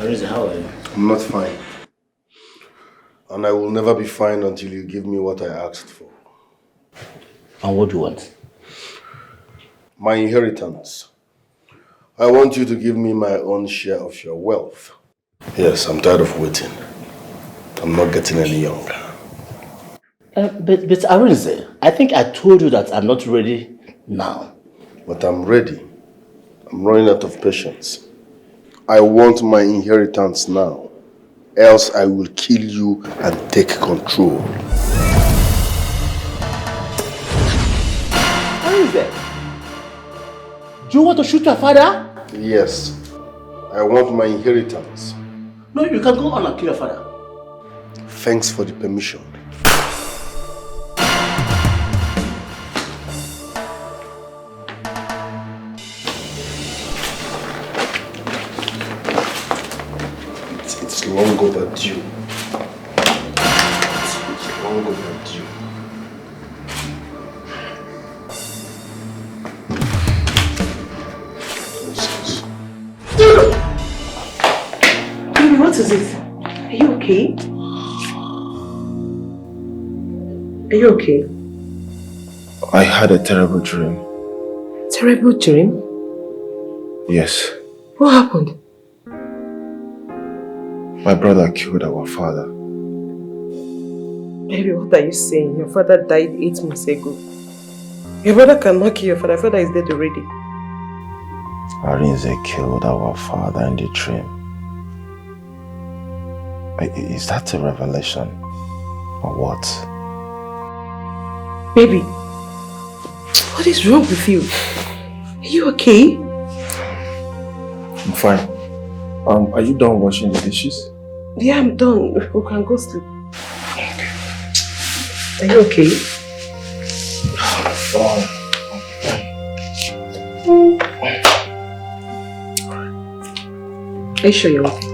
Arinze, how are you? I'm not fine. And I will never be fine until you give me what I asked for. And what do you want? My inheritance. I want you to give me my own share of your wealth. Yes, I'm tired of waiting. I'm not getting any younger. But Arinze, I think I told you that I'm not ready now. But I'm ready. I'm running out of patience. I want my inheritance now. Else I will kill you and take control. Arinze, do you want to shoot your father? Yes. I want my inheritance. No, you can go on and kill your father. Thanks for the permission. It's long overdue. It's long overdue. Baby, what is it? Are you okay? Are you okay? I had a terrible dream. Terrible dream? Yes. What happened? My brother killed our father. Baby, what are you saying? Your father died 8 months ago. Your brother cannot kill your father. Your father is dead already. Arinze killed our father in the dream. Is that a revelation? Or what? Baby, what is wrong with you? Are you okay? I'm fine. Are you done washing the dishes? Yeah, I'm done. We can go sleep. Are you okay? Are you sure you're okay?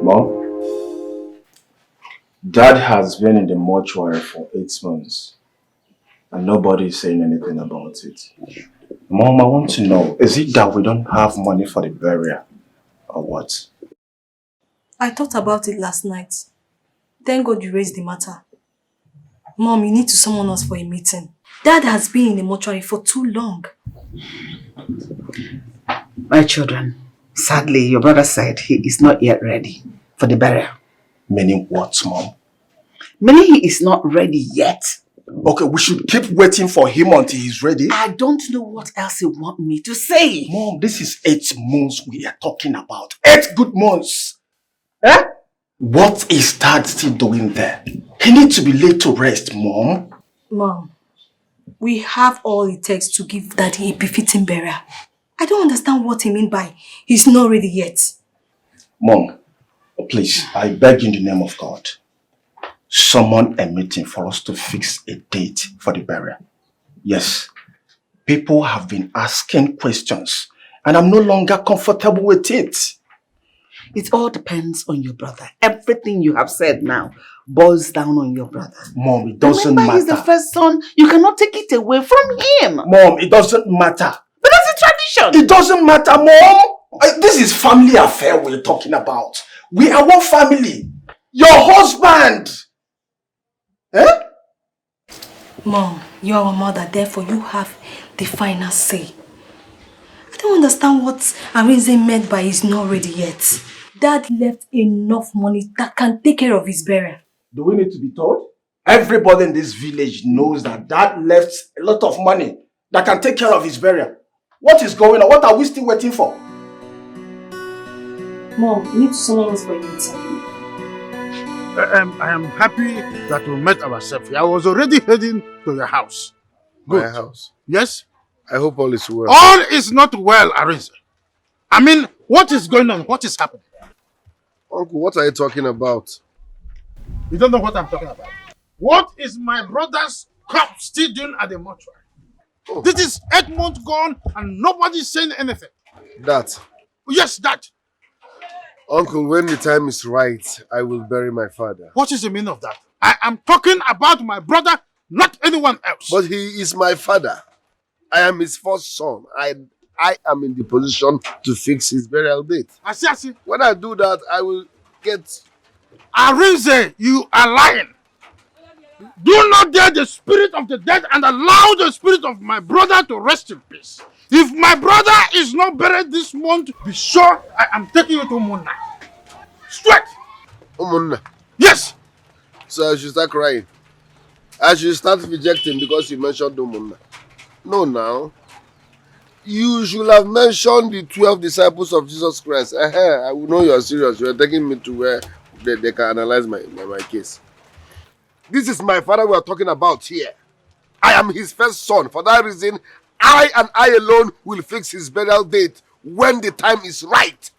Mom, Dad has been in the mortuary for 8 months and nobody is saying anything about it. Mom, I want to know, is it that we don't have money for the burial or what? I thought about it last night. Thank God you raised the matter. Mom, you need to summon us for a meeting. Dad has been in the mortuary for too long. My children, sadly, your brother said he is not yet ready for the burial. Meaning what, Mom? Meaning he is not ready yet. Okay, we should keep waiting for him until he's ready. I don't know what else you want me to say. Mom, this is 8 months we are talking about. 8 good months. Eh? What is Dad still doing there? He needs to be laid to rest, Mom. Mom, we have all it takes to give Daddy a befitting burial. I don't understand what he means by he's not ready yet. Mom, please, I beg in the name of God, summon a meeting for us to fix a date for the burial. Yes, people have been asking questions and I'm no longer comfortable with it. It all depends on your brother. Everything you have said now boils down on your brother. Mom, it doesn't Remember, matter. he's the first son. You cannot take it away from him. Mom, it doesn't matter. But that's a tradition. It doesn't matter, Mom. This is family affair we're talking about. We are one family. Your husband. Eh? Mom, you are our mother, therefore you have the final say. I don't understand what Arinze meant by he's not ready yet. Dad left enough money that can take care of his burial. Do we need to be told? Everybody in this village knows that Dad left a lot of money that can take care of his burial. What is going on? What are we still waiting for? Mom, you need to summon us for a meeting. I am happy that we met ourselves. I was already heading to your house. Good. My house. Yes? I hope all is well. All is not well, Arinze. I mean, what is going on? What is happening? Uncle, what are you talking about? You don't know what I'm talking about. What is my brother's corpse still doing at the mortuary? Oh. This is 8 months gone and nobody's saying anything. That. Yes, that. Uncle, when the time is right, I will bury my father. What is the meaning of that? I am talking about my brother, not anyone else. But he is my father. I am his first son. I am in the position to fix his burial date. I see. When I do that, I will get... Arinze, you are lying. Do not dare the spirit of the dead and allow the spirit of my brother to rest in peace. If my brother is not buried this month, be sure I am taking you to Munna. Straight. Umunna. Yes. So I should start crying. I should start rejecting because you mentioned Umunna. No, now. You should have mentioned the 12 disciples of Jesus Christ. I will know you are serious. You are taking me to where they can analyze my case. This is my father we are talking about here. I am his first son. For that reason, I and I alone will fix his burial date when the time is right.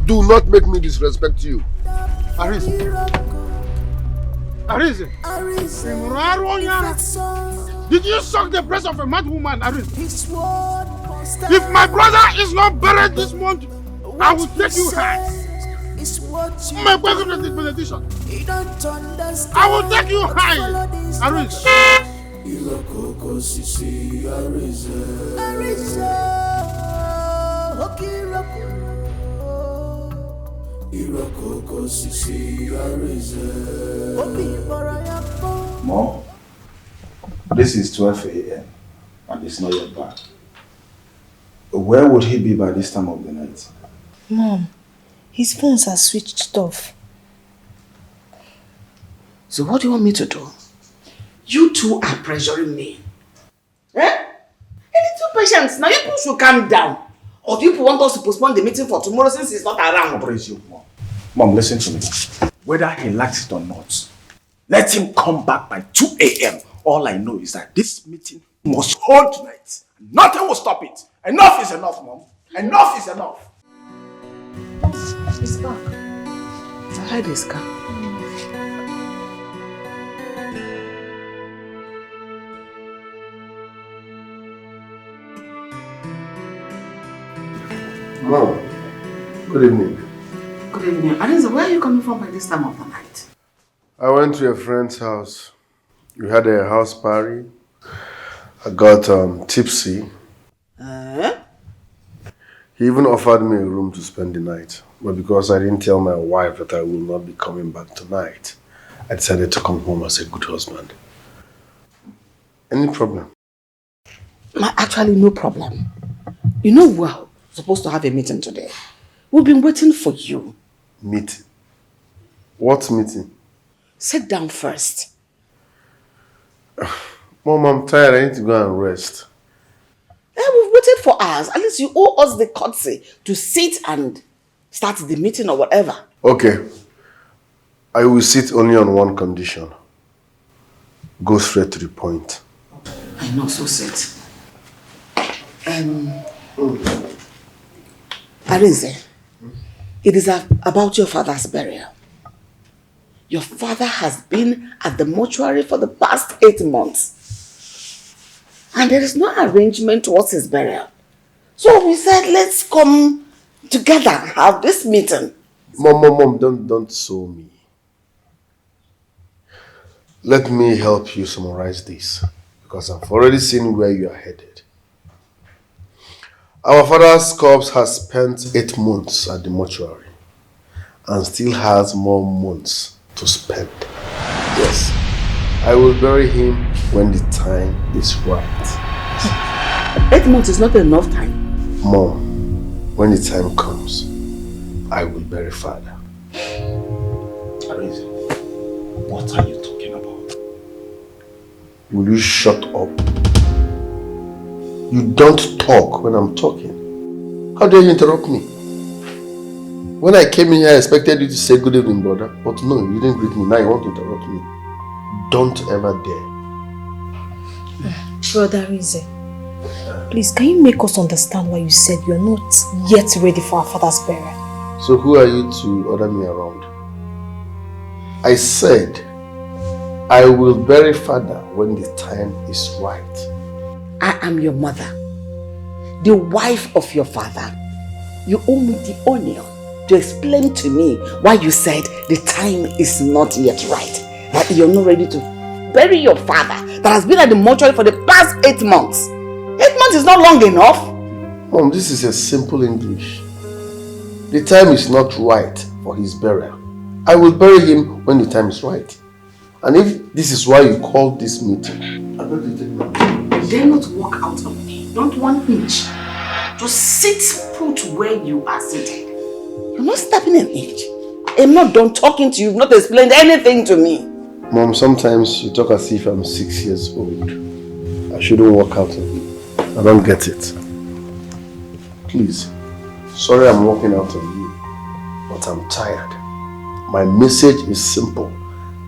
Do not make me disrespect you. Arinze. Did you suck the breast of a mad woman, Arinze? If my brother is not buried this month, I will take you high. My brother is benediction. I will take you high, Arinze. Mom, this is 12 a.m. and it's not yet back. Where would he be by this time of the night? Mom, his phones are switched off. So what do you want me to do? You two are pressuring me. Eh? Any two patients, now you people should calm down. Or do you people want us to postpone the meeting for tomorrow since he's not around? Praise you, Mom. Mom, listen to me. Whether he likes it or not, let him come back by 2 a.m. All I know is that this meeting must hold tonight. Nothing will stop it. Enough is enough, Mom. Enough is enough. He's back. I heard this car. Mom, good evening. Good evening. Arinze, where are you coming from by this time of the night? I went to a friend's house. We had a house party. I got tipsy. He even offered me a room to spend the night. But because I didn't tell my wife that I will not be coming back tonight, I decided to come home as a good husband. Any problem? Actually, no problem. You know we're supposed to have a meeting today. We've been waiting for you. Meeting? What meeting? Sit down first. Mom, I'm tired. I need to go and rest. We've waited for hours. At least you owe us the courtesy to sit and start the meeting or whatever. Okay. I will sit only on one condition. Go straight to the point. I know, so sit. Arinze, it is about your father's burial. Your father has been at the mortuary for the past 8 months. And there is no arrangement towards his burial. So we said, let's come together and have this meeting. Mom, don't sue me. Let me help you summarize this, because I've already seen where you are headed. Our father's corpse has spent 8 months at the mortuary and still has more months to spend. Yes, I will bury him when the time is right. 8 months is not enough time. Mom, when the time comes, I will bury father. Arinze, what are you talking about? Will you shut up? You don't talk when I'm talking. How dare you interrupt me? When I came in here, I expected you to say good evening, brother. But no, you didn't greet me. Now you want to interrupt me. Don't ever dare. Brother Arinze, please, can you make us understand why you said you're not yet ready for our father's burial? So who are you to order me around? I said, I will bury father when the time is right. I am your mother, the wife of your father. You owe me the honor to explain to me why you said the time is not yet right. That you're not ready to bury your father that has been at the mortuary for the past 8 months. 8 months is not long enough. Mom, this is a simple English. The time is not right for his burial. I will bury him when the time is right. And if this is why you called this meeting, I beg you take me. Dare not walk out on me. Not 1 inch. Just sit put where you are seated. You're not stepping an inch. I'm not done talking to you. You've not explained anything to me. Mom, sometimes you talk as if I'm 6 years old. I shouldn't walk out on you. I don't get it. Please. Sorry I'm walking out on you, but I'm tired. My message is simple.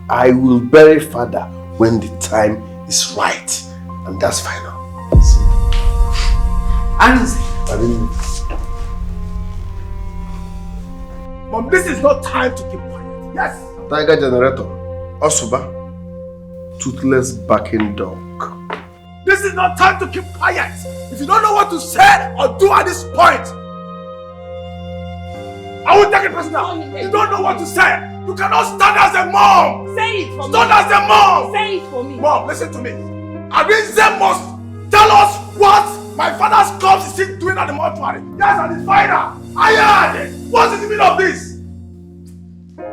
I will bury father when the time is right. And that's final. See? I didn't. Mom, this is not time to keep quiet. Yes. Tiger generator. Osuba. Toothless backing dog. This is not time to keep quiet. If you don't know what to say or do at this point, I will take it personal. You don't know what to say. You cannot stand as a mom. Say it for me. Stand as a mom. Say it for me. Mom, listen to me. Arinze must tell us what my father's corpse is still doing at the mortuary. Yes, and it's final. I heard it. What is the meaning of this?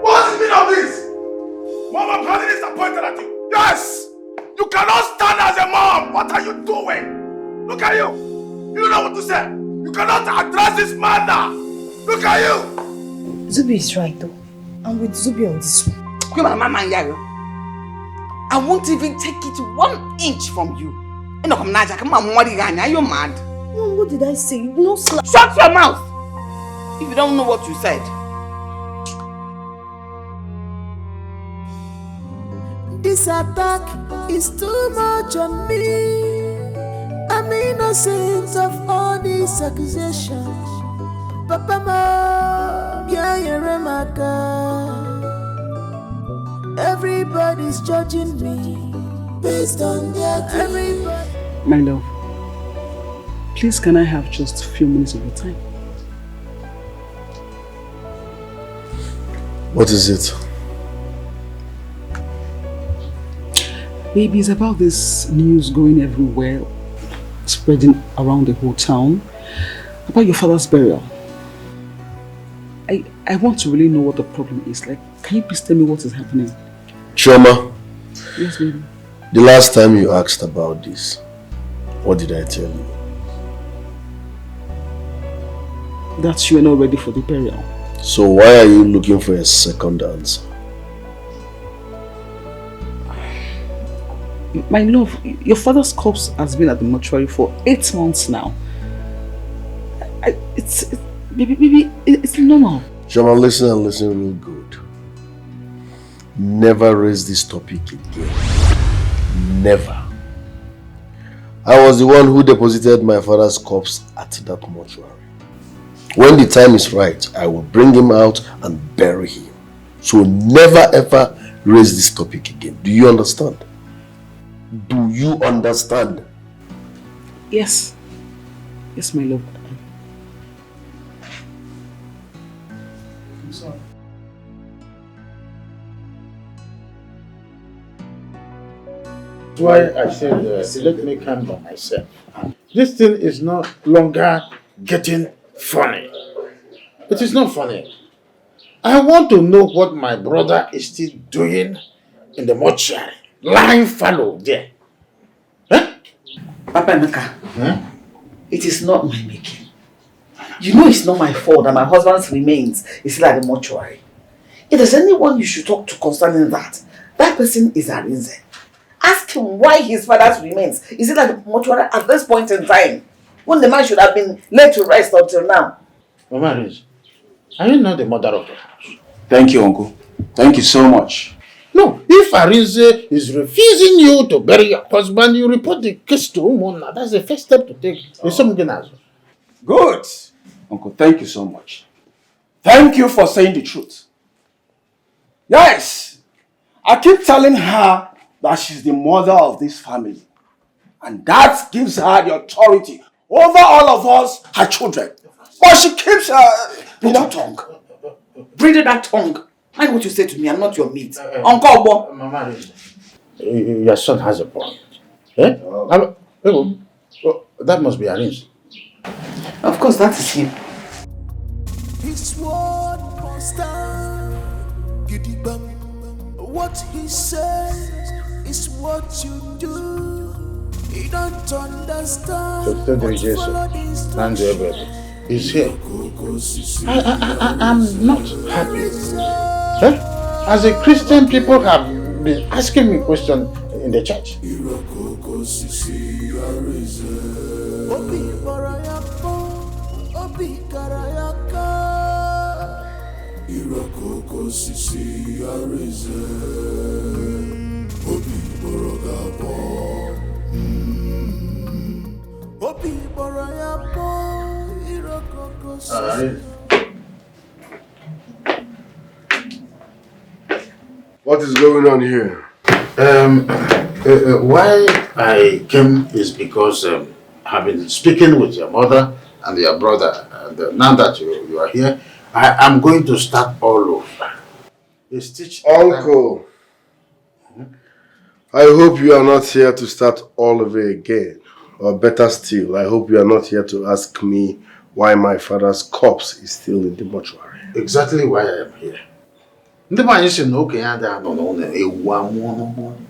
What is the meaning of this? Mom, I'm highly disappointed at you. Yes! You cannot stand as a mom. What are you doing? Look at you. You don't know what to say. You cannot address this matter. Look at you. Zubby is right though. I'm with Zubby on this one. I won't even take it 1 inch from you. Are you mad? Mom, what did I say? You know, Shut your mouth! If you don't know what you said. This attack is too much on me. I'm innocent of all these accusations. Papa, Mom, yeah, everybody's judging me based on their everybody. My love, please can I have just a few minutes of your time? What is it? Baby, it's about this news going everywhere, spreading around the whole town, about your father's burial. I want to really know what the problem is. Like, can you please tell me what is happening? Chioma. Yes, baby. The last time you asked about this, what did I tell you? That you are not ready for the burial. So why are you looking for a second answer? My love, your father's corpse has been at the mortuary for 8 months now. Baby, it's normal. Chioma, listen and listen real good. Never raise this topic again. Never. I was the one who deposited my father's corpse at that mortuary. When the time is right, I will bring him out and bury him. So never ever raise this topic again. Do you understand? Do you understand? Yes. Yes, my love. I'm sorry. That's why I said, let me calm down myself. This thing is no longer getting funny. It is not funny. I want to know what my brother is still doing in the mortuary. Lying fallow there. Huh? Papa Emeka, it is not my making. You know it's not my fault that my husband's remains is still at the mortuary. If there's anyone you should talk to concerning that, that person is Arinze. Ask him why his father's remains is still at the mortuary at this point in time, when the man should have been laid to rest until now. Mama Arinze, are you not the mother of the house? Thank you, Uncle. Thank you so much. No, if Arinze is refusing you to bury your husband, you report the case to Umona. That's the first step to take. There's something else. Good. Uncle, thank you so much. Thank you for saying the truth. Yes, I keep telling her that she's the mother of this family. And that gives her the authority over all of us, her children. But she keeps Your tongue. Breathe that tongue. Mind what you say to me, I'm not your mate. Uncle Obo. Mama, your son has a point. Eh? That must be arranged. Of course, that is him. His word constant. What he says is what you do. He don't understand. So tell he's here. I'm not happy. Huh? As a Christian, people have been asking me questions in the church. What is going on here? Why I came is because I've been speaking with your mother and your brother, and now that you are here, I am going to start all over. Uncle, I hope you are not here to start all over again. Or better still, I hope you are not here to ask me why my father's corpse is still in the mortuary. Exactly why I am here. The man is in okay, and I don't know a one.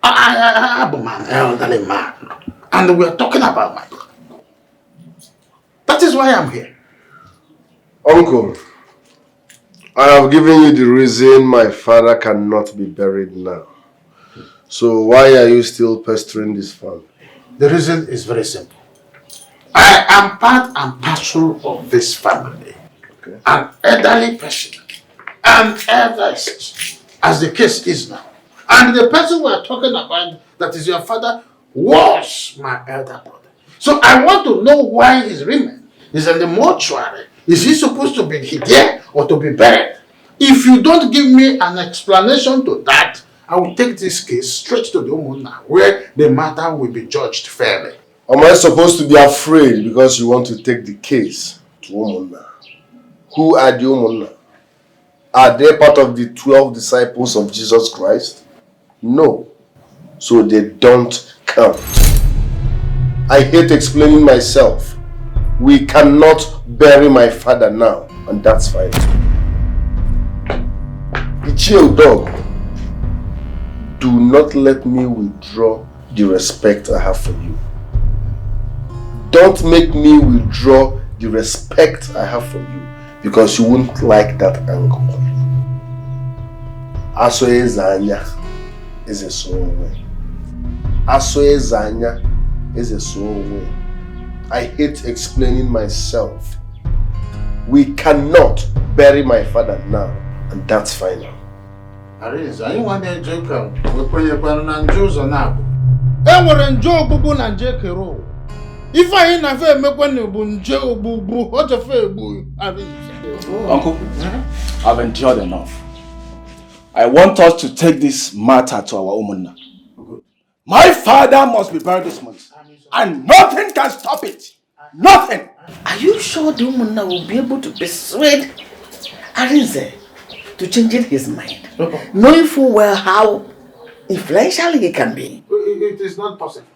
I'm an elderly man, and we are talking about my brother. That is why I'm here. Uncle, I have given you the reason my father cannot be buried now. So why are you still pestering this family? The reason is very simple. I am part and parcel of this family. Okay. An elderly person. And eldest, as the case is now. And the person we are talking about, that is your father, was my elder brother. So I want to know why his remains is in the mortuary. Is he supposed to be here or to be buried? If you don't give me an explanation to that, I will take this case straight to the Umunna, where the matter will be judged fairly. Am I supposed to be afraid because you want to take the case to Umunna? Who are the Umunna? Are they part of the 12 disciples of Jesus Christ? No. So they don't count. I hate explaining myself. We cannot bury my father now, and that's fine. Micheal, dog. Do not let me withdraw the respect I have for you. Don't make me withdraw the respect I have for you, because you won't like that angle. Asoezanya is a soul way. Asoezanya is a soul way. I hate explaining myself. We cannot bury my father now, and that's final. Ariza, you want to joke? We're going to Jews or not? And we're in Joe Bubu and Jekero. If I ain't a fair make one of Joe Bubu, what a fair boy. Uncle, I've endured enough. I want us to take this matter to our Umunna. My father must be buried this month, and nothing can stop it. Nothing. Are you sure the Umunna will be able to persuade Arinze to change his mind, knowing full well how influential he can be? It is not possible.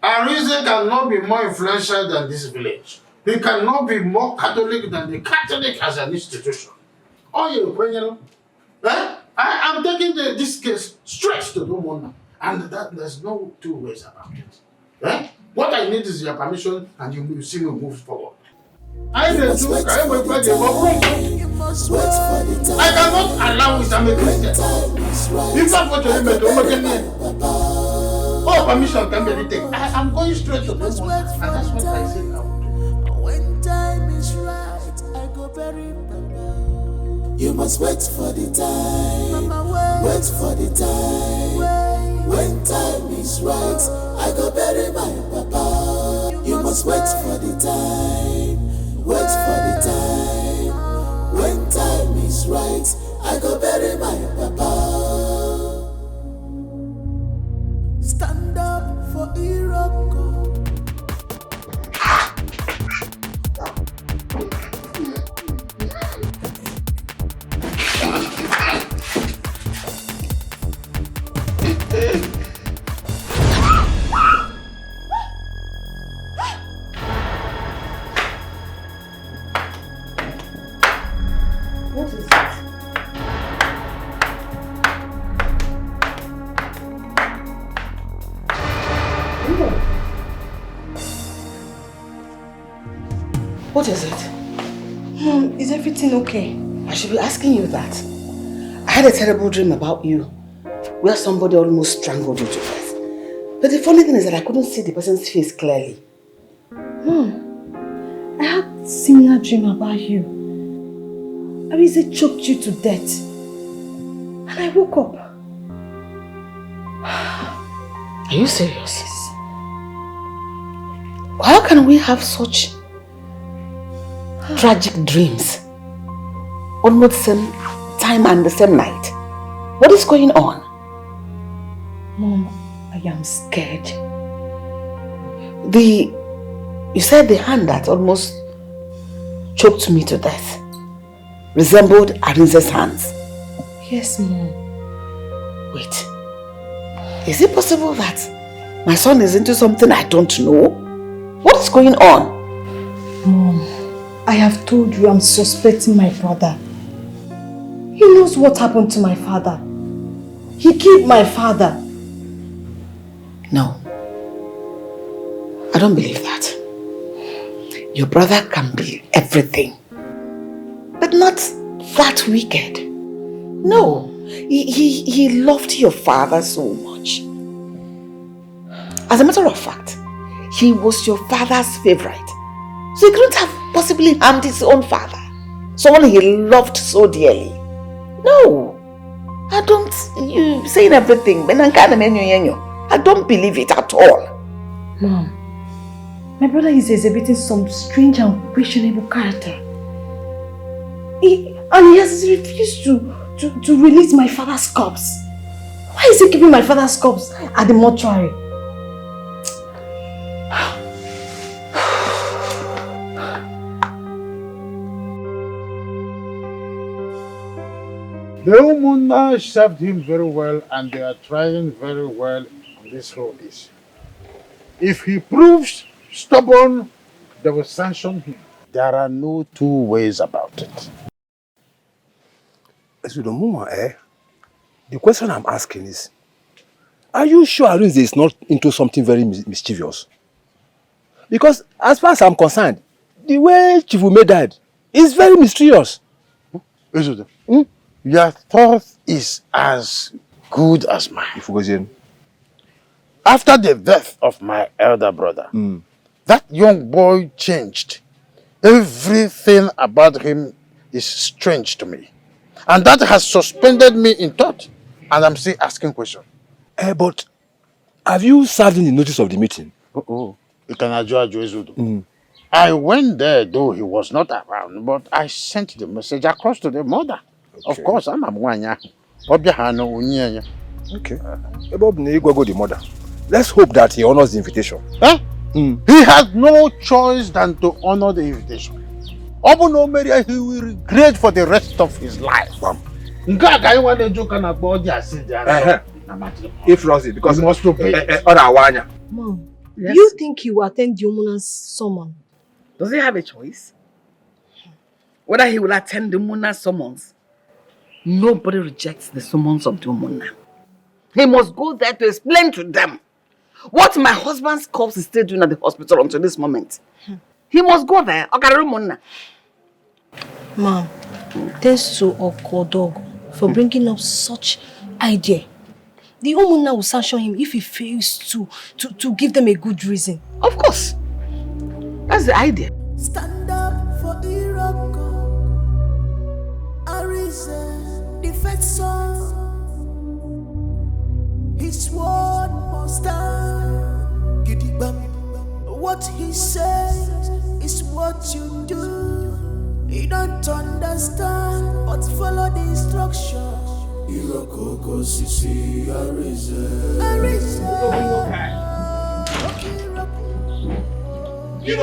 Arinze cannot be more influential than this village. He cannot be more Catholic than the Catholic as an institution. Oh, you I am taking this case straight to the Umunna, and there's no two ways about it. What I need is your permission, and you see me move forward. I cannot allow it. I'm a Christian. If I'm going to limit oh, permission can be taken. I'm going straight to the Umunna, and that's what I say now. When time is right, I go bury Papa. You must wait for the time. Mama, wait for the time. When time is right, I go bury my Papa. You must wait for the time. Wait for the time. When time is right, I go bury my Papa. What is it? Mom, is everything okay? I should be asking you that. I had a terrible dream about you, where somebody almost strangled you to death. But the funny thing is that I couldn't see the person's face clearly. Mom, I had a similar dream about you. Arinze choked you to death. And I woke up. Are you serious? How can we have such tragic dreams? Almost the same time and the same night. What is going on? Mom, I am scared. You said the hand that almost choked me to death resembled Arinze's hands. Yes, Mom. Wait. Is it possible that my son is into something I don't know? What is going on? Mom, I have told you I'm suspecting my brother. He knows what happened to my father. He killed my father. No. I don't believe that. Your brother can be everything, but not that wicked. No. He loved your father so much. As a matter of fact, he was your father's favorite. So he couldn't have possibly harmed his own father. Someone he loved so dearly. No. I don't... You saying everything. I don't believe it at all. Mom, my brother is exhibiting some strange and questionable character. He has refused to release my father's corpse. Why is he keeping my father's corpse at the mortuary? The Umunna served him very well, and they are trying very well on this whole issue. If he proves stubborn, they will sanction him. There are no two ways about it. The question I'm asking is, are you sure Arinze is not into something very mischievous? Because as far as I'm concerned, the way Chief Ume died is very mysterious. Your thought is as good as mine. After the death of my elder brother, that young boy changed. Everything about him is strange to me. And that has suspended me in thought. And I'm still asking questions. But have you served in the notice of the meeting? I went there, though he was not around, but I sent the message across to the mother. Okay. Of course, I'm a mwanya. Okay. About the mother. Let's hope that he honors the invitation. Huh? He had no choice than to honor the invitation. He will regret for the rest of his life. If Rosie, because he must pay. Mom, yes? Do you think he will attend the Umuna's summon? Does he have a choice? Whether he will attend the Umuna's summons? Nobody rejects the summons of the Umuna. He must go there to explain to them what my husband's corpse is still doing at the hospital until this moment. He must go there. Mom, thanks to Okodog for bringing up such idea. The Umuna will sanction him if he fails to give them a good reason. Of course. That's the idea. Stand up for Iroko. Arinze, defensor. His word must stand. What he says is what you do. You don't understand, but follow the instructions. Iroko sisi Arinze. Arinze. You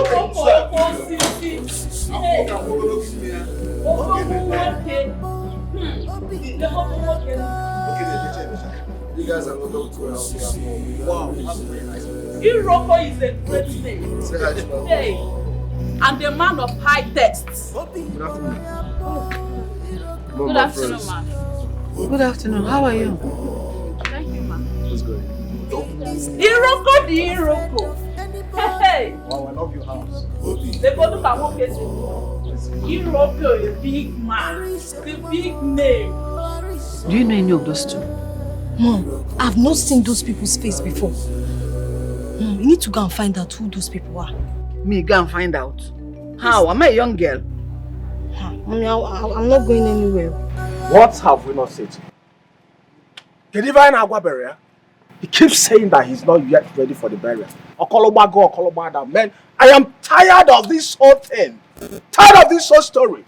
guys are not up to wow, that's very nice. Iroko is a great name. Hey, and a man of high tastes. Good afternoon. Good afternoon, ma'am. Good afternoon. How are you? Thank you, ma'am. What's going on? Iroko the Iroko. Hey. Wow, Love your house. They go look at one person. You rob a big man. The big name. Do you know any of those two? Mom, I've not seen those people's face before. Mom, you need to go and find out who those people are. Me, go and find out. How? Am I a young girl? Mommy, I'm not going anywhere. What have we not said? Kedivine Agua burial. He keeps saying that he's not yet ready for the burial. Okolobago, man. I am tired of this whole thing. Tired of this whole story.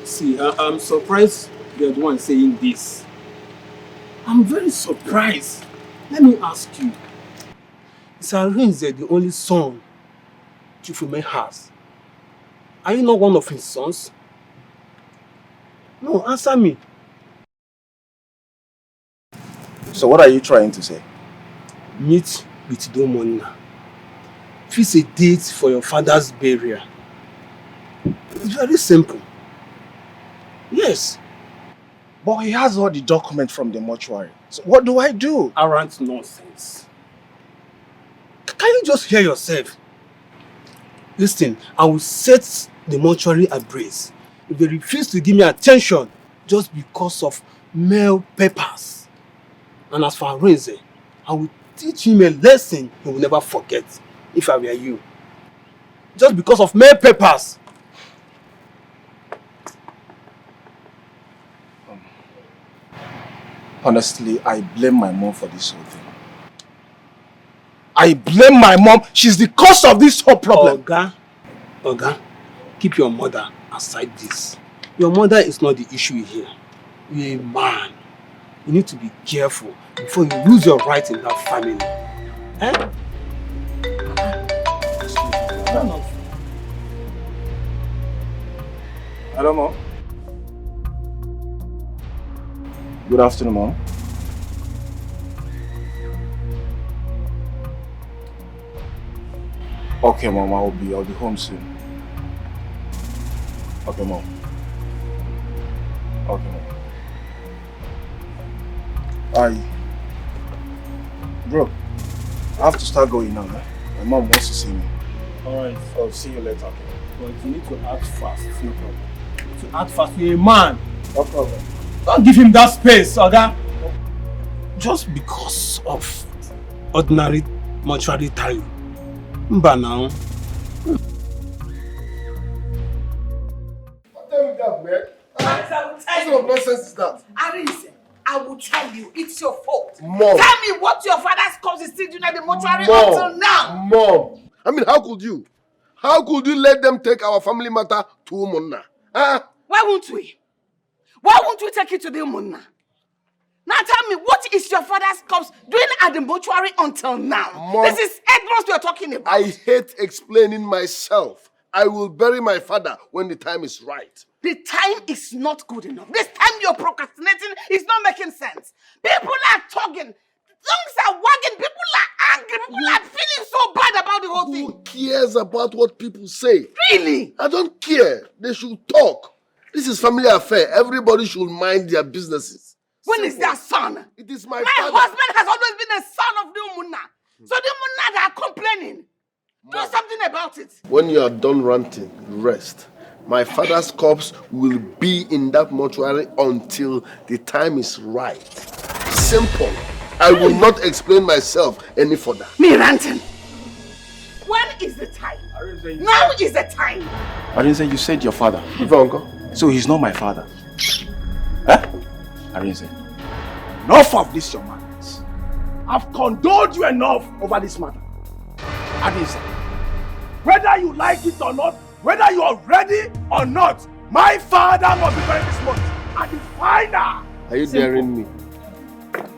See, I'm surprised you're the one saying this. I'm very surprised. Let me ask you. Is Arinze the only son Chifume has? Are you not one of his sons? No, answer me. So what are you trying to say? Meet with Domona. Fix a date for your father's burial. It's very simple. Yes. But he has all the documents from the mortuary. So what do I do? Arrant nonsense. Can you just hear yourself? Listen, I will set the mortuary ablaze if they refuse to give me attention just because of mail papers. And as for Arinze, I will teach him a lesson he will never forget if I were you. Just because of mail papers. Honestly, I blame my mom for this whole thing. I blame my mom. She's the cause of this whole problem. Oga, keep your mother aside this. Your mother is not the issue here. You're a man. You need to be careful before you lose your right in that family. Eh? Hello, Mom. Good afternoon, Mom. Okay, Mom, I'll be home soon. Okay, Mom. Okay, Mom. Bro, I have to start going now. Eh? My mom wants to see me. Alright. I'll see you later, okay? But you need to act fast. No problem. To act fast, you're a man. No problem. Don't give him that space, Oga. Just because of ordinary mortuary time. Mba now. What the man? What sort of nonsense is that? Arinze, I will tell you, it's your fault. Mom. Tell me what your father's corpse is still doing at the mortuary Mom. until now. Mom. I mean, how could you? How could you let them take our family matter to Umunna? Huh? Why won't we? Why won't we take it to the Umunna? Now tell me, what is your father's corpse doing at the mortuary until now? Mom, this is 8 months we are talking about. I hate explaining myself. I will bury my father when the time is right. The time is not good enough. This time you're procrastinating is not making sense. People are talking. Tongues are wagging. People are angry. People are feeling so bad about the whole thing. Who cares about what people say? Really? I don't care. They should talk. This is family affair. Everybody should mind their businesses. When is their son? It is my My father. husband has always been a son of the Umunna. So the Umunna, they are complaining. Do something about it. When you are done ranting, rest. My father's corpse will be in that mortuary until the time is right. Simple. I will not explain myself any further. Me ranting? When is the time? Now is the time. Arinze, you said your father. Uncle. So he's not my father. Eh? Arinze. Enough of this, your madness. I've condoled you enough over this matter. Arinze, whether you like it or not, whether you are ready or not, my father must be buried this month. And the final. Are you daring me?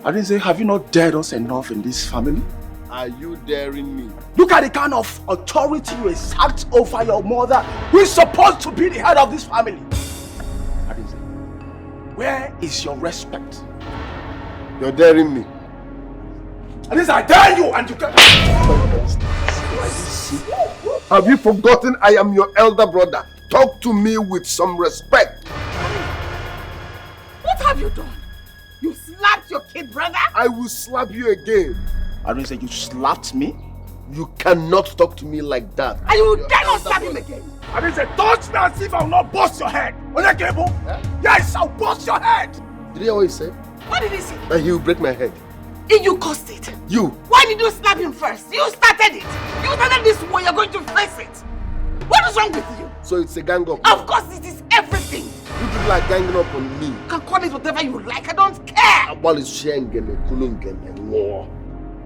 Arinze, have you not dared us enough in this family? Are you daring me? Look at the kind of authority you exert over your mother, who is supposed to be the head of this family. Arinze, where is your respect? You're daring me. Arinze, I dare you and you can... Have you forgotten I am your elder brother? Talk to me with some respect. What have you done? You slapped your kid brother? I will slap you again. Arinze, you slapped me? You cannot talk to me like that. And you dare not stab him again. I didn't say, touch me as if I will not bust your head. Onyekebo? Yes, I'll bust your head. Did you hear what he said? What did he say? That he will break my head. And you caused it. You. Why did you slap him first? You started it. You started this war, you're going to face it. What is wrong with you? So it's a gang up. Of course it is everything. You people are ganging up on me. You can call it whatever you like, I don't care.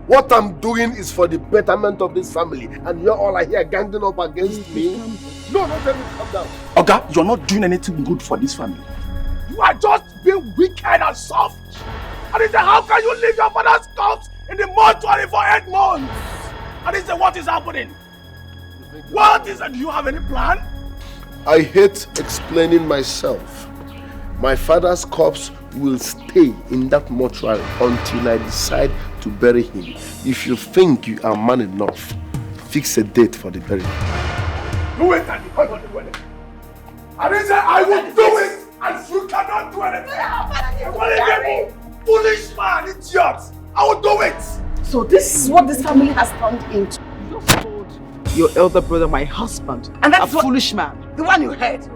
What I'm doing is for the betterment of this family, and you're all here ganging up against me. No, don't tell me to calm down. Oga, you're not doing anything good for this family. You are just being wicked and soft. And he said, how can you leave your father's corpse in the mortuary for 8 months? And he said, what is happening? What is it? Do you have any plan? I hate explaining myself. My father's corpse will stay in that mortuary until I decide to bury him. If you think you are man enough, fix a date for the burial. Do it and you can't do it. And he said, I will do it and you cannot do anything. Foolish man, idiot. I will do it. So this is what this family has turned into. You just told your elder brother, my husband, and that's a foolish man. The one you heard.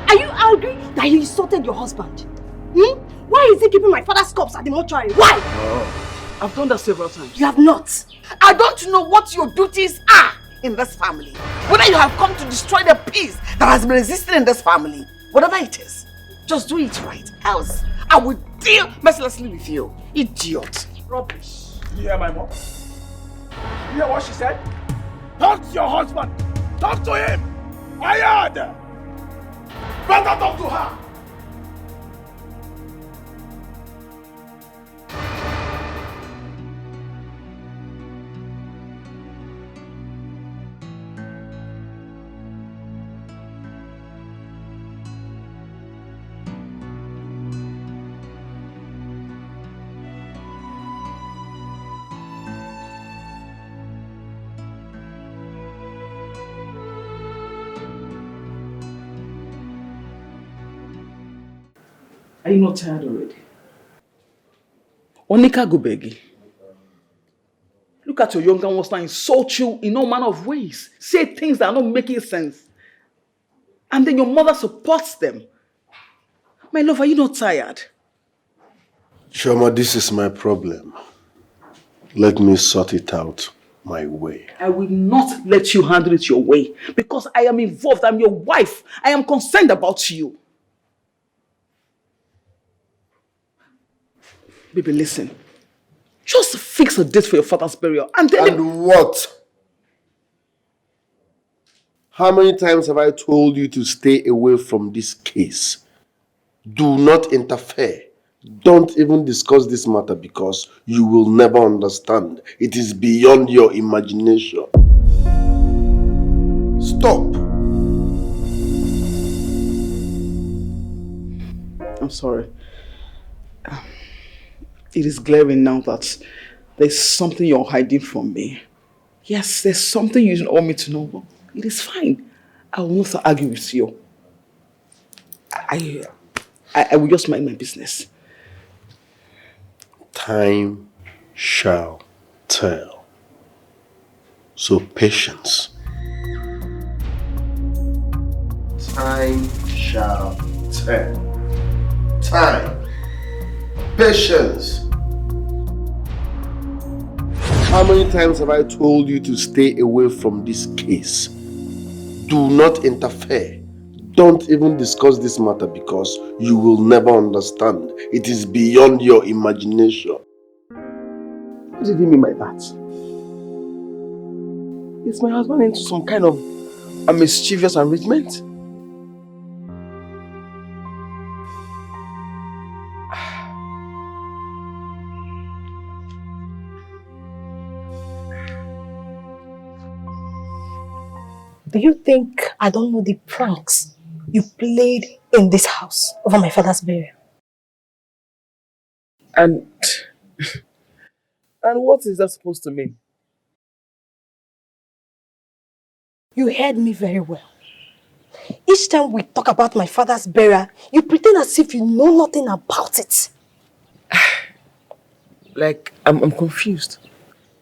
Are you angry that he insulted your husband? Why is he keeping my father's corpse at the mortuary? Why? Oh, I've done that several times. You have not. I don't know what your duties are in this family. Whether you have come to destroy the peace that has been existing in this family. Whatever it is, just do it right. Else, I will deal mercilessly with you. Idiot. Rubbish. You hear my mom? You hear what she said? Talk to your husband. Talk to him. I heard. Better talk to her. Are you not tired already? Onika Gubegi. Look at your younger ones now insult you in all manner of ways. Say things that are not making sense. And then your mother supports them. My love, are you not tired? Shoma, this is my problem. Let me sort it out my way. I will not let you handle it your way because I am involved. I'm your wife. I am concerned about you. Baby, listen. Just fix a date for your father's burial and then... And what? How many times have I told you to stay away from this case? Do not interfere. Don't even discuss this matter because you will never understand. It is beyond your imagination. Stop. I'm sorry. It is glaring now that there's something you're hiding from me. Yes, there's something you don't want me to know, but it is fine. I will not argue with you. I will just mind my business. Time shall tell. So patience. Time shall tell. Time. Patience. How many times have I told you to stay away from this case? Do not interfere. Don't even discuss this matter because you will never understand. It is beyond your imagination. What did you mean by that? Is my husband into some kind of a mischievous arrangement? Do you think I don't know the pranks you played in this house over my father's burial? And what is that supposed to mean? You heard me very well. Each time we talk about my father's burial, you pretend as if you know nothing about it. Like, I'm confused.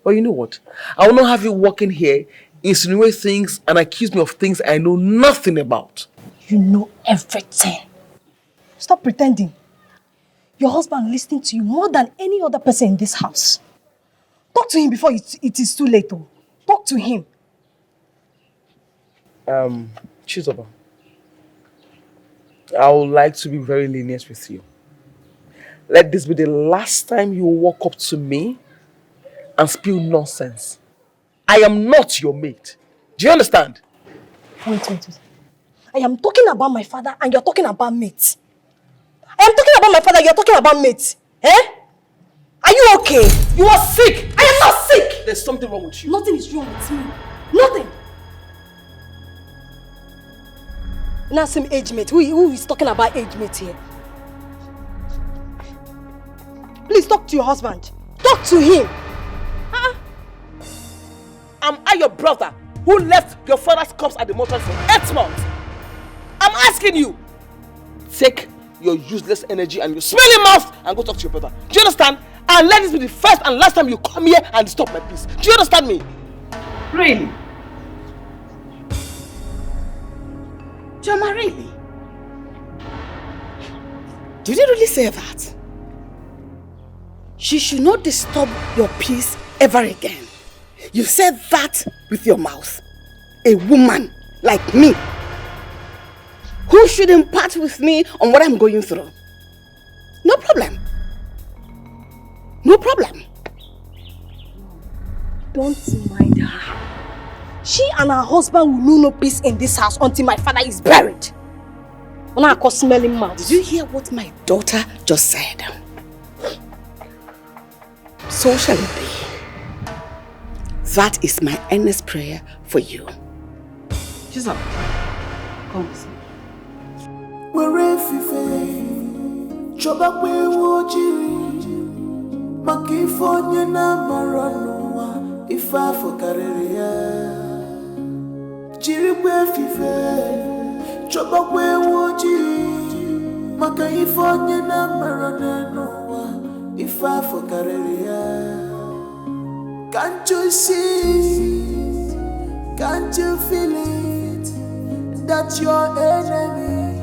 But you know what? I will not have you walking here, insinuate things and accuse me of things I know nothing about. You know everything. Stop pretending. Your husband listening to you more than any other person in this house. Talk to him before it is too late. Oh. Talk to him. Chizoba, I would like to be very lenient with you. Let this be the last time you walk up to me and spew nonsense. I am not your mate. Do you understand? Wait. I am talking about my father and you're talking about mate. I am talking about my father, you're talking about mate. Eh? Are you okay? You are sick! I am not sick! There's something wrong with you. Nothing is wrong with me. Nothing. Now some age mate. Who is talking about age mate here? Please talk to your husband. Talk to him. Huh? Am I your brother who left your father's corpse at the mortuary for 8 months? I'm asking you. Take your useless energy and your smelly mouth and go talk to your brother. Do you understand? And let this be the first and last time you come here and disturb my peace. Do you understand me? Really? Joma, really? Did you really say that? She should not disturb your peace ever again. You said that with your mouth. A woman like me, who should impart with me on what I'm going through. No problem. No problem. Don't mind her. She and her husband will know no peace in this house until my father is buried. When I call smelling mouth. Did you hear what my daughter just said? So shall it be. That is my earnest prayer for you. She's up. Come with me. Makifonye na maranua ifa fokareria Jirigwe fife Chobakwe woji Makifonye na maranua ifa fokareria Can't you see? Can't you feel it? That your enemy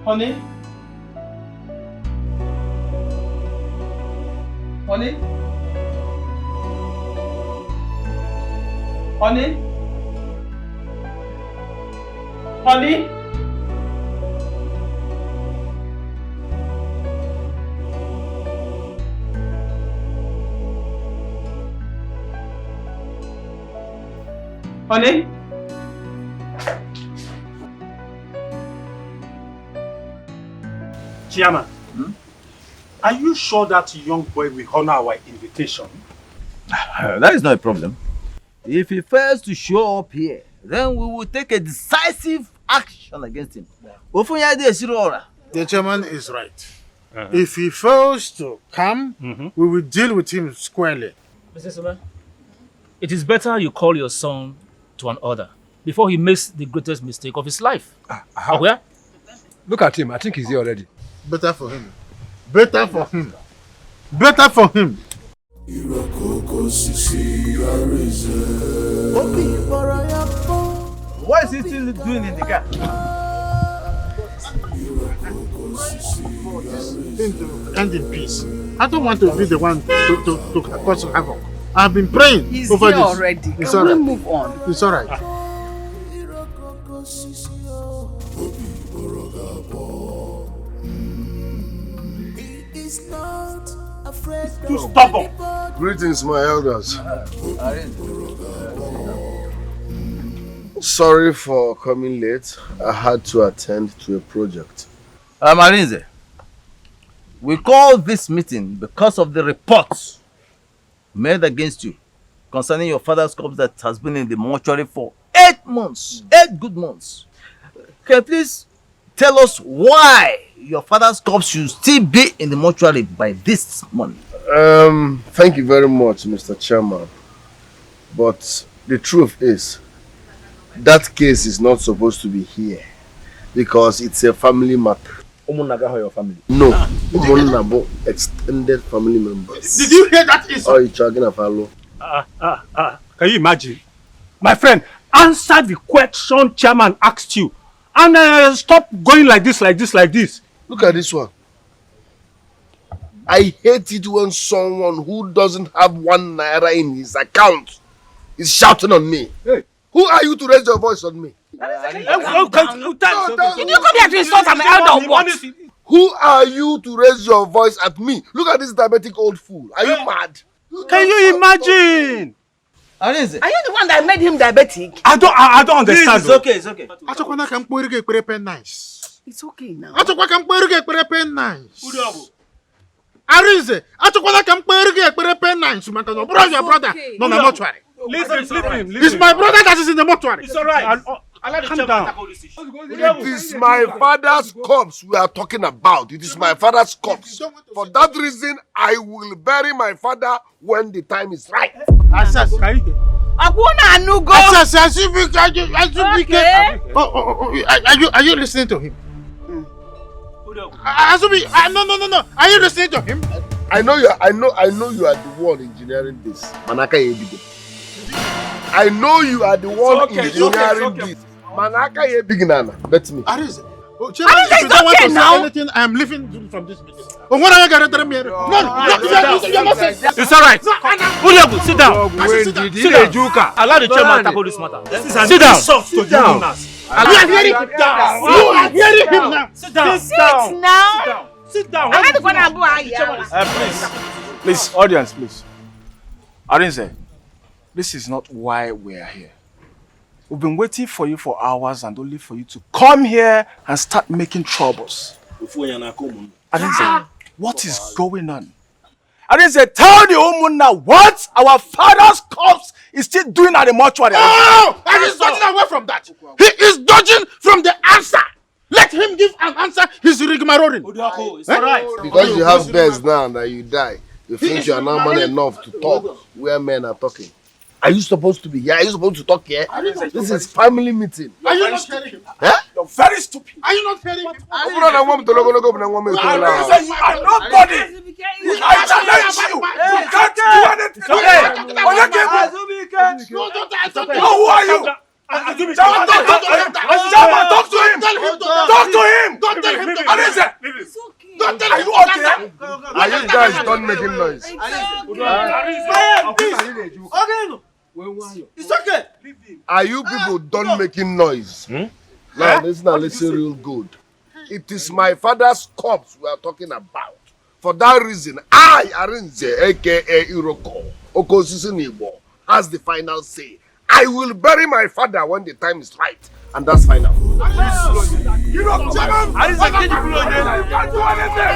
Honey? Honey? Honey? Honey? Honey? Chairman, are you sure that young boy will honor our invitation? That is not a problem. If he fails to show up here, then we will take a decisive action against him. The chairman is right. If he fails to come, we will deal with him squarely. Mr. Sima, it is better you call your son to an order before he makes the greatest mistake of his life. Where? Look at him. I think he's here already. Better for him. Better for him. Better for him. What is he still doing in the car? End in peace. I don't want to be the one to cause havoc. I've been praying He's over here this. already. It's Can all we right. move on? It's all right. Too stubborn. Greetings, my elders. Sorry for coming late. I had to attend to a project. Marinze, we called this meeting because of the reports made against you concerning your father's corpse that has been in the mortuary for 8 months. 8 good months. Can you please tell us why your father's corpse should still be in the mortuary by this morning? Thank you very much, Mr. Chairman. But the truth is, that case is not supposed to be here because it's a family matter. Your family. No, Umunabo extended family members. Did you hear that? Oh, you're talking of hello. Can you imagine? My friend, answer the question chairman asked you. And stop going like this. Look at this one. I hate it when someone who doesn't have 1 naira in his account is shouting on me. Hey. Who are you to raise your voice on me? Did you come here to insult an elder or what? Who are you to raise your voice at me? Look at this diabetic old fool. Are you mad? Can you imagine? Are you the one that made him diabetic? I don't understand. Please, it's okay. Achokwana ka mkpori ga ekpere nice. It's okay now. Achokwana ka mkpori ga ekpere nice. Arinze, achokwana ka mkpori ga ekpere nice. Maka no brother, your brother, no na mortuary. Leave him. It's my brother that is in the mortuary. It's alright. Calm down. It is my father's corpse we are talking about. It is my father's corpse. For that reason, I will bury my father when the time is right. Asas, Aguna Anugo. Asas, are you listening to him? Azubi, no. Are you listening to him? I know you are the one engineering this. Manaka Yebigo. I know you are the one engineering this. Manaka Yebignana. Bet me. Arinze, if you don't want to say anything, I am leaving from this meeting. Oh, what are you going to tell me? No, It's alright. Uliabu, sit down. Sit down. Allow the chairman to tackle this matter. Sit down. Sit down. You are hearing him now. You are hearing him now. Sit down. Sit down. Please, audience, please. Arinze, this is not why we are here. We've been waiting for you for hours and only for you to come here and start making troubles. Arinze, what is going on? Arinze, tell the Umunna what our father's corpse is still doing at the mortuary. Oh! And he's dodging away from that. He is dodging from the answer. Let him give an answer. He's rigmaroling. It's alright. Because you have bears now that you die, you think you are now man enough to talk where men are talking. Are you supposed to be here? Are you supposed to talk here? This is family meeting. Are you not hearing him? Huh? You're very stupid. Are you not hearing him? I'm nobody. I challenge you. You can't do anything. Who are you? Talk to him. Talk to him. Don't tell him. Don't tell him. Are you okay? Are you guys done making noise? It's okay. Are you people done making noise? Now listen real good. It is my father's corpse we are talking about. For that reason, I, Arinze, aka Iroko, Okosisi Nibo, has the final say. I will bury my father when the time is right. And that's final. You know, Chairman! I can't do anything!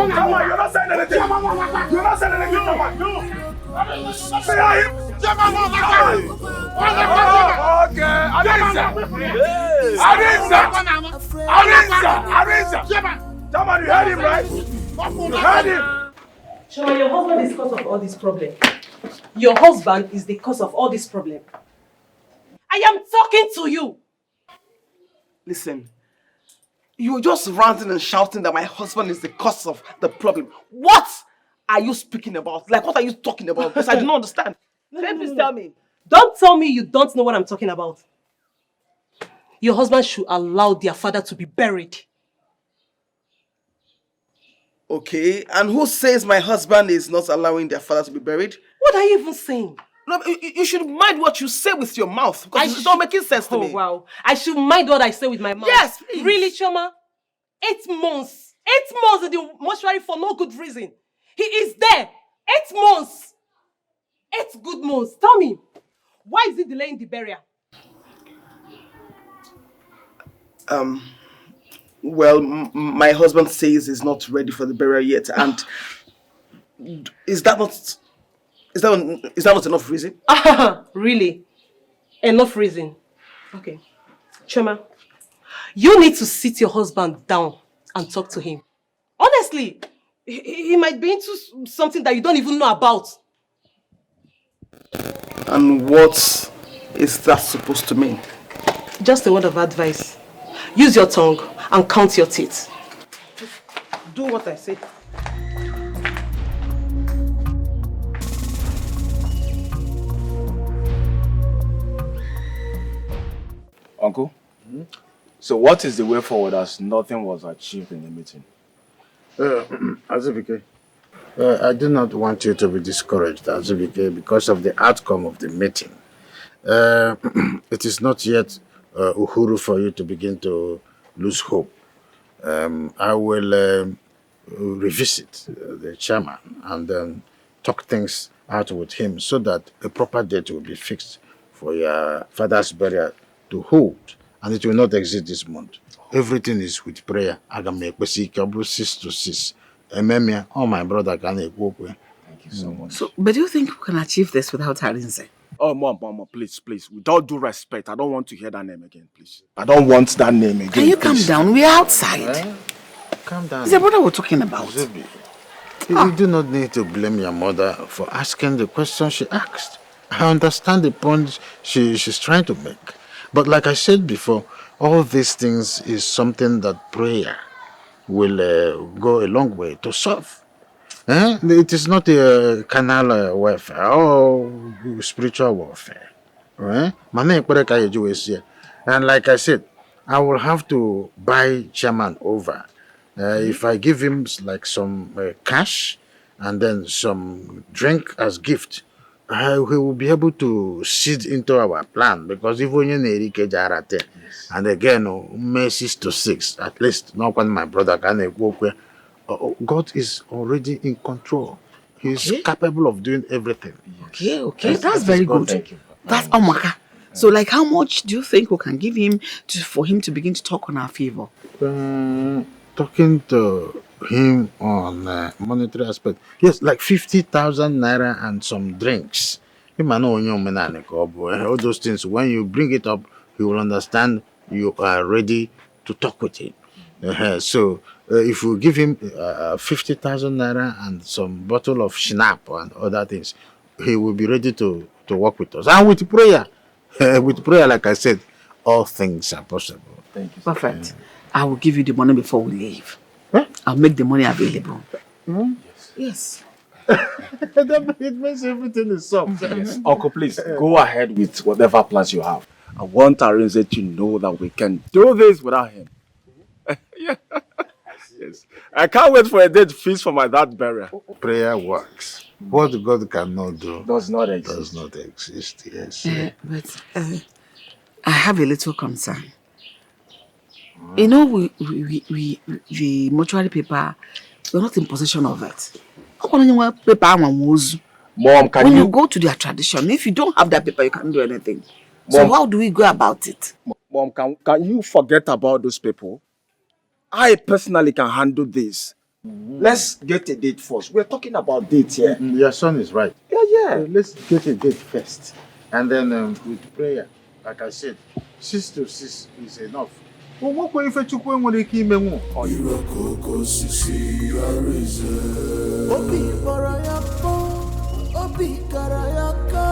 You're not saying anything! You're not saying anything! Okay, Arisa! Chairman, you heard him, right? You heard him! Chairman, your husband is the cause of all this problem. Your husband is the cause of all this problem. I am talking to you. Listen, you're just ranting and shouting that my husband is the cause of the problem. What are you speaking about? Like, what are you talking about? Because I do not understand. Please tell me. Don't tell me you don't know what I'm talking about. Your husband should allow their father to be buried. Okay, and who says my husband is not allowing their father to be buried? What are you even saying? No, you should mind what you say with your mouth, because it's not making sense to me. Oh, wow. I should mind what I say with my mouth. Yes, please. Really, Chioma? 8 months. 8 months in the mortuary for no good reason. He is there. 8 months. 8 good months. Tell me, why is he delaying the burial? Well, my husband says he's not ready for the burial yet, and is that not enough reason? Really? Enough reason? Okay. Chioma, you need to sit your husband down and talk to him. Honestly, he might be into something that you don't even know about. And what is that supposed to mean? Just a word of advice. Use your tongue and count your teeth. Do what I say. Uncle, so what is the way forward as nothing was achieved in the meeting? Azubike, I do not want you to be discouraged, Azubike, because of the outcome of the meeting. It is not yet uhuru for you to begin to lose hope. I will revisit the chairman and then talk things out with him so that a proper date will be fixed for your father's burial to hold, and it will not exist this month. Everything is with prayer. I can make 6 to 6. Oh, my brother can walk. Thank you so much. So, but do you think we can achieve this without Harinze? Oh, Mom, please. With all due respect, I don't want to hear that name again, please. I don't want that name again. Can you calm down? We're outside. Calm down. It's the brother we're talking about. Zubby, you do not need to blame your mother for asking the question she asked. I understand the point she's trying to make. But like I said before, all these things is something that prayer will go a long way to solve. It is not a carnal warfare or spiritual warfare. And like I said, I will have to buy chairman over. If I give him like some cash and then some drink as gift, he will be able to seed into our plan, because even in Erike Jarate, and again, May 6 to 6, at least not when my brother can walk where God is already in control. He's capable of doing everything. Okay, that's very good. Thank you. That's Omaka. So, like, how much do you think we can give him for him to begin to talk on our favor? Talking to him on monetary aspect, yes, like 50,000 naira and some drinks. All those things, when you bring it up, he will understand you are ready to talk with him. So if you give him 50,000 naira and some bottle of schnapp and other things, he will be ready to work with us. And with prayer, like I said, all things are possible. Thank you. Perfect. I will give you the money before we leave. I'll make the money available. Yes. It makes everything is soft. Yes. Uncle, please go ahead with whatever plans you have. I want Arinze to know that we can do this without him. Yeah. Yes. I can't wait for a date feast for my dad's burial. Prayer works. What God cannot do does not exist. Yes. But I have a little concern. You know, we mortuary paper, we're not in possession of it. Mom, when you go to their tradition, if you don't have that paper, you can't do anything. So how do we go about it? Mom, can you forget about those people? I personally can handle this. Let's get a date first. We're talking about dates here. Your son is right. Yeah. Let's get a date first. And then with prayer, like I said, 6 to 6 is enough. Well, what going for Chukwu when they came in? Obi Barayako, Obi Karayaka.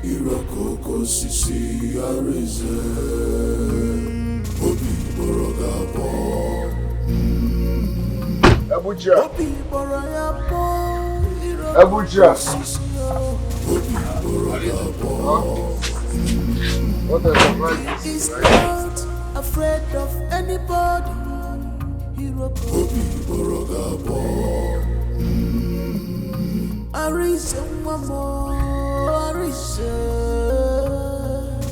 Irokoko sisi arize. Obi Baragabo. Abuja. Obi Barayako. Abuja. Obi Baragabo. What a surprise. He's not afraid of anybody. Obi Baragabo. Arise mama, arise.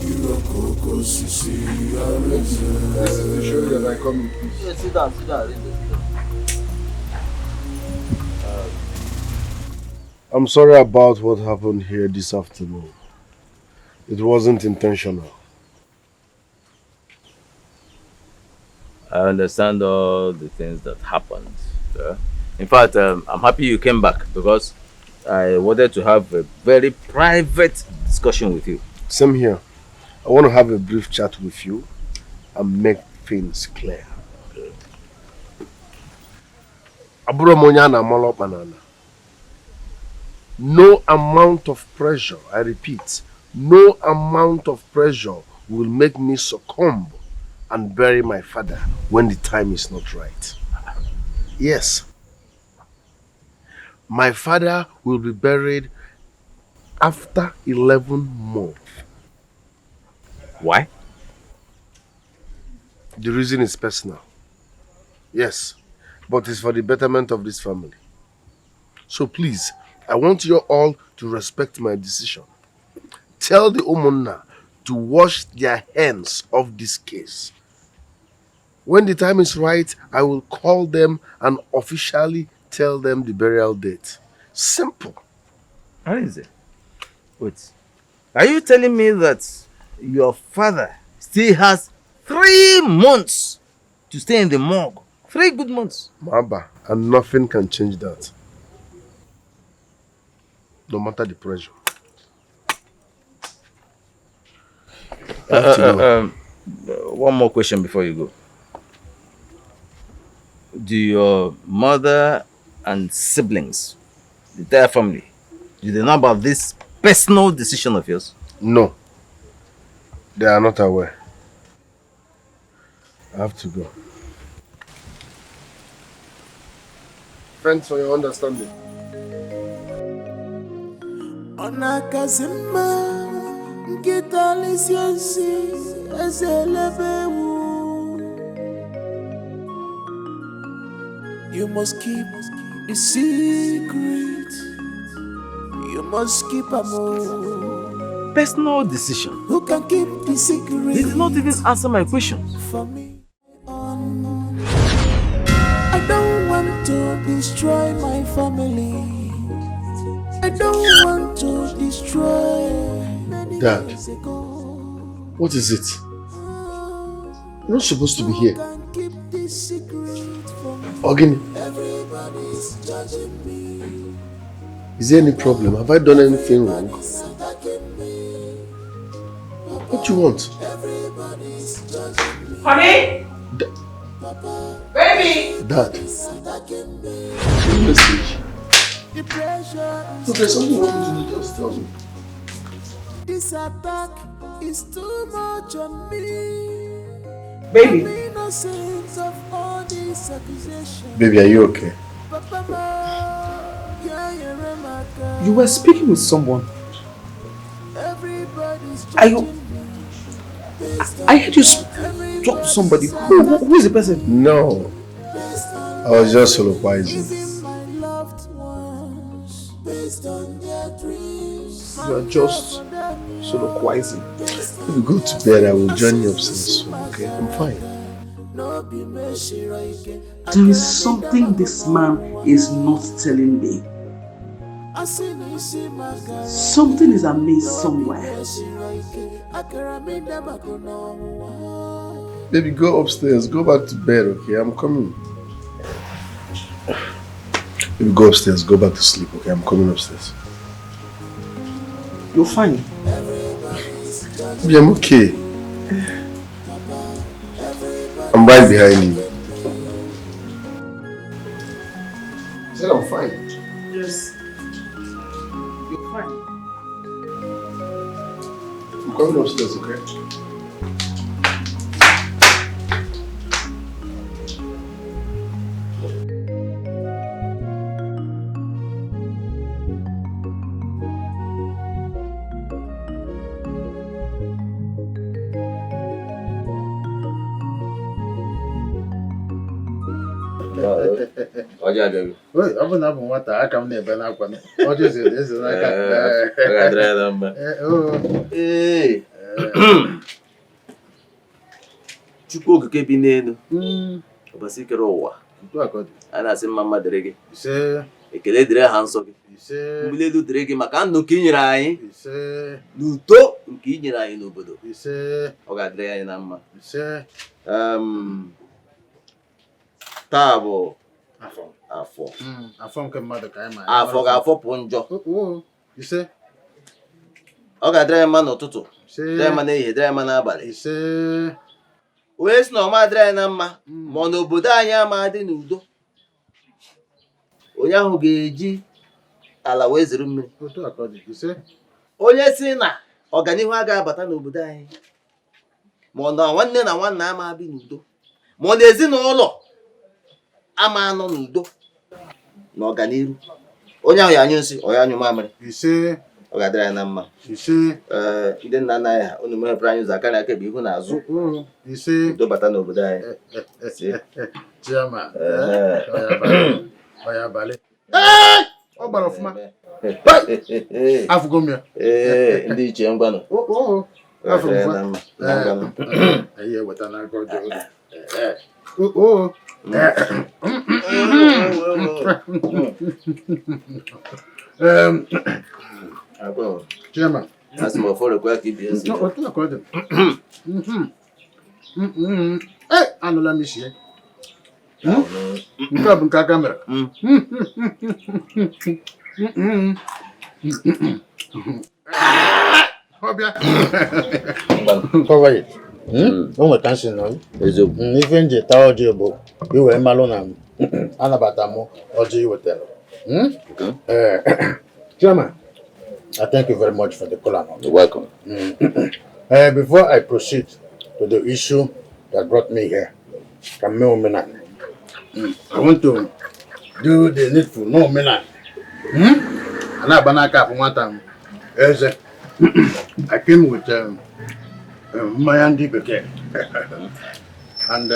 Irokoko sisi arise. This is to show you that I come in peace. Yeah, sit down. I'm sorry about what happened here this afternoon. It wasn't intentional. I understand all the things that happened. In fact, I'm happy you came back because I wanted to have a very private discussion with you. Same here. I want to have a brief chat with you and make things clear. Aburo monya na molo banana. No amount of pressure, I repeat, no amount of pressure will make me succumb and bury my father when the time is not right. Yes. My father will be buried after 11 months. Why? The reason is personal. Yes, but it's for the betterment of this family. So please, I want you all to respect my decision. Tell the Umunna to wash their hands of this case. When the time is right, I will call them and officially tell them the burial date. Simple. How is it? Wait. Are you telling me that your father still has 3 months to stay in the morgue? 3 good months. Maba, and nothing can change that. No matter the pressure. One more question before you go. Do your mother and siblings, the entire family, do they know about this personal decision of yours? No. They are not aware. I have to go. Thanks for your understanding. Onakazima nkita lisionsi ezelebewu. You must keep the secret. You must keep a more personal decision. Who can keep the secret? He did not even answer my questions. For me, I don't want to destroy my family. I don't want to destroy. Dad, what is it? You're not supposed to be here. Ogini, is there any problem? Have I done anything wrong? What do you want? Honey? Baby? Dad. Message. Look, there's something wrong with you, just tell me. This attack is too much on me. Baby. Of all these accusations. Baby, are you okay? You were speaking with someone. Are you... I heard you talk to somebody. Who is the person? No. I was just soliloquizing. Based on their dreams. You are just soliloquizing. If you go to bed, I will join you upstairs soon, okay? I'm fine. There is something this man is not telling me. Something is amiss somewhere. Baby, go upstairs. Go back to bed, okay? I'm coming. Baby, go upstairs. Go back to sleep, okay? I'm coming upstairs. You're fine. Baby, I'm okay. I'm right behind you. I said I'm fine. Yes. You're fine. I'm coming upstairs, okay? Wait, I'm not what I come there, but I'm going what is it? This is like Hey. Chukwu okike bi n'elu. Ọbasi ikere ụwa. A na-asị mma dịrị gị. Ekele dịrị ha nsọ gị. Mbuli elu dịrị gị maka ndụ nke i nyere anyị. N'udo nke i nyere anyị n'obodo. Ọ ga-adịrị anyị na mma. Taa bụ afọ. Afọ nke mmadụ ka anyị ma. Afọ ga-afọpụ njọ. Ọ ga-adịrị anyị mma n'ụtụtụ. Dịrị mma n'ehihie, dịrị mma n'abalị. Onye si na ọma adịrị anyị na mma ma ọ n'obodo anyị ama dị n'udo. Onye ahụ ga-eji ala wee zere mmiri. Onye si na ọganihu agaghị abata n'obodo anyị ma ọ na nwanne na nwanna ama bi n'udo ma ọ na ezinụlọ ama anọ n'udo na ọganihu. Onye ahụ ya anyụ nsị ọ ya anyụ mamịrị. Ọ ga-adịrị anyị na mma. Ndị nna nna anyị ha unu mehepụrụ anyị ụzọ aka na aka ebe ihu na azụ. Udo bata n'obodo anyị. Ọ gbara ọfụma. Afụgo m ya. Ndị iche ngwanụ. Afụgo m ya. Anyị eweta n'aka ọjọọ. Chairman. That's my fault. Quite keep this. No, what's not called? Hey, Anola Micheal. Grab the camera. Cover it. No more dancing now. Even the tower job, you were Malona. Anabatamo, or G Hotel. Chairman, I thank you very much for the call. You're welcome. Before I proceed to the issue that brought me here, I want to do the needful. No, Mina. And I banaka for one time. I came with my Dikeh and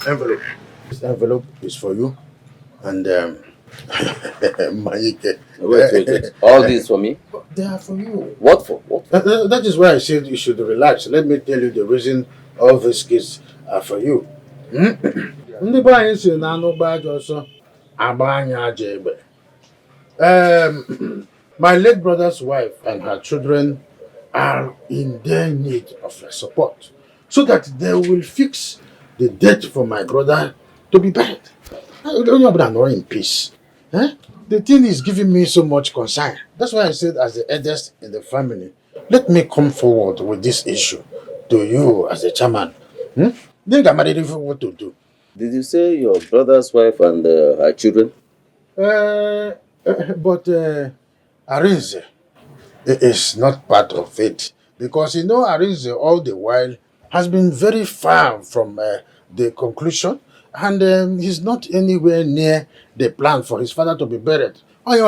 envelope. This envelope is for you, and wait. All this for me? They are for you. What for? What for? That is why I said you should relax. Let me tell you the reason all these gifts are for you. My late brother's wife and her children are in their need of your support so that they will fix the date for my brother to be buried. I don't know about in peace. The thing is giving me so much concern. That's why I said, as the eldest in the family, let me come forward with this issue to you as the chairman. Think I'm ready for what to do. Did you say your brother's wife and her children? But Arinze is not part of it because Arinze all the while has been very far from the conclusion, and he's not anywhere near the plan for his father to be buried. But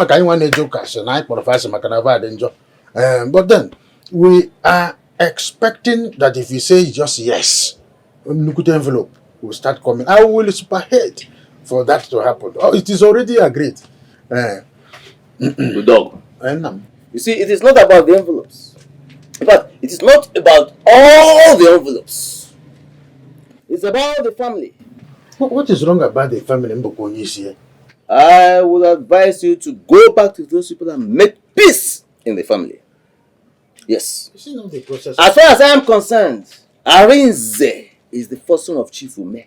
then we are expecting that if he says just yes, envelope will start coming. I will spearhead for that to happen. Oh, it is already agreed. Good dog. You see, it is not about the envelopes. But it is not about all the envelopes. It's about the family. What is wrong about the family, Mbokonyisi? I would advise you to go back to those people and make peace in the family. Yes. You see now the process. As far as I am concerned, Arinze is the first son of Chief Ume.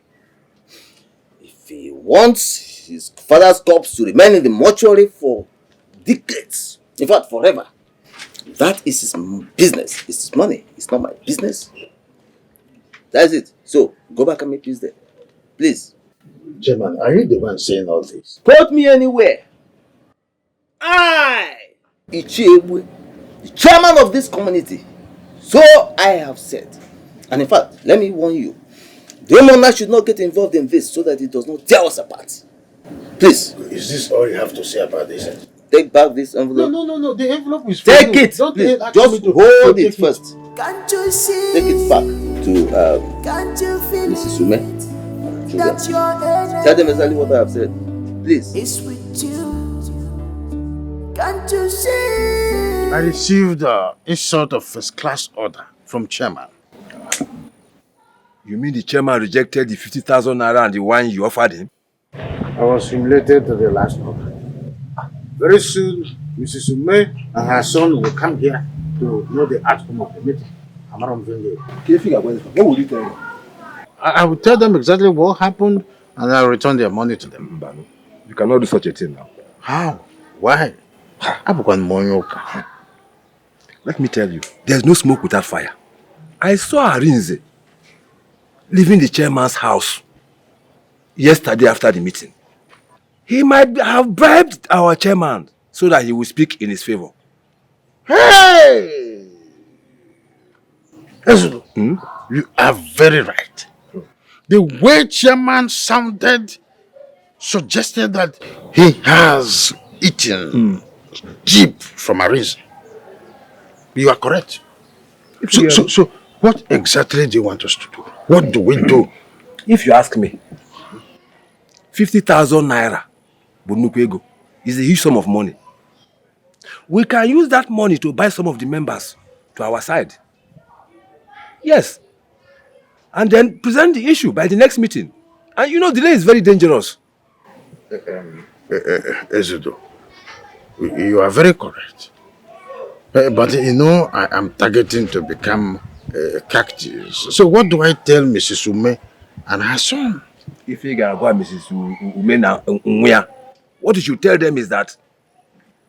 If he wants his father's corpse to remain in the mortuary for decades, in fact forever, that is his business. It's his money. It's not my business. That's it. So, go back and make peace there. Please. Chairman, are you the one saying all this? Quote me anywhere. I, Ichiebwe, the chairman of this community. So I have said. And in fact, let me warn you. The monarch should not get involved in this so that it does not tear us apart. Please. Is this all you have to say about this? Take back this envelope. No. The envelope is Take for you. it. Don't Please. ask Just me to hold take it first. Can't you see? Take it back to Can't you feel Mrs. Ume. that your Tell them exactly what I have said. Please. It's with you. Can't you see? I received a sort of first-class order from chairman. You mean the chairman rejected the 50,000 naira and the one you offered him? I was humiliated to the last order. Very soon, Mrs. Ume and her son will come here to know the outcome of the meeting. What will you tell them? I will tell them exactly what happened and I will return their money to them. You cannot do such a thing now. How? Why? Let me tell you, there's no smoke without fire. I saw Arinze leaving the chairman's house yesterday after the meeting. He might have bribed our chairman so that he will speak in his favor. Hey! You are very right. The way chairman sounded suggested that he has eaten cheap from Arinze. You are correct. So what exactly do you want us to do? What do we do? If you ask me, 50,000 naira Bunukwego is a huge sum of money. We can use that money to buy some of the members to our side. Yes. And then present the issue by the next meeting. And you know, delay is very dangerous. Ezido, you are very correct. But you know, I am targeting to become a cactus. So what do I tell Mrs. Ume and her son? If you go Mrs. Ume now, what you should tell them is that,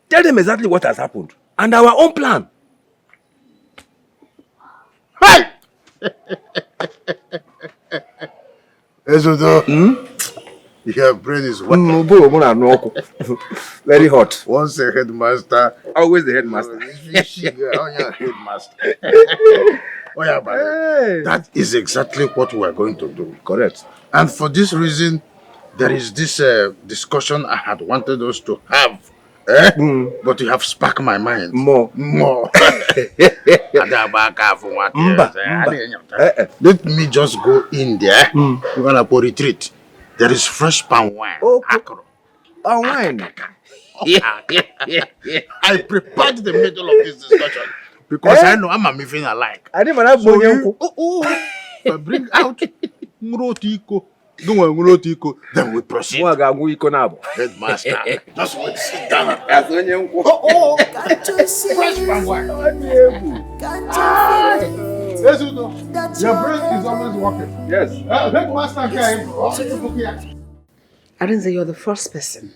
tell them exactly what has happened and our own plan. Hey! Ezido, your brain is wet. Very hot. Once a headmaster, always the headmaster. That is exactly what we are going to do. Correct. And for this reason, there is this discussion I had wanted us to have. But you have sparked my mind. More. Let me just go in there. We're going to retreat. There is fresh palm wine. Palm wine? I prepared the middle of this discussion because I know I'm a moving alike. I didn't have money. So bring out Ngurotiko. Then we proceed. Headmaster, just wait, sit down. Can't you see? Fresh palm wine. Can't you feel Your brain is always working. Yes. Headmaster came. Arinze, you're the first person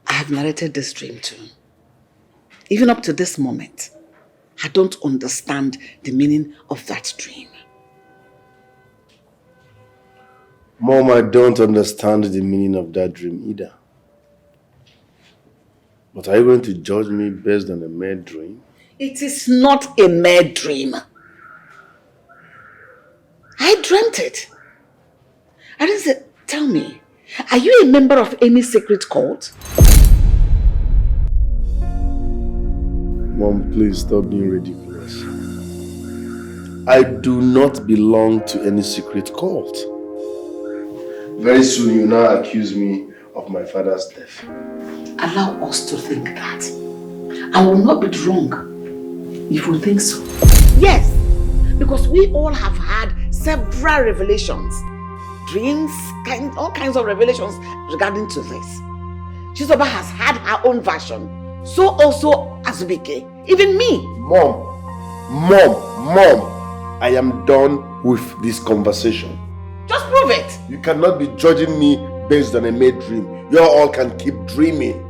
I have narrated this dream to. Even up to this moment, I don't understand the meaning of that dream. Mom, I don't understand the meaning of that dream either. But are you going to judge me based on a mere dream? It is not a mere dream. I dreamt it. Arinze, tell me, are you a member of any secret cult? Mom, please stop being ridiculous. I do not belong to any secret cult. Very soon you now accuse me of my father's death. Allow us to think that. I will not be wrong You would think so? Yes, because we all have had several revelations. Dreams, all kinds of revelations regarding to this. Chizoba has had her own version. So also Azubike. Even me. Mom, I am done with this conversation. Just prove it. You cannot be judging me based on a made dream. You all can keep dreaming.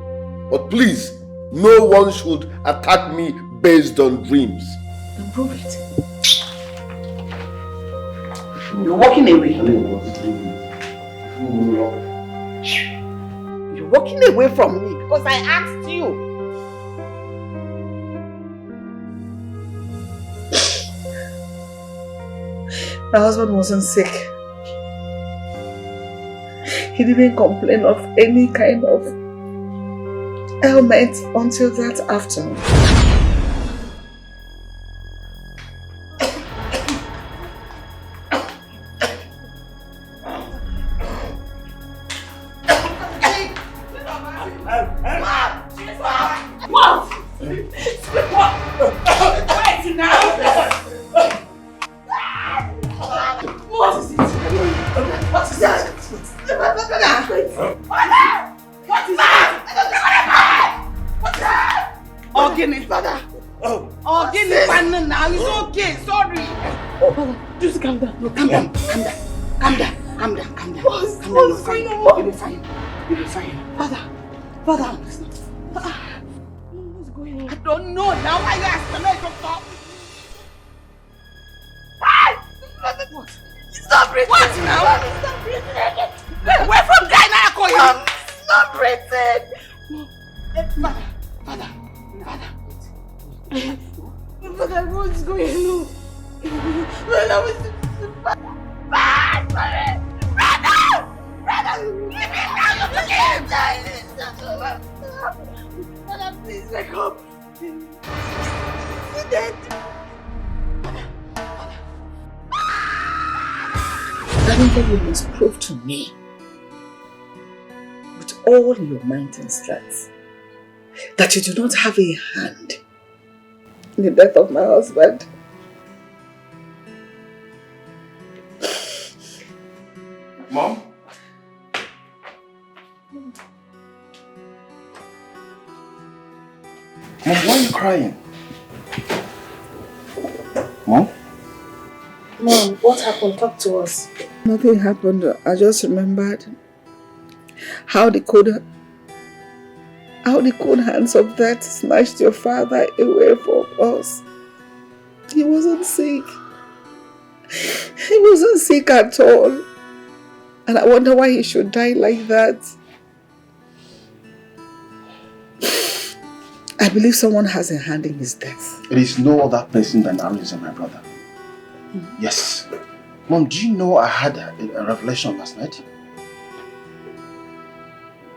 But please, no one should attack me based on dreams. Then prove it. You're walking away. You're walking away from me because I asked you. My husband wasn't sick. He didn't complain of any kind of ailment until that afternoon. All your might and strength that you do not have a hand in the death of my husband. Mom? Mom, why are you crying? Mom? Mom, what happened? Talk to us. Nothing happened. I just remembered how the cold hands of death snatched your father away from us. He wasn't sick. He wasn't sick at all. And I wonder why he should die like that. I believe someone has a hand in his death. It is no other person than Arinze, my brother. Yes. Mom, do you know I had a revelation last night?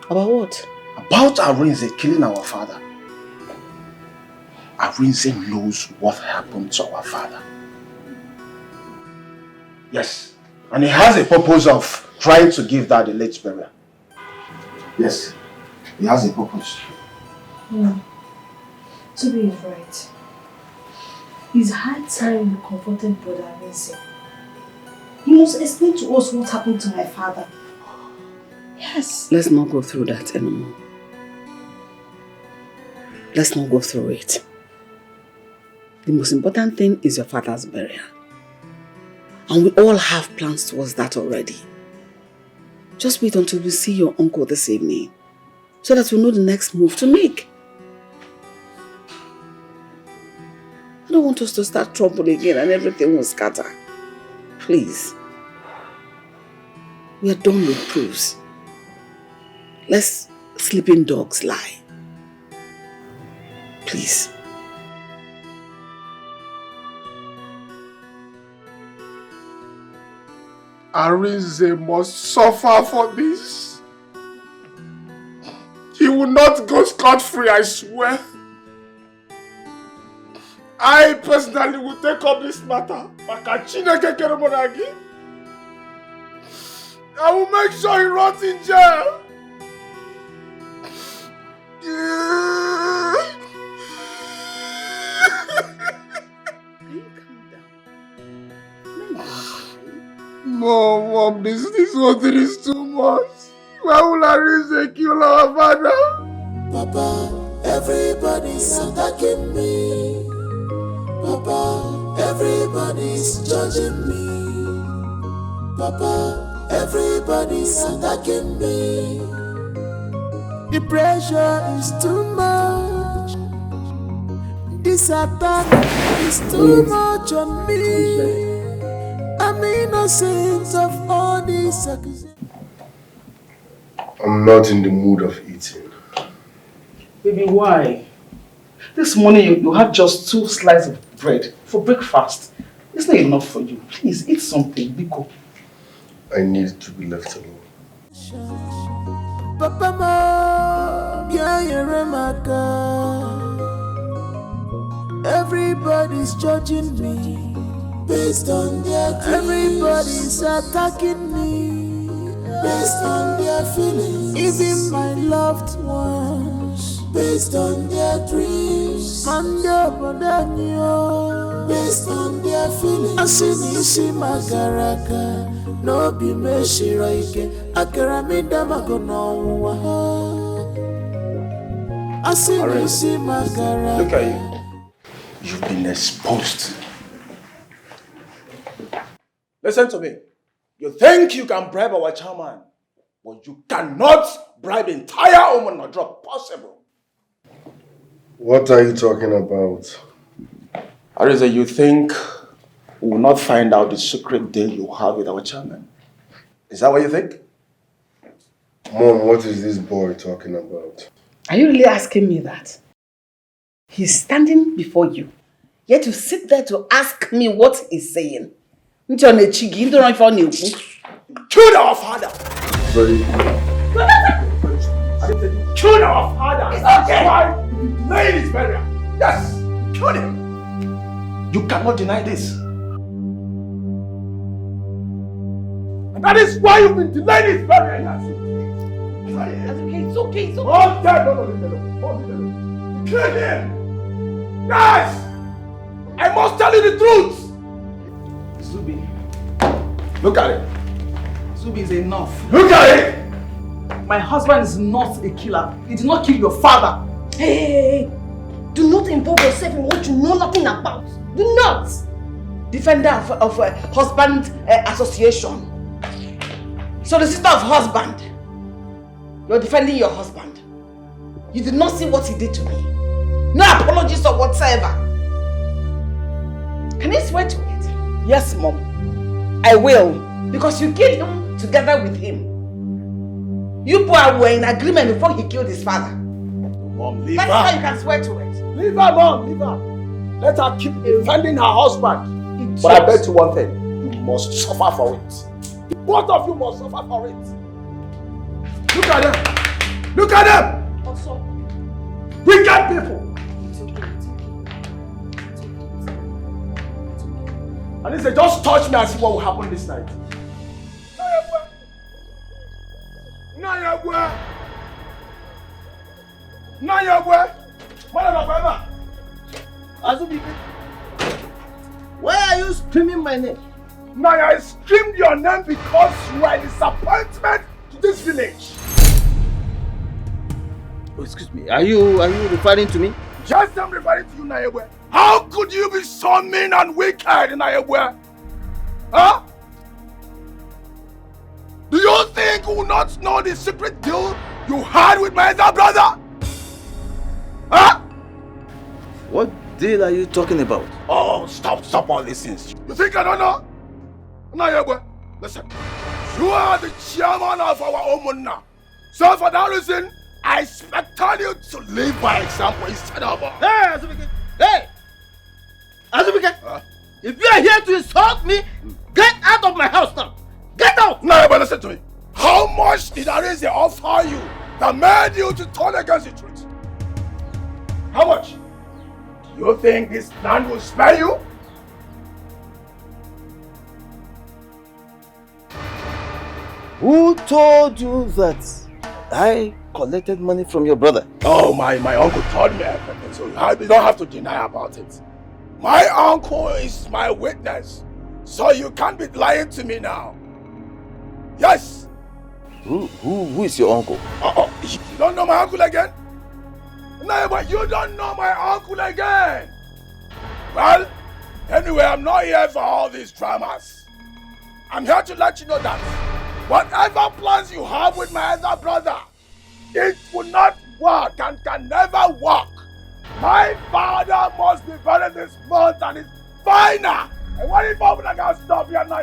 About what? About Arinze killing our father. Arinze knows what happened to our father. Yes. And he has a purpose of trying to give that a late burial. Yes. He has a purpose. Zubby is right. It's hard time you confronted Brother Arinze. He must explain to us what happened to my father. Yes. Let's not go through that anymore. Let's not go through it. The most important thing is your father's burial. And we all have plans towards that already. Just wait until we see your uncle this evening, so that we know the next move to make. I don't want us to start trouble again and everything will scatter. Please. We are done with proofs. Let's sleeping dogs lie. Please. Arinze must suffer for this. He will not go scot-free, I swear. I personally will take up this matter. I will make sure he rots in jail. Mom, this whole thing is too much. Why will Arinze kill our father? Papa, everybody's attacking me. Papa, everybody's judging me. Papa, everybody's attacking me. The pressure is too much. This attack is too much on me. I'm innocent of all these accusations. I'm not in the mood of eating. Baby, why? This morning you had just 2 slices of bread for breakfast. It's not enough for you. Please, eat something, Biko. I need to be left alone. Papa, Mom, yeah, you're my God. Everybody's judging me based on their dreams. Everybody's attacking me based on their feelings. Even my loved ones based on their dreams. Based on their feelings. Asinisi magaraka no be me shiroike akaramida magonowa. Asinisi magaraka. Look at you. You've been exposed. Listen to me. You think you can bribe our chairman, but you cannot bribe the entire Oman drop. Possible. What are you talking about? Ariza, you think we will not find out the secret deal you have with our chairman? Is that what you think? Mom, what is this boy talking about? Are you really asking me that? He's standing before you, yet you sit there to ask me what he's saying. Kill our father! Very Kill our father! It's okay! Why? Lay his burial! Yes! Kill him! You cannot deny this. And that is why you've been delaying his burial. It's okay, it's okay. Oh, no. Kill him! Yes! I must tell you the truth! Zubby. Look at it. Zubby is enough. Look at it! My husband is not a killer. He did not kill your father. Hey! Do not involve yourself in what you know nothing about. Do not! Defender of husband association. Solicitor of husband. You're defending your husband. You did not see what he did to me. No apologies or whatsoever. Can you swear to it? Yes, Mom. I will. Because you killed him together with him. You both were in agreement before he killed his father. Mom, leave her. That's how you can swear to it. Leave her, Mom. Leave her. Let her keep defending her husband. But I bet you one thing. You must suffer for it. Both of you must suffer for it. Look at them. Look at them. Also, wicked people. it's okay. And he said, just touch me and see what will happen this night. Why are you screaming my name? Naya, I screamed your name because you are a disappointment to this village. Oh, excuse me, are you referring to me? Yes, I'm referring to you, Nayabwe. How could you be so mean and wicked, Nayabwe? Huh? Do you think you will not know the secret deal you had with my elder brother? Huh? What deal are you talking about? Oh, stop all these things. You think I don't know? Nayabwe, listen. You are the chairman of our Oman now. So for that reason, I expect you to live by example instead of... Hey, Azubike! Hey! Azubike! If you are here to insult me, get out of my house now! Get out! No, but listen to me. How much did Arinze offer you that made you to turn against the truth? How much? Do you think this land will spare you? Who told you that I collected money from your brother? Oh, my uncle told me everything, so you don't have to deny about it. My uncle is my witness, so you can't be lying to me now. Yes. Who is your uncle? You don't know my uncle again? No, but you don't know my uncle again. Well, anyway, I'm not here for all these dramas. I'm here to let you know that whatever plans you have with my elder brother, it will not work and can never work. My father must be buried this month and it's final. And what if I can stop you now?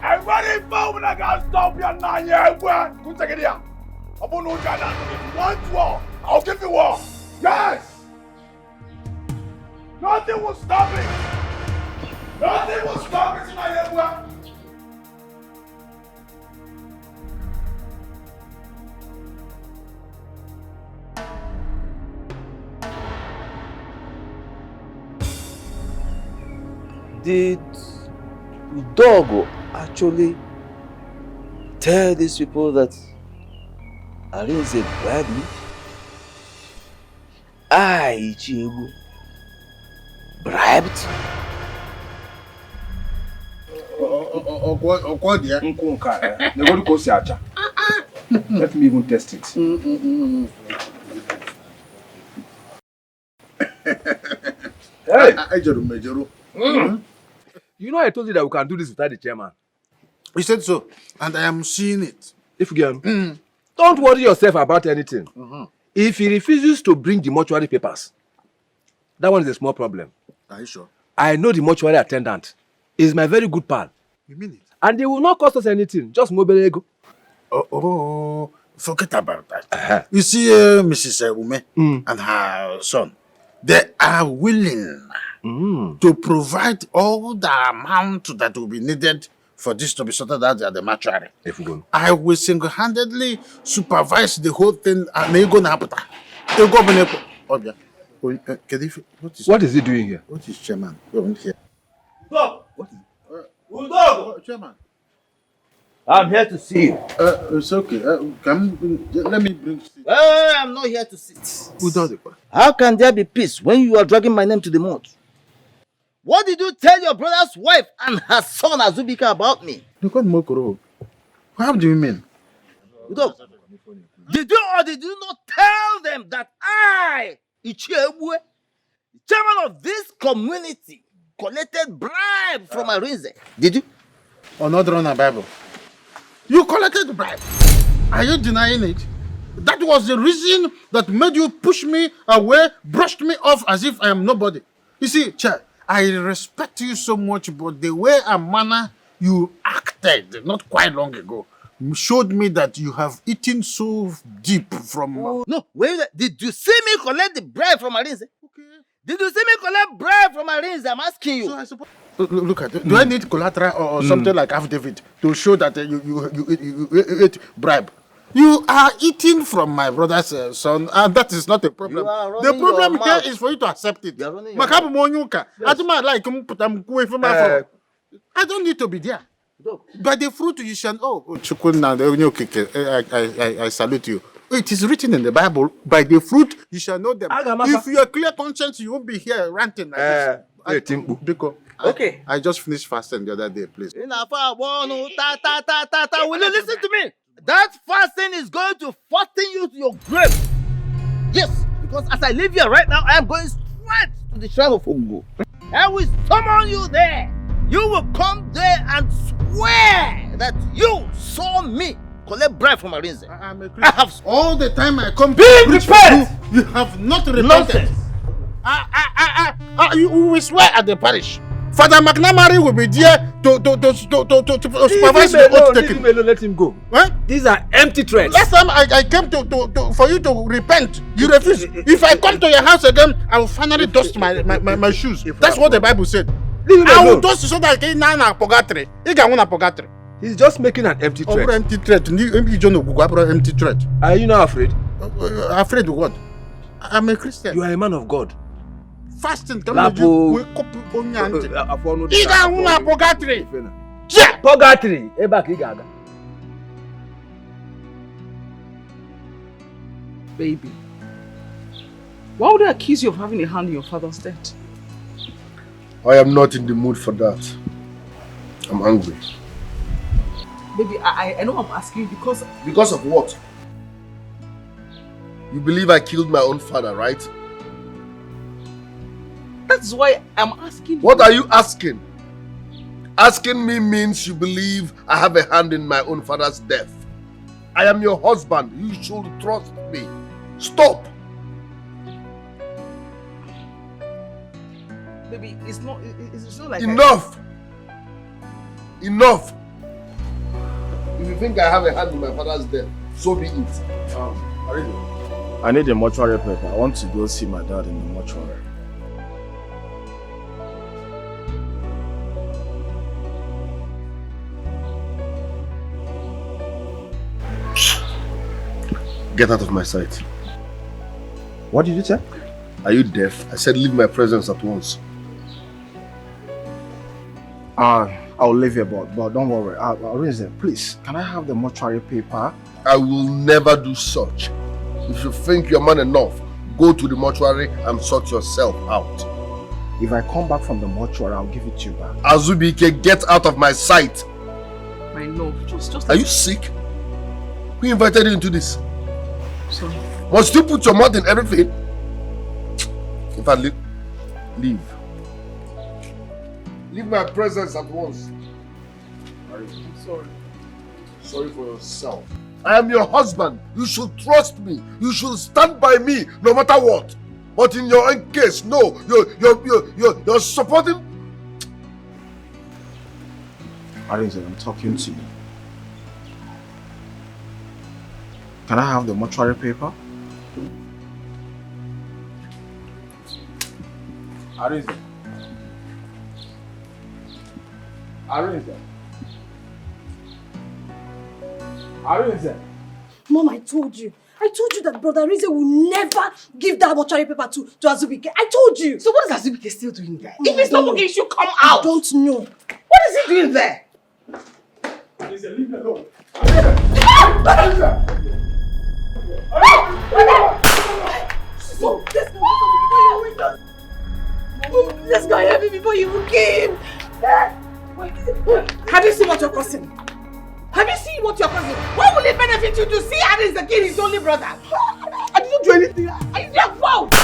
And what if I can stop you now? Who's taking here? If you want war, I'll give you war. Yes! Nothing will stop it. Nothing will stop it tonight. Did Udogo actually tell these people that Arinze bribed me? Ichiegu bribed? Let me even test it. Hey! You know I told you that we can do this without the chairman. You said so, and I am seeing it. If you can, don't worry yourself about anything. If he refuses to bring the mortuary papers, that one is a small problem. Are you sure? I know the mortuary attendant. He's my very good pal. You mean it? And they will not cost us anything, just mobile ego. Forget about that. You see, Mrs. Ume and her son, they are willing to provide all the amount that will be needed for this to be sorted out at the mortuary. I will single-handedly supervise the whole thing and they go na haputa. They go What is he doing here? What is chairman? Here. Stop! What is Chairman. I'm here to see you. It's okay. Let me bring. I'm not here to sit. How can there be peace when you are dragging my name to the mud? What did you tell your brother's wife and her son Azubika about me? How do you mean? Did you or did you not tell them that I, Ichiebue, chairman of this community, collected bribe from Arinze? Did you? Or not run a Bible? You collected the bribe. Are you denying it? That was the reason that made you push me away, brushed me off as if I am nobody. You see, Chair, I respect you so much, but the way and manner you acted not quite long ago showed me that you have eaten so deep from... No, wait, did you see me collect the bribe from Arinze? Okay. Did you see me collect bribe from Arinze? I'm asking you. So I suppose... Look at it. Do I need collateral or something like affidavit to show that you ate bribe? You are eating from my brother's son, and that is not a problem. The problem here is for you to accept it. I don't need to be there. By the fruit you shall... I salute you. It is written in the Bible, by the fruit you shall know them. If you are clear conscience, you won't be here ranting like this. Okay. I just finished fasting the other day, please. Will you listen to me? That fasting is going to fasten you to your grave. Yes, because as I live here right now, I am going straight to the shrine of Ogo. I will summon you there. You will come there and swear that you saw me collect bribe from Arinze. I have all the time I come to preach you have not repented. Nonsense. You will swear at the parish. Father McNamara will be there to supervise the oath taking. Let him go. What? These are empty threats. Last time I came for you to repent, you refused. If I come to your house again, I will finally dust my shoes. That's what the Bible said. I will dust so that I can now purgatory. Purgatory. He's just making an empty threat. Empty threat. Empty threat. Are you not afraid? Afraid of what? I'm a Christian. You are a man of God. Fasting. Purgatory. Purgatory. Baby, why would they accuse you of having a hand in your father's death? I am not in the mood for that. I'm angry. Baby, I know I'm asking you because... Because of what? You believe I killed my own father, right? That's why I'm asking you. What are you asking? Asking me means you believe I have a hand in my own father's death. I am your husband. You should trust me. Stop! Baby, it's not like... Enough! Enough! If you think I have a hand in my father's death, so be it. I need a mortuary paper. I want to go see my dad in the mortuary. Get out of my sight. What did you say? Are you deaf? I said leave my presence at once. I'll leave here, but don't worry. Please, can I have the mortuary paper? I will never do such. If you think you're man enough, go to the mortuary and sort yourself out. If I come back from the mortuary, I'll give it to you back. Azubike, get out of my sight. I know. Just. Are you sick? Who invited you into this? Sorry. Must you put your mouth in everything? In fact, leave. Leave my presence at once. I'm sorry. Sorry for yourself. I am your husband. You should trust me. You should stand by me no matter what. But in your own case, no. You're supporting. Arinze, I'm talking to you. Can I have the mortuary paper? Arinze. Mom, I told you that Brother Rize will never give that mortuary paper to Azubike. I told you. So what is Azubike still doing there? If it's not working, it should come out. I don't know. What is he doing there? Arinze, leave me alone. Let's go help me before you came. Have you seen what you're causing? Have you seen what you're causing? What will it benefit you to see Aris the kid, his only brother? I didn't do anything. Are you your fault?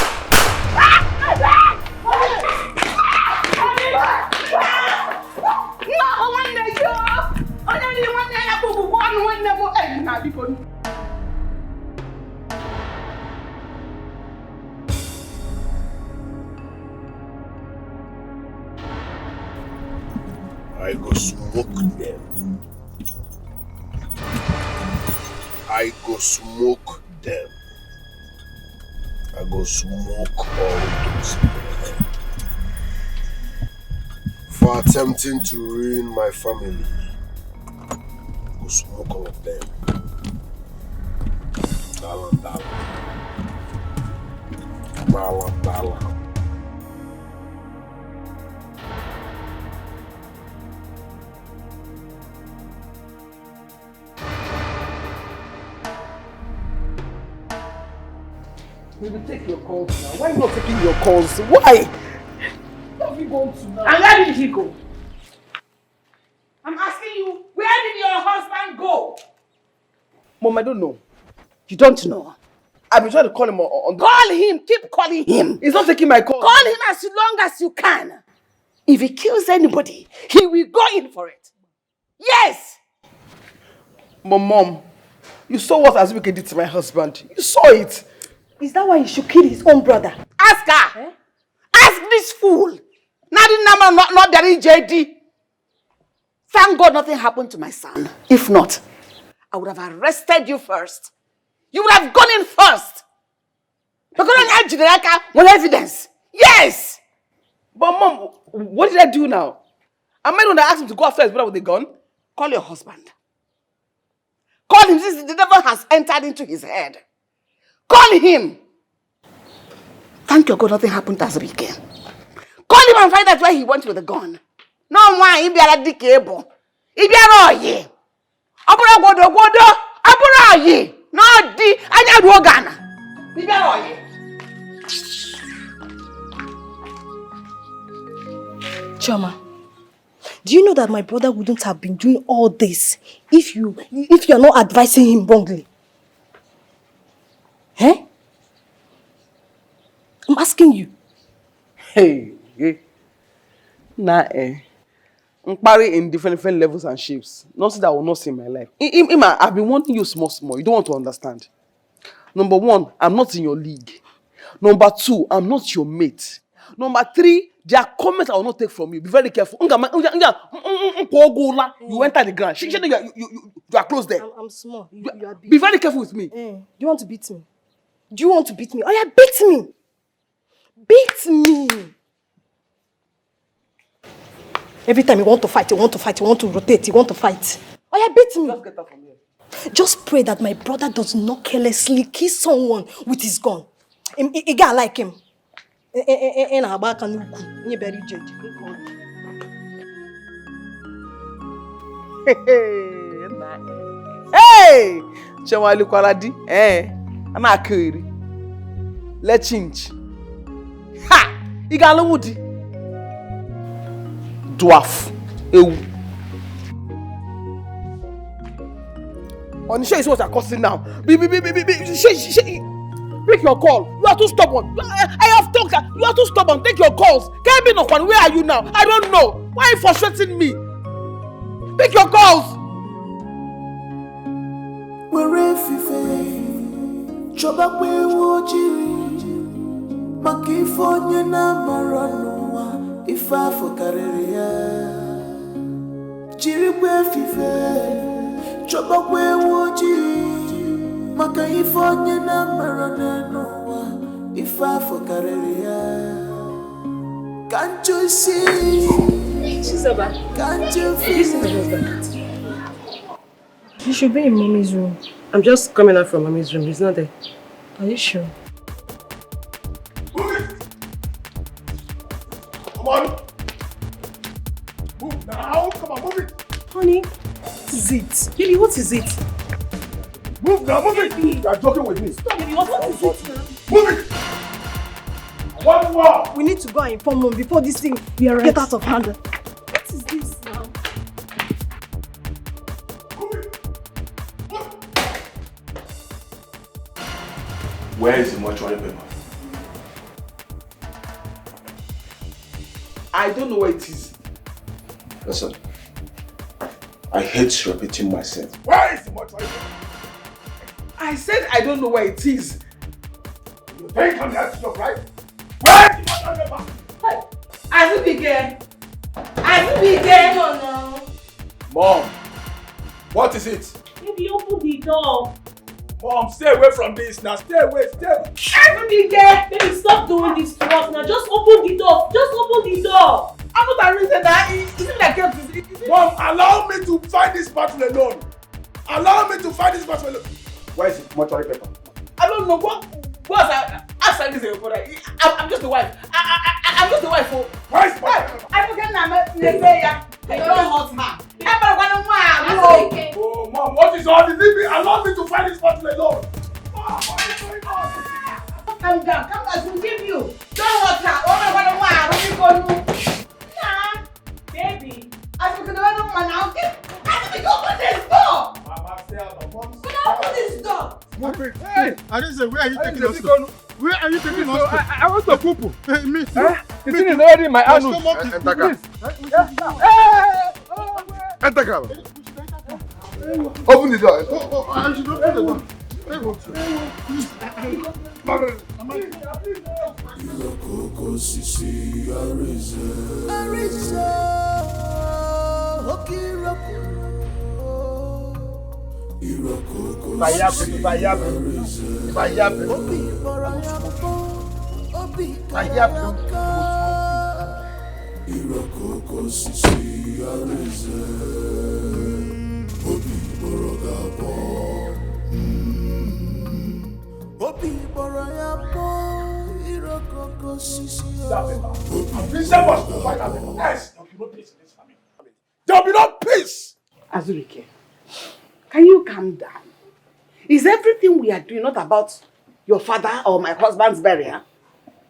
I go smoke them. I go smoke them. I go smoke all those men for attempting to ruin my family. I go smoke all of them. Dalam. We will take your calls now. Why are you not taking your calls? Why? Where have you gone to now? And where did he go? I'm asking you, where did your husband go? Mom, I don't know. You don't know? I've been trying to call him on the... Call him! Keep calling him! He's not taking my call. Call him as long as you can. If he kills anybody, he will go in for it. Yes! Mom, you saw what Azubike did to my husband. You saw it. Is that why he should kill his own brother? Ask her. Eh? Ask this fool. Not Daddy JD. Thank God nothing happened to my son. If not, I would have arrested you first. You would have gone in first. Because I have evidence. Yes! But Mom, what did I do now? Am I the one that asked him to go after his brother with a gun? Call your husband. Call him since the devil has entered into his head. Call him. Thank your God nothing happened to Azubike. Call him and find out where he went with the gun. No one, he be a Dikeh. He be a roye. Abura godo. Abura ye. No di. Anya duogana. He be a roye. Choma, Do you know that my brother wouldn't have been doing all this if you're not advising him wrongly? Eh? I'm asking you. Hey. Nah, Mkpari in different levels and shapes. Nothing that I will not see in my life. Ima, I've been wanting you small. You don't want to understand. Number 1, I'm not in your league. Number 2, I'm not your mate. Number 3, there are comments I will not take from you. Be very careful. You enter the ground. You are close there. I'm small. You are big. Be very careful with me. Do you want to beat me? Do you want to beat me? Oh yeah, beat me! Beat me! Every time you want to fight, you want to rotate, you want to fight. Oh yeah, beat me! Just get out from here. Just pray that my brother does not carelessly kill someone with his gun. A guy like him. Hey! Chewali Kwaladi. I'm not kidding. Let's change. Ha! Igalawudi. Dwarf. Ewu. Onisha is what I'm cussing now. Pick your call. You are too stubborn. I have talked. You are too stubborn. Take your calls. Can't be no one. Where are you now? I don't know. Why are you frustrating me? Pick your calls. Where Choba kwe wojiri Makifonye na maranua Ifa fokareria Jiri kwe fife Choba kwe wojiri Makayifonye na maranua Ifa fokareria Can't you see? Chizoba, can't you feel? You should be in mommy's room. I'm just coming out from mommy's room. He's not there. Are you sure? Move it! Come on! Move now! Come on, move it! Honey, what is it? Baby, what is it? Move now, move it! You are joking with me. Stop, baby, what is it now? Move it! One more! We need to go and inform mom before this thing gets out of hand. What is this now? Where is the mortuary paper? I don't know where it is. Listen, I hate repeating myself. Where is the mortuary paper? I said I don't know where it is. You think I'm here to stop, right? Where is the mortuary paper? Azubike! No. Mom, what is it? Maybe open the door. Mom, stay away from this now. Stay away. Azubike! Baby, stop doing this to us now. Just open the door. I'm not a reason that isn't like it. Mom, allow me to find this battle alone. Where is the mortuary paper? I don't know what outside this brother. I'm just the wife. I'm just the wife for. Where is the mortuary paper? I forget Nezeya. I don't hurt her. Oh, Mom, what is all this? Allow me to find this battle alone. Mom, what is going on? Calm down, we'll give you. Don't hurt her. Nah, baby. Open this door. Mama, stay out of mom's. Open this door. Hey, I didn't say, where are you taking us to? Where are you taking us to? I want to poo-poo. Hey, me. The thing is already in my anus. Enter car. Enter car. Open the door. I should open the door. There will be no peace. Azubike, can you calm down? Is everything we are doing not about your father or my husband's burial?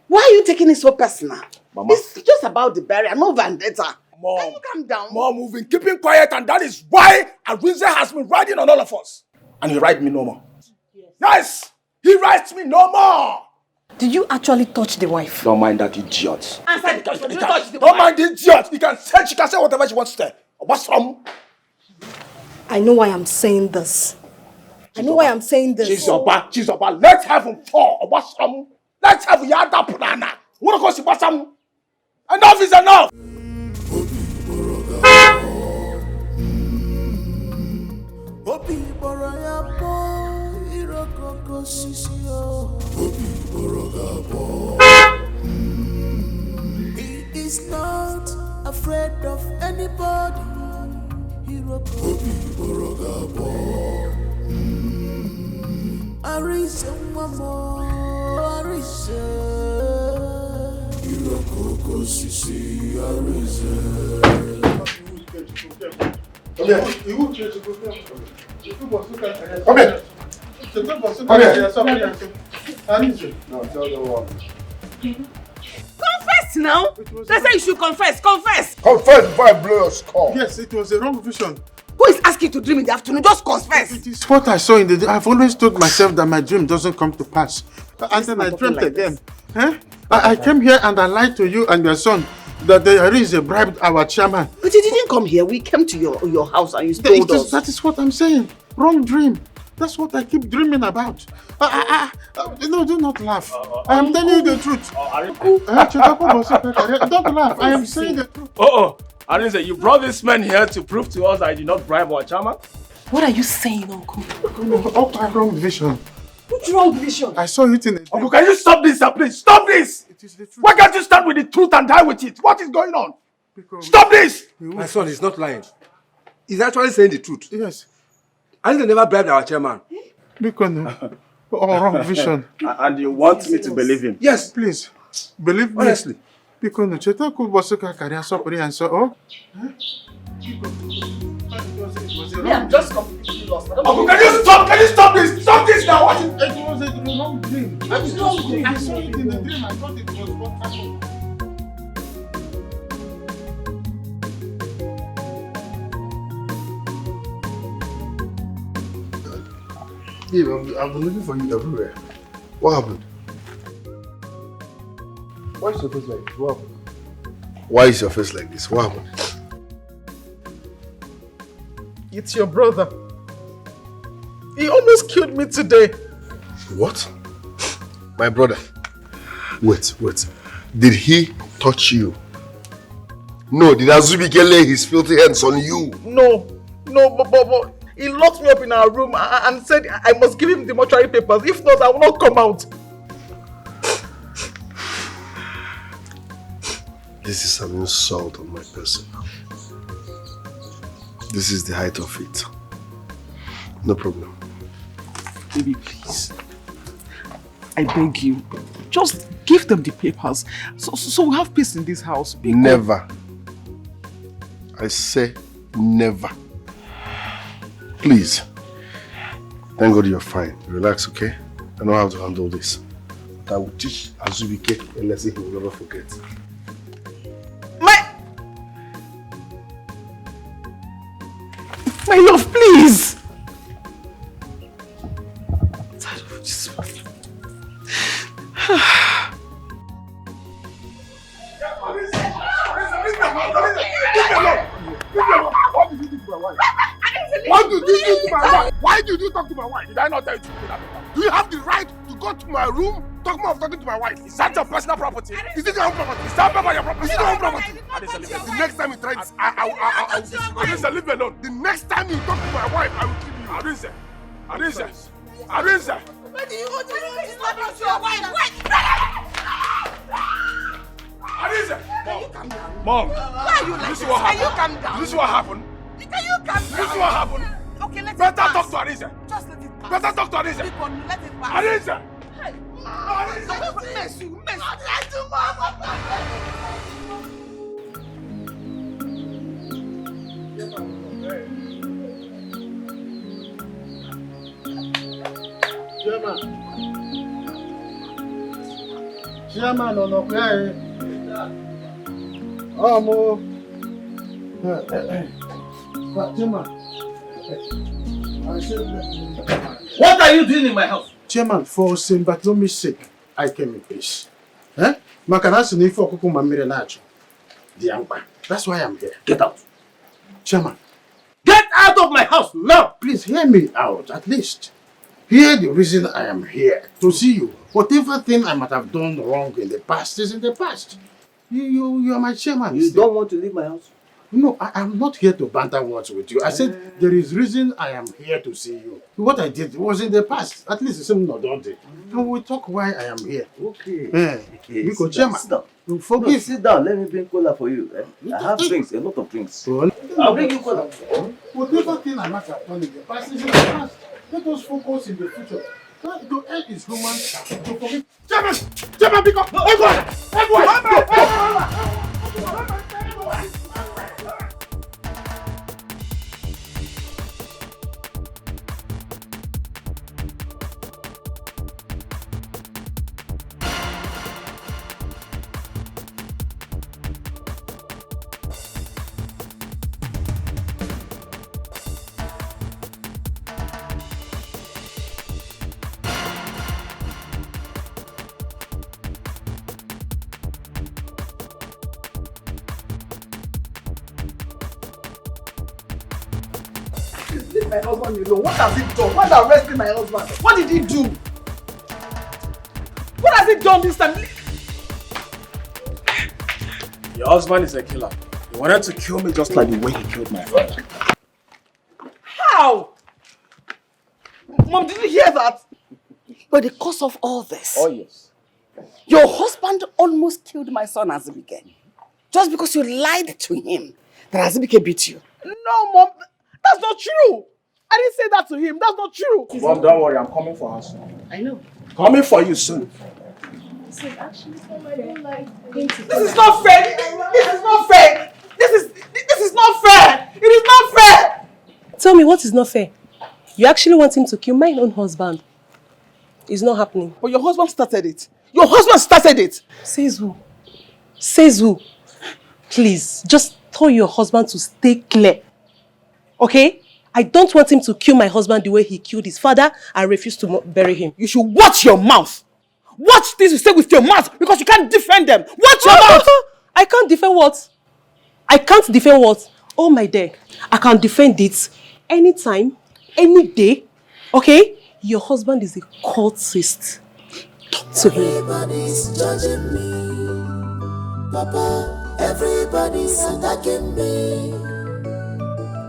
Why are you taking it so personal? Mama. It's just about the burial, no vendetta. Mom. Can you calm down? Mom, we've been keeping quiet, and that is why Arinze has been riding on all of us. And he rides me no more. Yes! He rides me no more! Did you actually touch the wife? Don't mind that idiot. Answer the question. Did you touch the Don't wife? mind the idiot. She can say whatever she wants to say. What's wrong? I know why I'm saying this. She's Oba. Let's have him fall. What's wrong? Let's have Yada Punana. What goes to Basam? Enough is enough! He is not afraid of anybody. Arise, mama, arise. Irokoko sisi, arise. Come here. Come here. No, tell them what. Confess now. They say you should confess. Confess. Confess before I blow your skull. Yes, it was a wrong vision. Who is asking you to dream in the afternoon? Just confess. It is what I saw in the day. I've always told myself that my dream doesn't come to pass. And then I dreamt like again. Huh? I came here and I lied to you and your son that there is a bribe our chairman. But you didn't come here. We came to your house and you told us. That is what I'm saying. Wrong dream. That's what I keep dreaming about. No, do not laugh. I am telling you the truth. Don't laugh. I am saying the truth. Arinze, you brought this man here to prove to us that I did not bribe our chairman? What are you saying, Uncle? Wrong vision. Which wrong vision? I saw it in a dream. Uncle, can you stop this, please? Stop this! It is the truth. Why can't you start with the truth and die with it? What is going on? Stop this! My son is not lying. He's actually saying the truth. Yes. Arinze never bribed our chairman. Wrong vision. And you want me to believe him? Yes, please. Believe me. Honestly. Because no cheta could bosuka career support and so I'm just completely lost. Uncle, can you stop? Can you stop this? Stop this now! What is it? Was a wrong dream. I saw it in the dream. I thought it was what happened. I've been looking for you everywhere. What happened? Why is your face like this? What happened? Why is your face like this? What happened? It's your brother. He almost killed me today. What? My brother? Wait. Did he touch you? No, did Zubby Micheal lay his filthy hands on you? No, but he locked me up in our room and said I must give him the mortuary papers. If not, I will not come out. This is an insult on my person. This is the height of it. No problem. Baby, please. I beg you. Just give them the papers. So we have peace in this house. Never. I say never. Please. Thank God you're fine. Relax, okay? I know how to handle this. But I will teach Zubby Micheal a lesson he will never forget. My love, please! Why did you talk to my wife? Did I not tell you to do that? Do you have the right to go to my room, talking to my wife? Is that your personal property? Is it your own property? Is that your property? Is it your own property? The next time you try this, Arinze, leave me alone. The next time you talk to my wife, I will kill you. Arinze. Where do you go to? It's not about your wife. Wait. Arinze. Mom. Why are you like this? Can you calm down? This is what happened. Can you calm down? This is what happened. Okay, let it Better pass. talk to Arinze. Just let it pass. Better talk to Arinze. Let it pass. Arinze. Mess you. Not like to mama. Chairman, no, What are you doing in my house? Chairman, for St. Bartholomew's sake, I came in peace. Eh? Makanasi ni for kuku mamire nacho. That's why I'm here. Get out. Chairman. Get out of my house now! Please hear me out, at least. Hear the reason I am here. To see you. Whatever thing I might have done wrong in the past is in the past. You are my chairman. You don't want to leave my house? No, I am not here to banter words with you. I said there is reason I am here to see you. What I did was in the past. At least it's not done. And we'll talk why I am here. Okay. Because chairman, sit down. Forgive. No, sit down. Let me bring cola for you. I have drinks, a lot of drinks. I'll bring you cola. Whatever thing I might have done in the past is in the past. Let us focus in the future. To end is human. To forgive. Chairman! Chairman, pick up! Leave my husband alone. What has he done? Why are you arresting my husband? What did he do? What has he done this time? Your husband is a killer. He wanted to kill me just like the way he killed my father. How? Mom, did you hear that? But the cause of all this, Oh, yes. your husband almost killed my son Azubike. Just because you lied to him that Azubike beat you. No, Mom. That's not true. I didn't say that to him. That's not true. Mom, don't worry. I'm coming for us. I know. Coming for you soon. This is not fair. This is not fair. This is not fair. It is not fair. Tell me what is not fair. You actually want him to kill my own husband. It's not happening. But your husband started it. Your husband started it. Says who? Says who? Please, just tell your husband to stay clear. Okay? I don't want him to kill my husband the way he killed his father. I refuse to bury him. You should watch your mouth. Watch things you say with your mouth because you can't defend them. Watch your mouth. I can't defend what? I can't defend what? Oh my dear. I can defend it anytime, any day. Okay? Your husband is a cultist. Talk to him. Everybody's judging me. Papa, everybody's attacking me.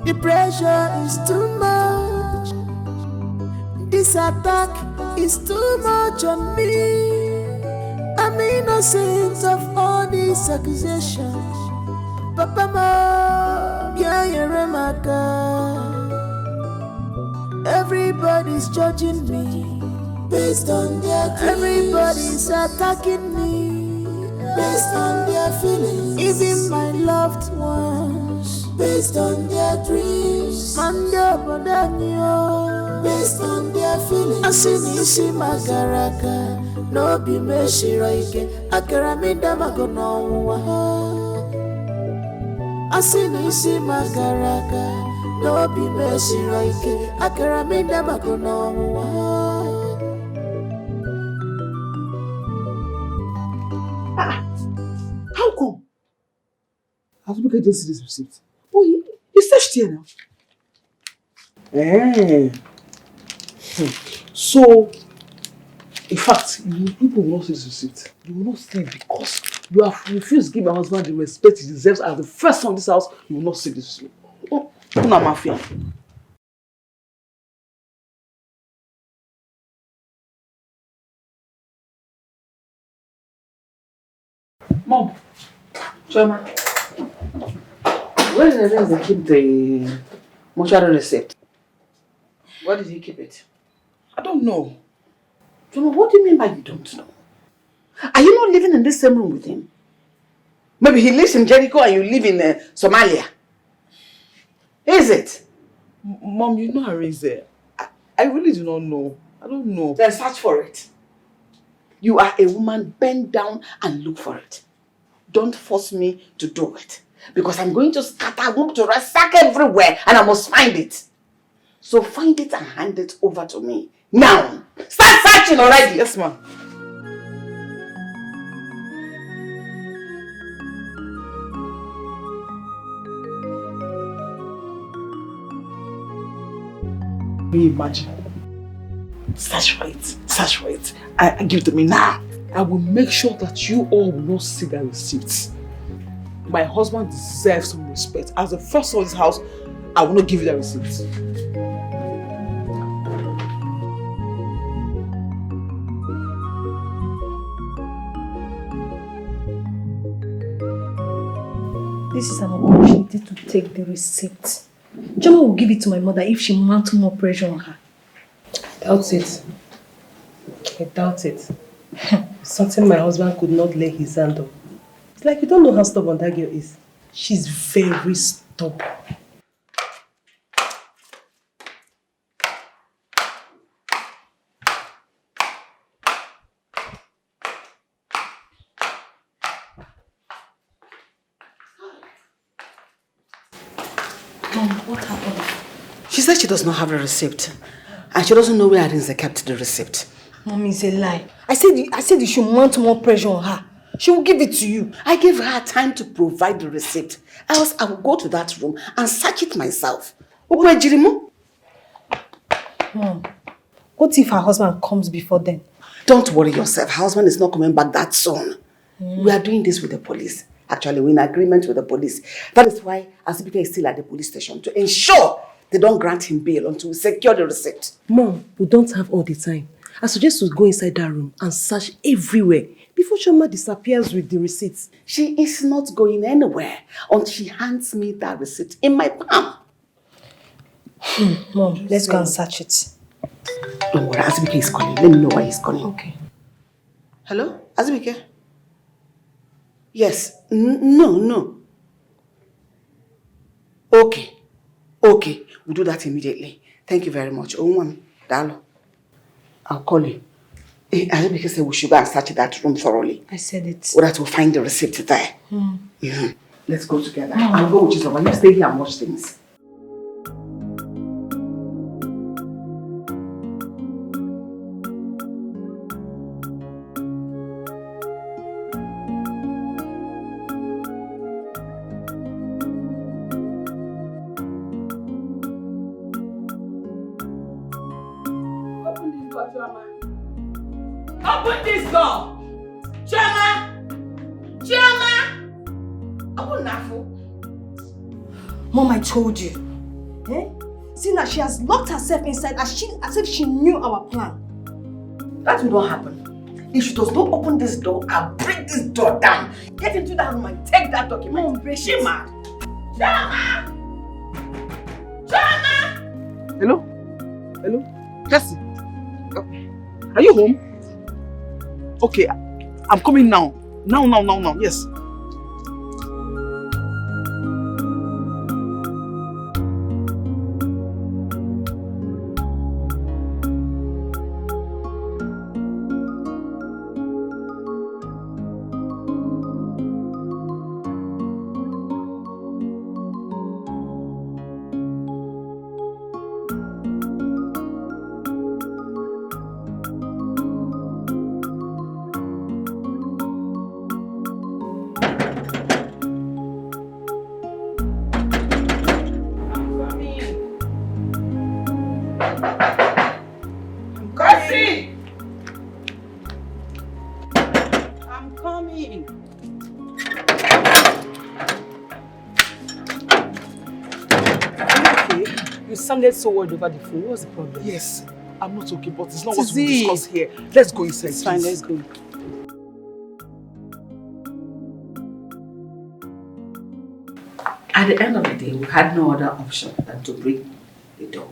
The pressure is too much. This attack is too much on me. I'm innocent of all these accusations. Papa, ma, yeah, you're my God. Everybody's judging me based on their dreams. Everybody's attacking me based on their feelings. Even my loved ones based on their dreams. Based on their feelings. Asinisi magaraka no be meshiraike akaramida magonowa. Asinisi magaraka no be meshiraike akaramida magonowa. How come? Have you looked at this receipt? Oh, you searched here now. So, in fact, people will not see this receipt. You will not see it because you have refused to give my husband the respect he deserves as the first son in this house. You will not see this receipt. Oh, una mafia. Mom, Choma, where did they keep the mortuary receipt? Where did he keep it? I don't know. Choma, what do you mean by you don't know? Are you not living in this same room with him? Maybe he lives in Jericho and you live in Somalia. Is it? Mom, you know Arinze. I really do not know. I don't know. Then search for it. You are a woman, bend down and look for it. Don't force me to do it. Because I'm going to scatter, I'm going to ransack everywhere and I must find it. So find it and hand it over to me. Now! Start searching already! Yes, ma'am. Can you imagine? Search for it. Search for it. I give it to me now. I will make sure that you all will not see that receipt. My husband deserves some respect. As the first of this house, I will not give you that receipt. This is an opportunity to take the receipt. Joma will give it to my mother if she mounts more pressure on her. I doubt it. I doubt it. Something my husband could not lay his hand on. It's like you don't know how stubborn that girl is. She's very stubborn. Mom, what happened? She said she does not have a receipt. And she doesn't know where Arinze kept the receipt. Mom, it's a lie. I said you should mount more pressure on her. She will give it to you. I gave her time to provide the receipt. Else I will go to that room and search it myself. Mom, what if her husband comes before then? Don't worry yourself. Her husband is not coming back that soon. We are doing this with the police. Actually, we're in agreement with the police. That is why Azubike is still at the police station to ensure they don't grant him bail until we secure the receipt. Mom, we don't have all the time. I suggest we go inside that room and search everywhere before Chioma disappears with the receipts. She is not going anywhere until she hands me that receipt in my palm. Mom, let's go and search it. Don't worry, Azubike is calling. Let me know why he's calling. Okay. Hello, Azubike? Yes. No. Okay. We'll do that immediately. Thank you very much. Dalo. I'll call you. Azubike said we should go and search that room thoroughly. I said it. So that we'll find the receipt there. Let's go together. I'll go with you, so you stay here and watch things. Open this door! Chioma! Open Nafu! Mom, I told you. See now, she has locked herself inside as if she knew our plan. That will not happen. If she does not open this door, I'll break this door down. Get into that room and take that document. Mom, break she mad. Chioma! Hello? Cassie? Are you home? Okay, I'm coming now. Now, yes. Sounded so worried over the phone. What's the problem? Yes, I'm not okay, but it's not what we discuss here. Let's go inside. It's fine, let's go. At the end of the day, we had no other option than to break the door.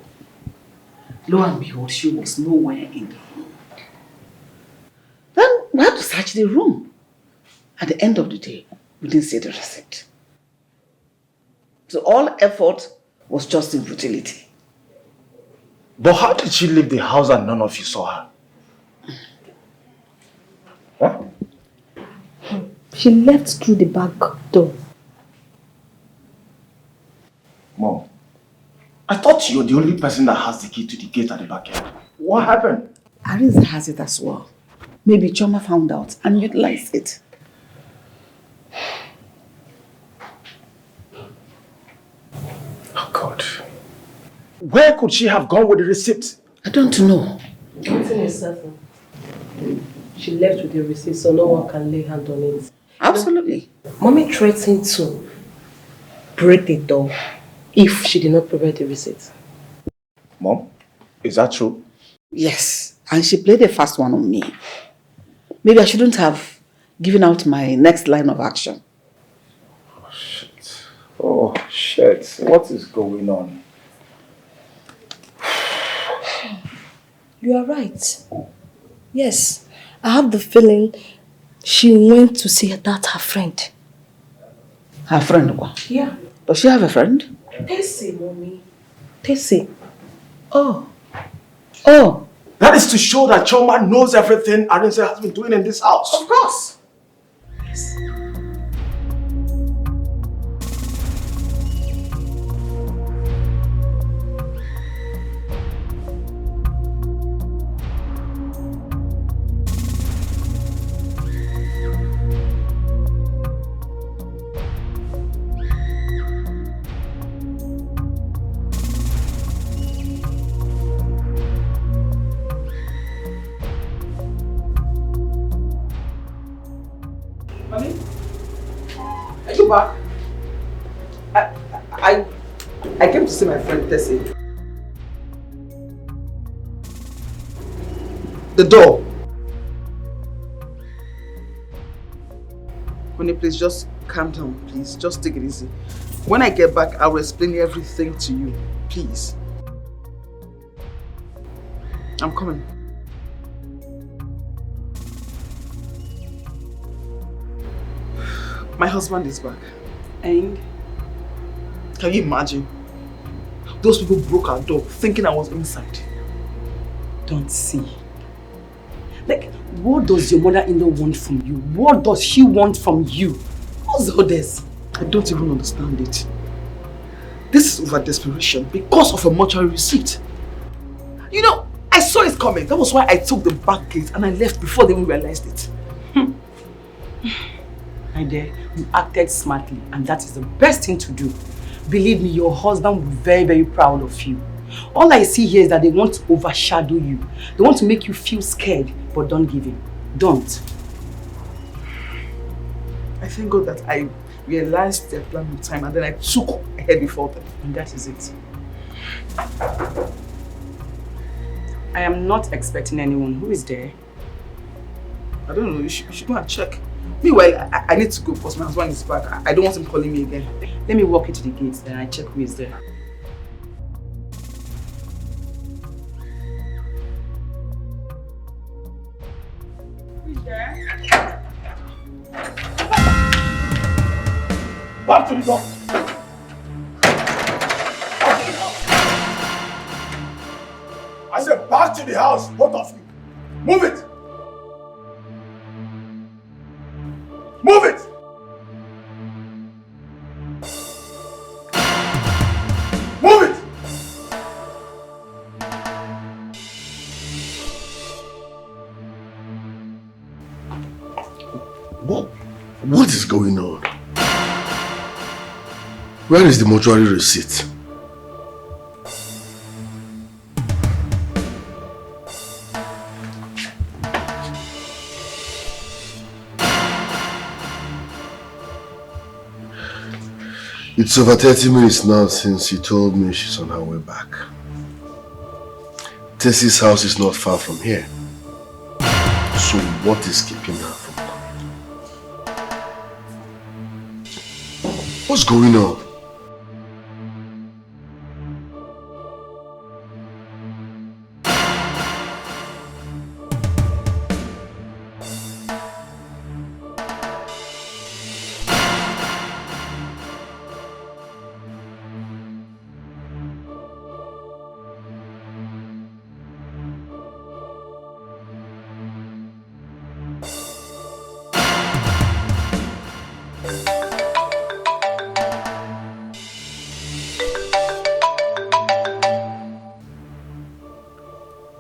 Lo and behold, she was nowhere in the room. Then we had to search the room. At the end of the day, we didn't see the receipt. So all effort was just in futility. But how did she leave the house and none of you saw her? She left through the back door. Mom, I thought you're the only person that has the key to the gate at the back end. What happened? Arinze has it as well. Maybe Choma found out and utilized it. Oh God. Where could she have gone with the receipt? I don't know. Everything is certain. She left with the receipt, so no one can lay hand on it. Absolutely. Mommy threatened to break the door if she did not provide the receipt. Mom, is that true? Yes, and she played a fast one on me. Maybe I shouldn't have given out my next line of action. Oh shit, what is going on? You are right. Yes, I have the feeling she went to see that her friend. Her friend, what? Yeah. Does she have a friend? Tessie, Mommy. Tessie. Oh. Oh. That is to show that Choma knows everything Arinze has been doing in this house. Of course. Yes. Mommy? Are you back? I came to see my friend Tessie. The door. Honey, please just calm down, please. Just take it easy. When I get back, I will explain everything to you. Please. I'm coming. My husband is back. And can you imagine? Those people broke our door thinking I was inside. Don't see. Like, what does your mother-in-law want from you? What does she want from you? What's all this? I don't even understand it. This is over desperation because of a mortuary receipt. You know, I saw it coming. That was why I took the back gate and I left before they even realized it. My dear, you acted smartly and that is the best thing to do. Believe me, your husband will be very, very proud of you. All I see here is that they want to overshadow you. They want to make you feel scared, but don't give in. Don't. I thank God that I realized their plan in time and then I took ahead before them. And that is it. I am not expecting anyone. Who is there? I don't know. You should go and check. Meanwhile, I need to go because my husband is back. I don't want him calling me again. Let me walk you to the gate, then I check who is there. Who is there? Back to the door. I said back to the house, both of you. Move it! Move it! Move it! What is going on? Where is the mortuary receipt? It's over 30 minutes now since she told me she's on her way back. Tessie's house is not far from here. So what is keeping her from coming? What's going on?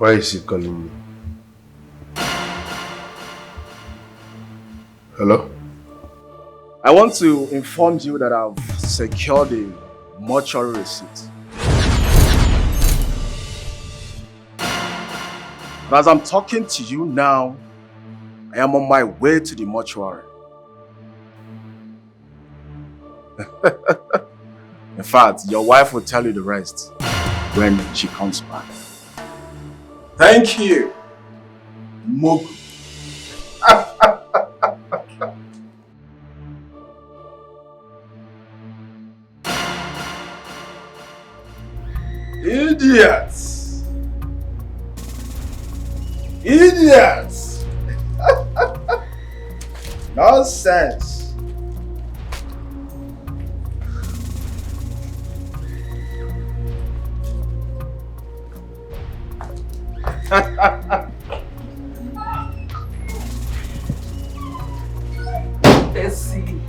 Why is he calling me? Hello? I want to inform you that I've secured a mortuary receipt. And as I'm talking to you now, I am on my way to the mortuary. In fact, your wife will tell you the rest when she comes back. Thank you, Mogu. Idiots! Idiots! Nonsense! Tessie,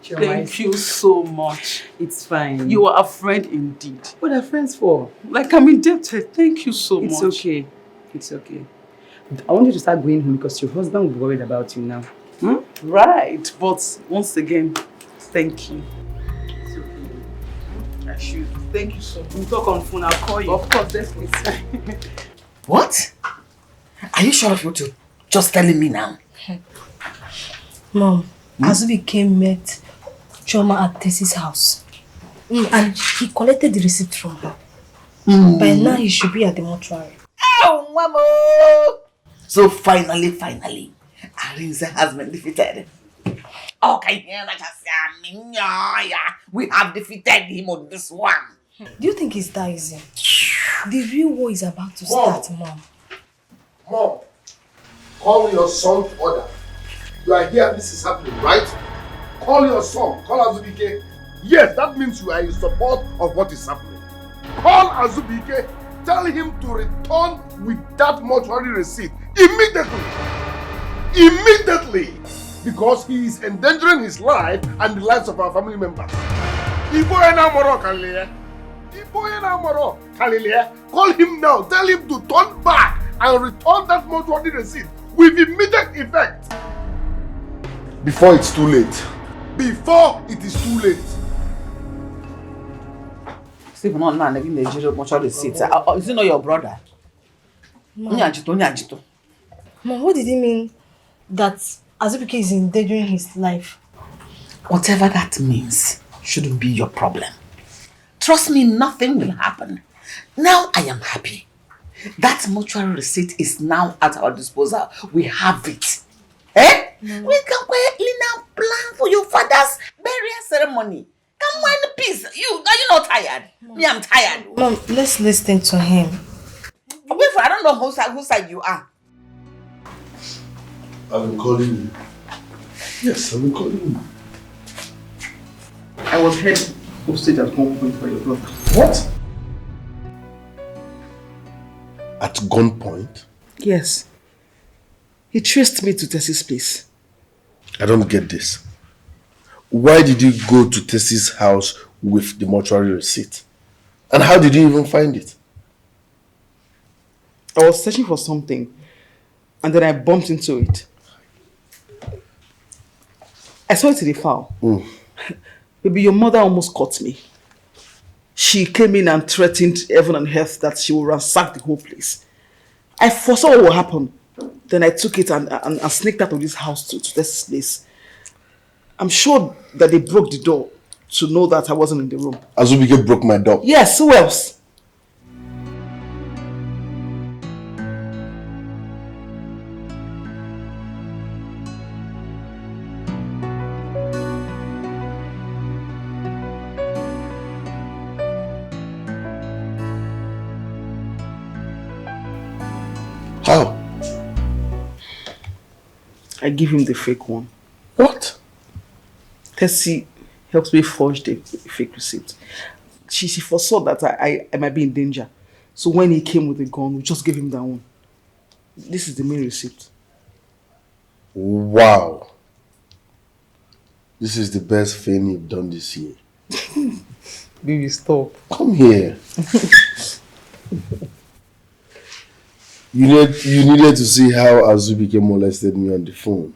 thank you so much. It's fine. You are a friend indeed. What are friends for? Like, I'm indebted. Thank you so much. It's okay. It's okay. I want you to start going home because your husband will be worried about you now. Hmm? Right, but once again, thank you. It's okay. I should. Thank you so much. We'll talk on phone. I'll call you. Of course, definitely. What? Are you sure of what you're just telling me now? Mom, Zubby met Choma at Tessie's house. And he collected the receipt from her. By now, he should be at the mortuary. Oh, Mamo! So finally, Arinze has been defeated. Okay, we have defeated him on this one. Do you think it's that easy? The real war is about to start, Mom. Mom, call your son to order. You are here, this is happening, right? Call your son, call Azubike. Yes, that means you are in support of what is happening. Call Azubike, tell him to return with that mortuary receipt immediately. Immediately! Because he is endangering his life and the lives of our family members. Call him now, tell him to turn back and return that mortuary receipt with immediate effect. Before it's too late. Before it is too late. Steve, no, man, give Nigeria mortuary receipt. Is it not your brother? Nyajito. Mom, what did he mean that Azubike is endangering his life? Whatever that means shouldn't be your problem. Trust me, nothing will happen. Now I am happy. That mortuary receipt is now at our disposal. We have it. Eh? We can quietly now plan for your father's burial ceremony. Come on, peace. Are you not tired? Me, I'm tired. Mom, let's listen to him. Wait for, I don't know whose side you are. I've been calling you. Yes, I've been calling you. I was held hostage at gunpoint by your brother. What? At gunpoint? Yes. He traced me to Tessie's place. I don't get this. Why did you go to Tessie's house with the mortuary receipt? And how did you even find it? I was searching for something and then I bumped into it. I saw it in the file. Maybe your mother almost caught me. She came in and threatened heaven and earth that she will ransack the whole place. I foresaw what would happen. Then I took it and sneaked out of this house to this place. I'm sure that they broke the door to know that I wasn't in the room. Azubike broke my door? Yes, who else? How? I give him the fake one. What? Tessie helps me forge the fake receipt. She foresaw that I might be in danger. So when he came with the gun, we just gave him that one. This is the main receipt. Wow. This is the best thing you've done this year. Baby, stop. Come here. You needed to see how Azubike molested me on the phone.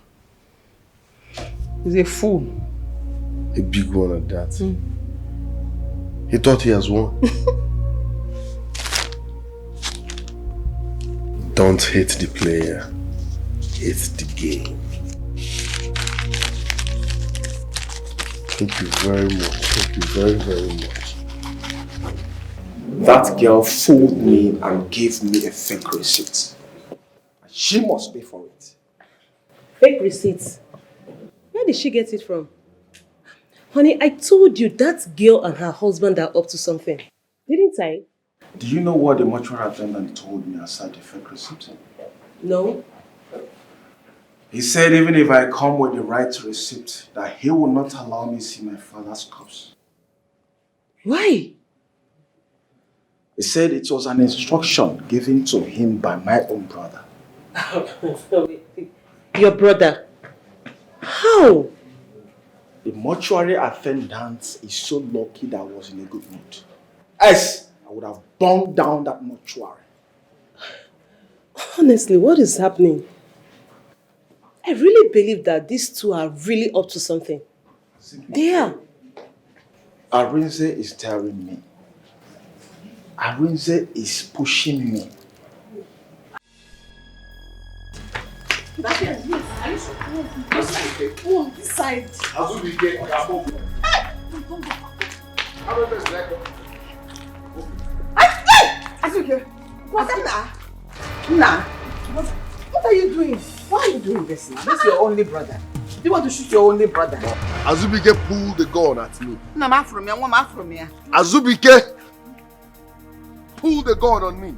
He's a fool. A big one at that. He thought he has won. Don't hate the player. Hate the game. Thank you very much. Thank you very, very much. That girl fooled me and gave me a fake receipt. She must pay for it. Fake receipts? Where did she get it from? Honey, I told you that girl and her husband are up to something. Didn't I? Do you know what the mortuary attendant told me aside the fake receipt? No. He said even if I come with the right receipt, that he will not allow me to see my father's corpse. Why? He said it was an instruction given to him by my own brother. Your brother? How? The mortuary attendant is so lucky that I was in a good mood. Else, I would have burned down that mortuary. Honestly, what is happening? I really believe that these two are really up to something. They are. Arinze is telling me. Arinze is pushing me. Are you so cool? This side. Oh, this side. Azubike, Azubike, what's that? Nah. What are you doing? Why are you doing this now? This is your only brother. Do you want to shoot your only brother? Azubike pulled the gun at me. No, I'm from here. I'm from here. Azubike pulled the gun on me.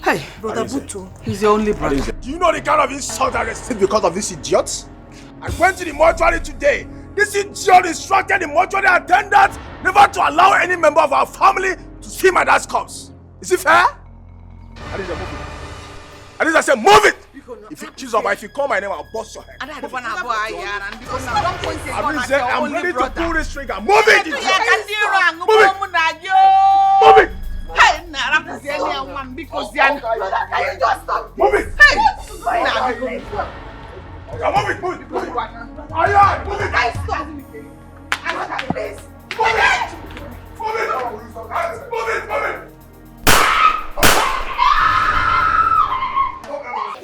Hey, brother Butu. He's your only brother. Do you know the kind of insult I received because of this idiot? I went to the mortuary today. This idiot instructed the mortuary attendant never to allow any member of our family to see my dad's corpse. Is it fair? At least I said, move it! If you choose up, if you call my name, I'll bust your head. I'm ready to pull this trigger. Move it! Move it! Move it! Hey, Nara, move it! Move it! Hey! Move it! Move it! Aye, move it! Stop! I want that place. Move it! Move it! Move it! Move it!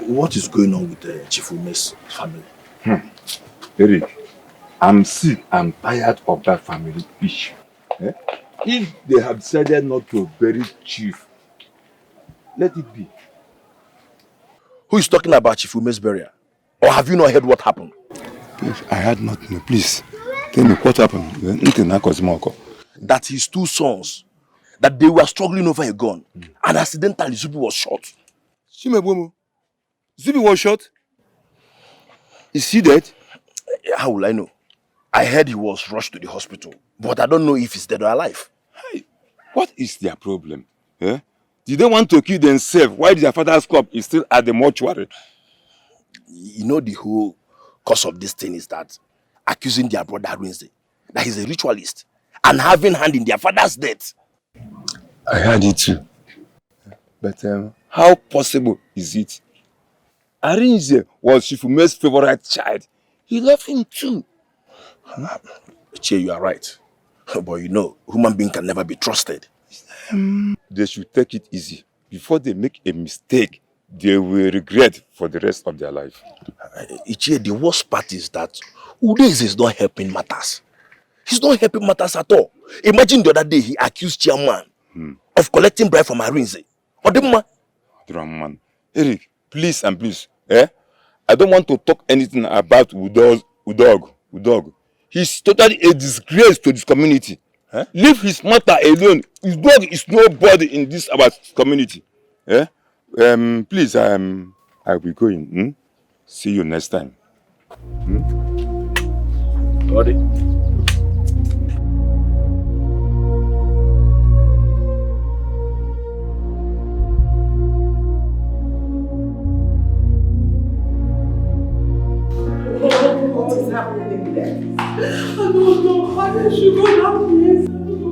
What is going on with Chief Ume's family? Eric, I'm sick and tired of that family issue. If they have decided not to bury Chief, let it be. Who is talking about Chief Ume's burial? Or have you not heard what happened? Please, I heard nothing. Please, tell me what happened. That his two sons, that they were struggling over a gun, and accidentally Zubby was shot. Zubby was shot? Is he dead? How will I know? I heard he was rushed to the hospital, but I don't know if he's dead or alive. Hey, what is their problem? Did they want to kill themselves while their father's corpse is still at the mortuary? You know the whole cause of this thing is that accusing their brother Wednesday that he's a ritualist and having hand in their father's death. I heard it too. But how possible is it? Arinze was Shifume's favorite child. He loved him too. Che, you are right. But you know, human being can never be trusted. They should take it easy. Before they make a mistake, they will regret for the rest of their life. Ichie, the worst part is that Udeze is not helping matters. He's not helping matters at all. Imagine the other day he accused Chairman of collecting bribe from Arinze. Drama. Eric, please and please. I don't want to talk anything about Udog. He's totally a disgrace to this community. Leave his matter alone. His dog is nobody in this our community. Please, I'll be going. See you next time. Got it. What is happening there? I don't know. How did she go down here?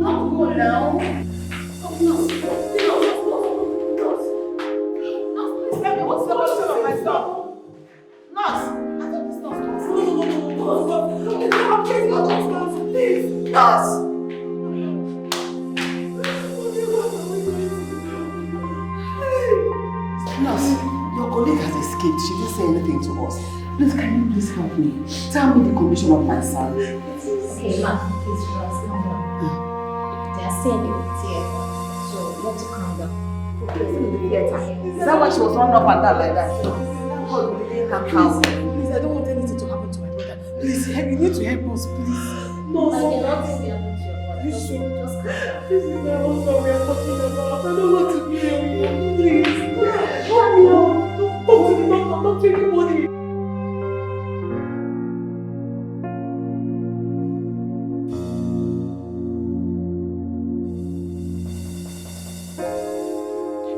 I'll go now. Oh, no. Tell me what's the condition of my son? Nurse! Please! Nurse! Nurse, your colleague has escaped. She didn't say anything to us. Please, can you please help me? Tell me the condition of my son. Okay, ma'am, please relax, calm down. They are saying they will theater, so you have to calm down. Is that why she was running up and down like that? Please, I don't want anything to happen to my brother. Please, you need to help us, please. No, I cannot think we happen to your brother. You should just calm down. This is my husband we are talking about. I don't want to be here. Please. Help me out. Don't talk to the doctor. Don't to anybody.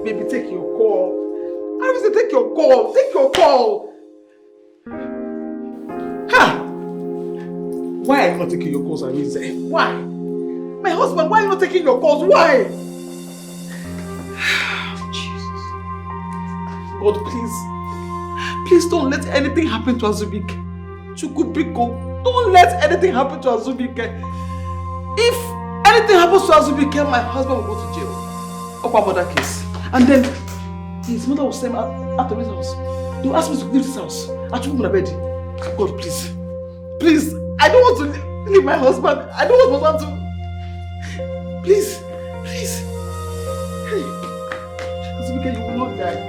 Baby, take your call. I said take your call. Take your call. Ha! Why are you not taking your calls, Arinze? Why? My husband, why are you not taking your calls? Why? Jesus. God, please don't let anything happen to Azubike. Chukubiko, don't let anything happen to Azubike. If anything happens to Azubike, my husband will go to jail. Upper murder case. And then his mother will send him out of his house. They will ask me to leave this house. I took him to bed. God, please. Please, I don't want to leave my husband. I don't want my husband to. Please. Hey. Azubike, you will not die.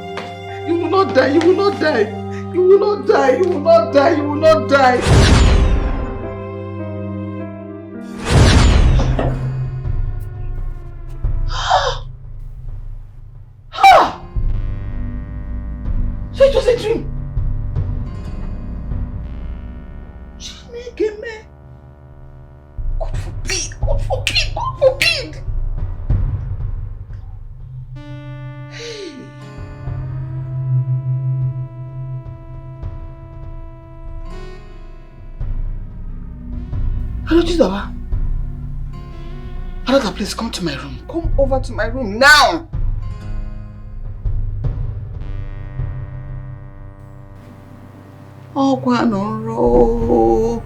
You will not die. You will not die. You will not die. You will not die. You will not die. So it was a dream. Chinekeme. God forbid. God forbid. God forbid. Hey. Hello, Chizawa. Another please come to my room. Come over to my room now. Oh, Guanoro.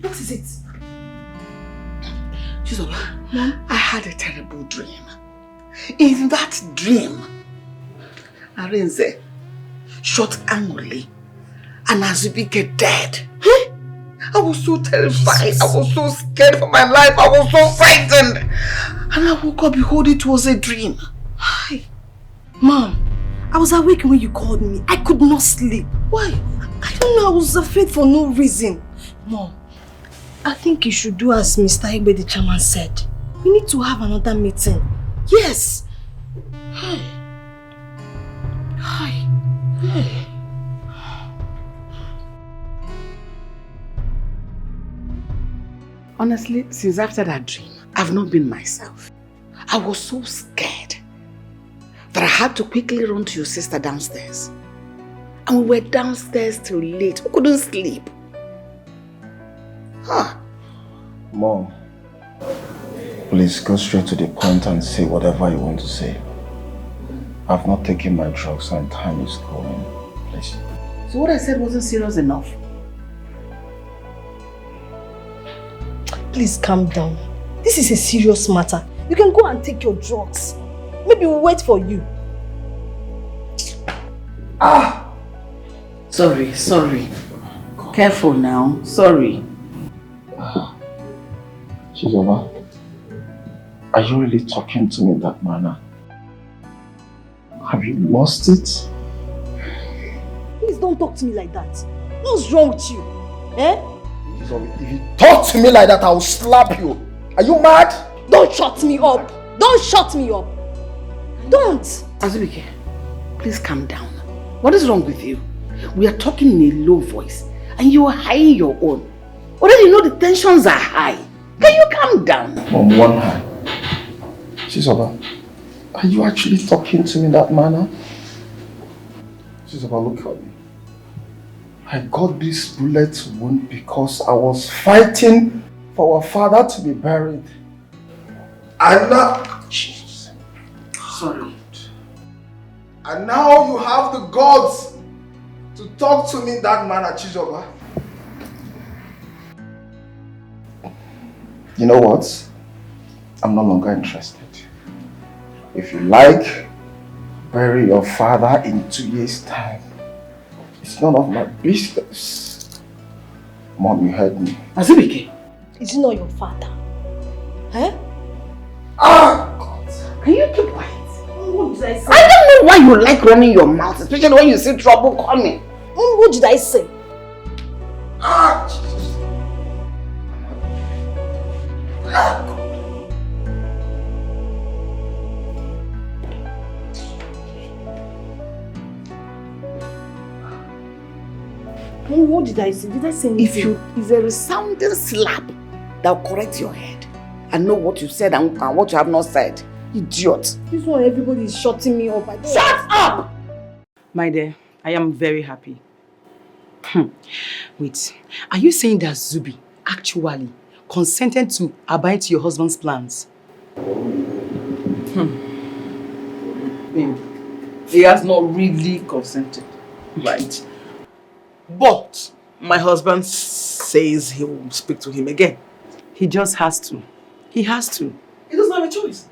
What is it? Chizoba, I had a terrible dream. In that dream, Arinze shot angrily and Azubike dead. I was so terrified. Jesus. I was so scared for my life. I was so frightened. And I woke up, behold, it was a dream. Hi. Mom, I was awake when you called me. I could not sleep. Why? I don't know. I was afraid for no reason. Mom, I think you should do as Mr. Igbe, the chairman, said. We need to have another meeting. Yes. Hi. Hi. Hey. Honestly, since after that dream, I've not been myself. I was so scared that I had to quickly run to your sister downstairs. And we were downstairs till late. We couldn't sleep. Huh. Mom, please go straight to the point and say whatever you want to say. I've not taken my drugs and time is going. Please. So what I said wasn't serious enough? Please calm down. This is a serious matter. You can go and take your drugs. Maybe we'll wait for you. Sorry. Careful now. Sorry. Chizoba, are you really talking to me in that manner? Have you lost it? Please don't talk to me like that. What's wrong with you? Eh? If you talk to me like that, I will slap you. Are you mad? Don't shut me up. Don't shut me up. Don't. Azubike, please calm down. What is wrong with you? We are talking in a low voice and you are hiding your own. Already you know the tensions are high. Can you calm down? On one hand, Chizoba, are you actually talking to me in that manner? Chizoba, look at me. I got this bullet wound because I was fighting for our father to be buried. And now... Sorry. And now you have the guts to talk to me that manner, Chizoba. You know what? I'm no longer interested. If you like, bury your father in 2 years' time. It's none of my business. Mom, you heard me. Azubike. Is he not your father? Huh? Ah! God. Can you keep quiet? What did I say? I don't know why you like running your mouth, especially when you see trouble coming. What did I say? Ah! Ah! What did I say? Did I say anything? If there is sounding slap that will correct your head and know what you said and what you have not said, idiot. This one, everybody is shutting me up. Shut up! My dear, I am very happy. Wait, are you saying that Zubby actually consented to abide to your husband's plans? Babe, he has not really consented, right? But my husband says he will speak to him again. He just has to. He has to. He doesn't have a choice.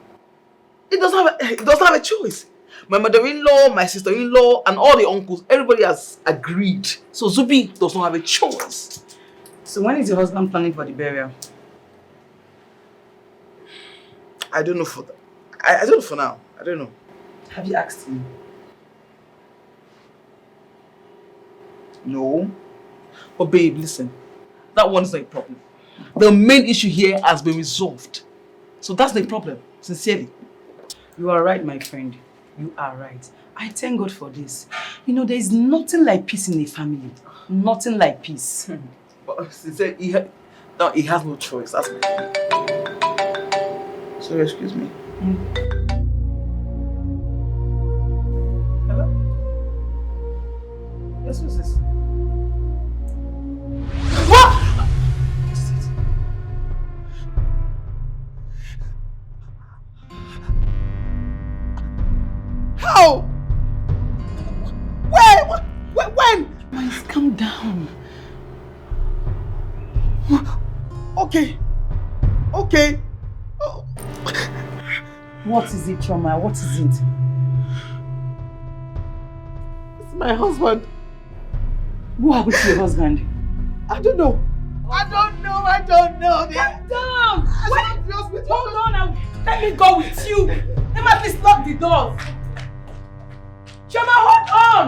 He doesn't have a choice. My mother-in-law, my sister-in-law, and all the uncles, everybody has agreed. So Zubby does not have a choice. So when is your husband planning for the burial? I don't know for that. I don't know for now. I don't know. Have you asked him? No. But babe, listen. That one is not a problem. The main issue here has been resolved. So that's the problem, sincerely. You are right, my friend. You are right. I thank God for this. You know, there is nothing like peace in a family. Nothing like peace. But sincerely, he has no choice. That's my thing. Sorry, excuse me. Hello? Yes, who's this? What? How? Where? When? Please calm down. Okay. Okay. Oh. What is it, Choma? What is it? It's my husband. What happened to your husband? I don't know. I don't know. Calm down! Wait! Hold on, let me go with you. Let me at least lock the doors. Choma, hold on!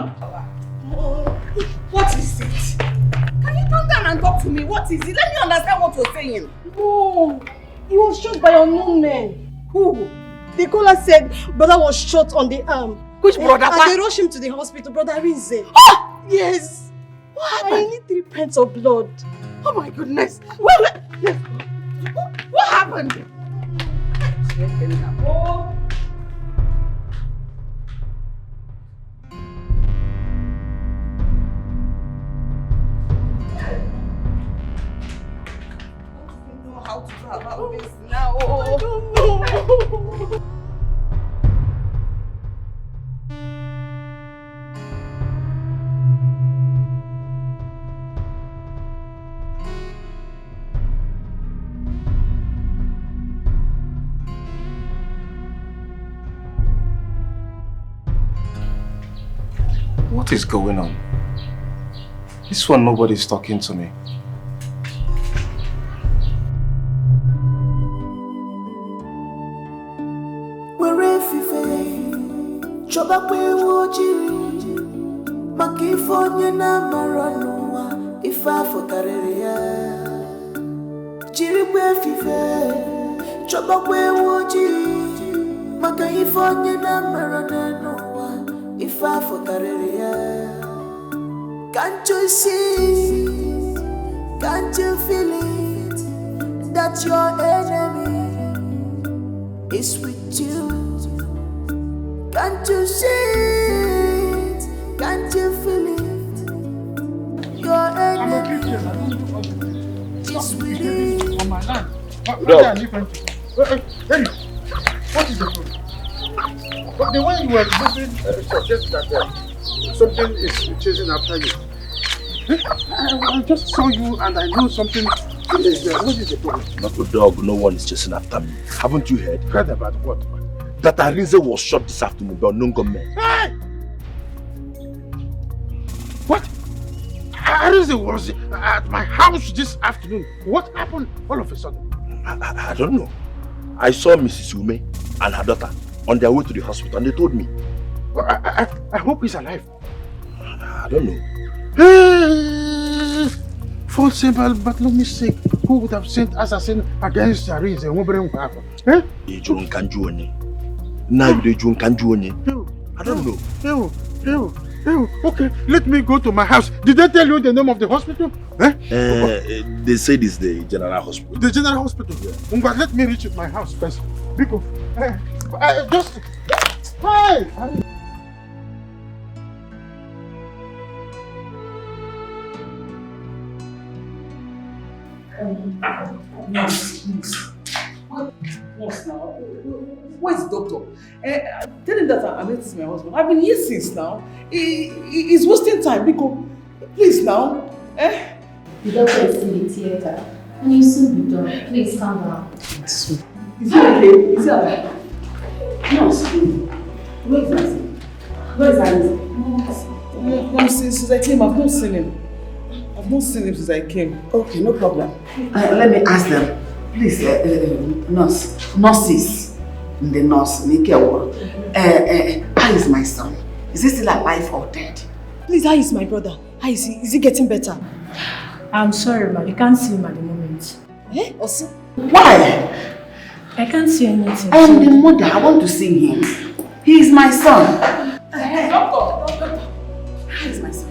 What is it? Can you come down and talk to me? What is it? Let me understand what you're saying. No, he was shot by unknown men. Who? The caller said brother was shot on the arm. Which brother? And they rushed him to the hospital, brother Rinze. Ah! Yes. What happened? I need 3 pints of blood. Oh my goodness. What happened? Oh. How to go about this now? I don't know. What is going on? This one, nobody's talking to me. Chobakwe wojiri Makifonye na maranuwa Ifa fokareria Jirikwe fife Chobakwe wojiri Makifonye na maranuwa Ifa fokareria. Can't you see? Can't you feel it? That your enemy is with you. Can't you see it? Can't you feel it? Your enemy is with you. On my land. What is the problem? But the way you were moving suggests that something is chasing after you. I just saw you and I know something is there. What is the problem? Not a dog, no one is chasing after me. Haven't you heard? Heard about what? That Arinze was shot this afternoon by unknown gunmen. Hey! What? Arinze was at my house this afternoon. What happened all of a sudden? I don't know. I saw Mrs. Ume and her daughter on their way to the hospital and they told me. Well, I hope he's alive. I don't know. Hey! For simple but no mistake, who would have sent assassin against Arinze? Eh? I don't know. Okay, let me go to my house. Did they tell you the name of the hospital? They said it's the general hospital. The general hospital? Yeah. But let me reach my house first. Because, just... Hey! What's now? Where's the doctor? Tell him that I'm meeting my husband. I've been here since now. He's wasting time. Because, please now. The doctor is in the theater. And you soon be done. Please calm down. Is he okay? Is he alive? No, where is that? Where is that? Mom, since I came, I've not seen him. I've not seen him since I came. Okay, no problem. Let me ask them. Please, nurses, the nurse, how is my son? Is he still alive or dead? Please, how is my brother? How is he? Is he getting better? I'm sorry, ma. You can't see him at the moment. Eh? Also? Why? I can't see anything. I am the mother. I want to see him. He is my son. Doctor. How is my son?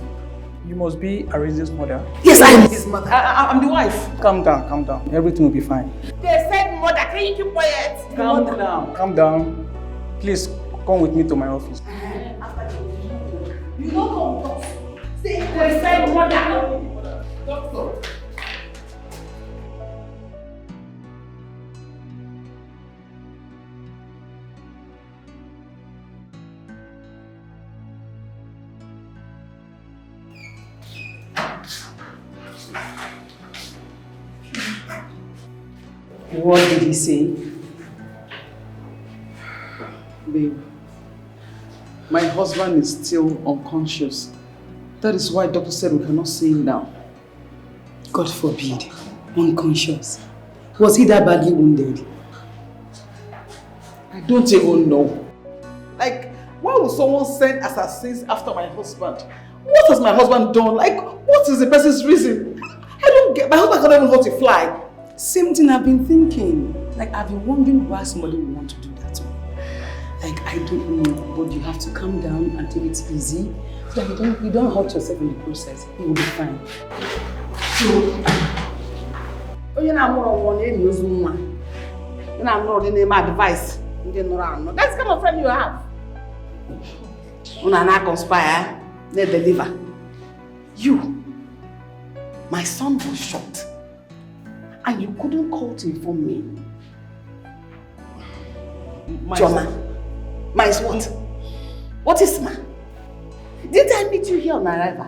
You must be Arinze's mother. Yes, I am his mother. I'm the wife. Calm down, calm down. Everything will be fine. They said mother. Can you keep quiet? Calm down. Calm down. Please come with me to my office. You don't come. They said mother. Doctor. What did he say? Babe, my husband is still unconscious. That is why doctor said we cannot see him now. God forbid. Unconscious. Was he that badly wounded? I don't even know. Like, why would someone send assassins after my husband? What has my husband done? Like, what is the person's reason? I don't get. My husband can't even know how to fly. Same thing I've been thinking. Like, I've been wondering why somebody would want to do that to me. Like, I don't know, but you have to calm down and take it easy so that you don't hurt yourself in the process. You will be fine. You're not more of one in your Zoom. You're not more than my advice. That's the kind of friend you have. When I conspire, they deliver. You, my son was shot. And you couldn't call to inform me. Joma, my what? What is ma? Did I meet you here on arrival?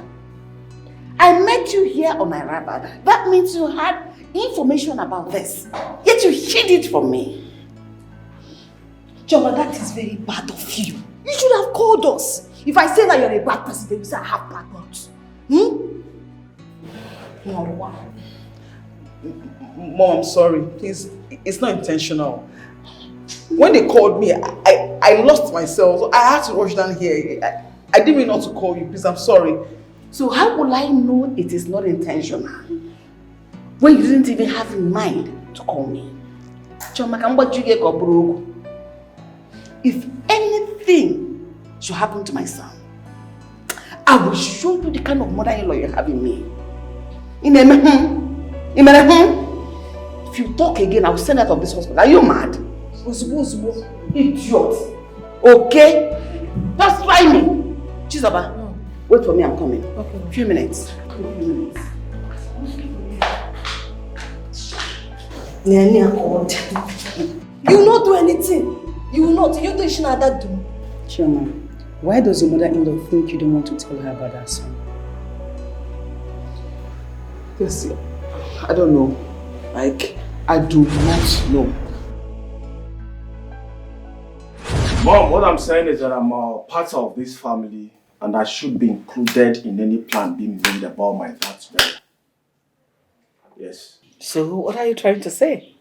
I met you here on arrival. That means you had information about this. Yet you hid it from me. Joma, that is very bad of you. You should have called us. If I say that you're a bad person, then you say I have bad mouth. Mom, I'm sorry. Please, it's not intentional. When they called me, I lost myself. So I had to rush down here. I didn't mean not to call you. Please, I'm sorry. So how will I know it is not intentional? When you didn't even have in mind to call me? If anything should happen to my son, I will show you the kind of mother-in-law you have in me. If you talk again, I will send out of this hospital. Are you mad? Idiot. Okay? Just try me. Chizoba, wait for me, I'm coming. Okay. Few minutes. You will not do anything. You will not. You don't know that do. Chioma, why does your mother-in-law think you don't want to tell her about that son? Yes, I don't know. Like, I do not know. Mom, what I'm saying is that I'm part of this family and I should be included in any plan being made about my dad's burial. Yes. So, what are you trying to say?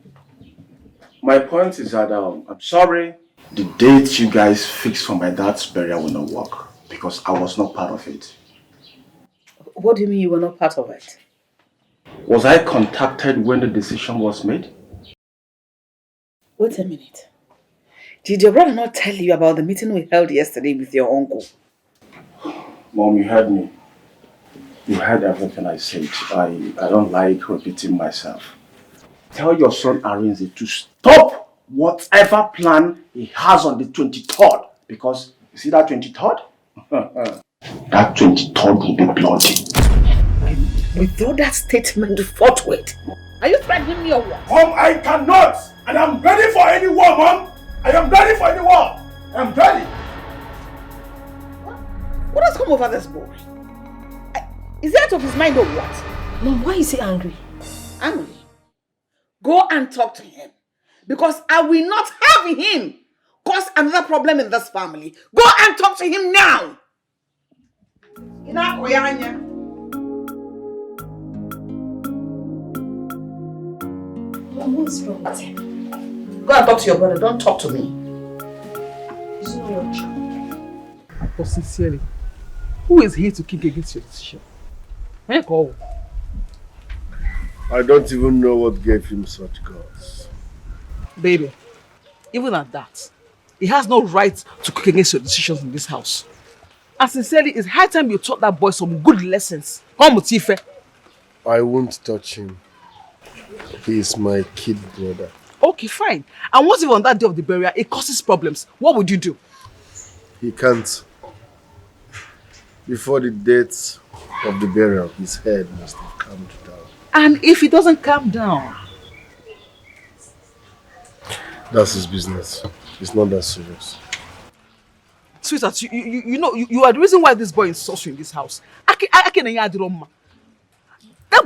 My point is that I'm sorry the date you guys fixed for my dad's burial will not work because I was not part of it. What do you mean you were not part of it? Was I contacted when the decision was made? Wait a minute. Did your brother not tell you about the meeting we held yesterday with your uncle? Mom, you heard me. You heard everything I said. I don't like repeating myself. Tell your son Arinze to stop whatever plan he has on the 23rd. Because, you see that 23rd? That 23rd will be bloody. Withdraw that statement forthwith. Are you threatening me or what? Mom, I cannot! And I'm ready for any war, Mom! I am ready for any war! I'm ready! What has come over this boy? Is he out of his mind or what? Mom, why is he angry? Angry? Go and talk to him. Because I will not have him cause another problem in this family. Go and talk to him now! Mom, what's wrong with him? Go and talk to your brother. Don't talk to me. It's not your child. But sincerely, who is here to kick against your decision? Hey, call. I don't even know what gave him such guts. Baby, even at that, he has no right to kick against your decisions in this house. And sincerely, it's high time you taught that boy some good lessons. Come, Mutife. I won't touch him. He is my kid brother. Okay, fine. And what if on that day of the burial it causes problems? What would you do? He can't. Before the date of the burial, his head must have calmed down. And if he doesn't calm down? That's his business. It's not that serious. Sweetheart, you know, you are the reason why this boy insults you in this house. That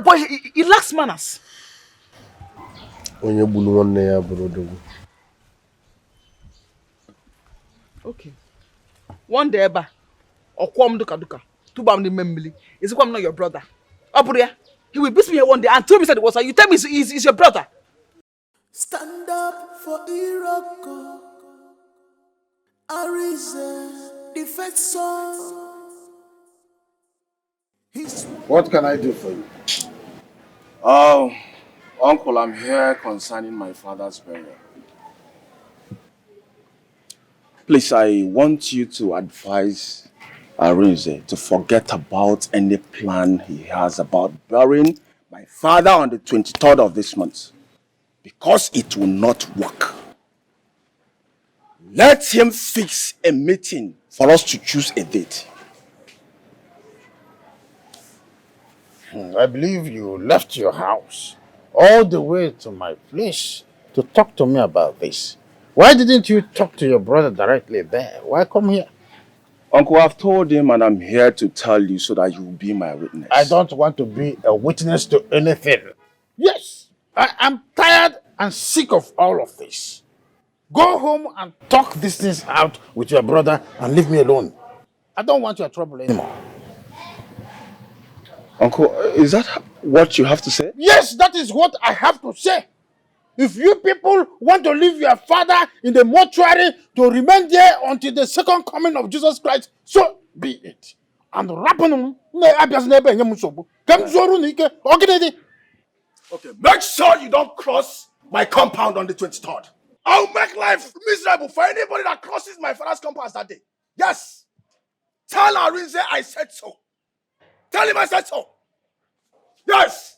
boy, he lacks manners. Okay. One day, is it not your brother? He will beat me here one day and tell me that it was her. You tell me he's your brother. Stand up for Iroko. Arise, defect song. What can I do for you? Oh, Uncle, I'm here concerning my father's burial. Please, I want you to advise Arinze to forget about any plan he has about burying my father on the 23rd of this month. Because it will not work. Let him fix a meeting for us to choose a date. I believe you left your house all the way to my place to talk to me about this. Why didn't you talk to your brother directly there? Why come here? Uncle, I've told him and I'm here to tell you so that you will be my witness. I don't want to be a witness to anything. Yes, I am tired and sick of all of this. Go home and talk these things out with your brother and leave me alone. I don't want your trouble anymore. Uncle, is that what you have to say? Yes, that is what I have to say. If you people want to leave your father in the mortuary to remain there until the second coming of Jesus Christ, so be it. And Okay, make sure you don't cross my compound on the 23rd. I'll make life miserable for anybody that crosses my father's compound that day. Yes. Tell Arinze I said so. Tell him I said so. Yes.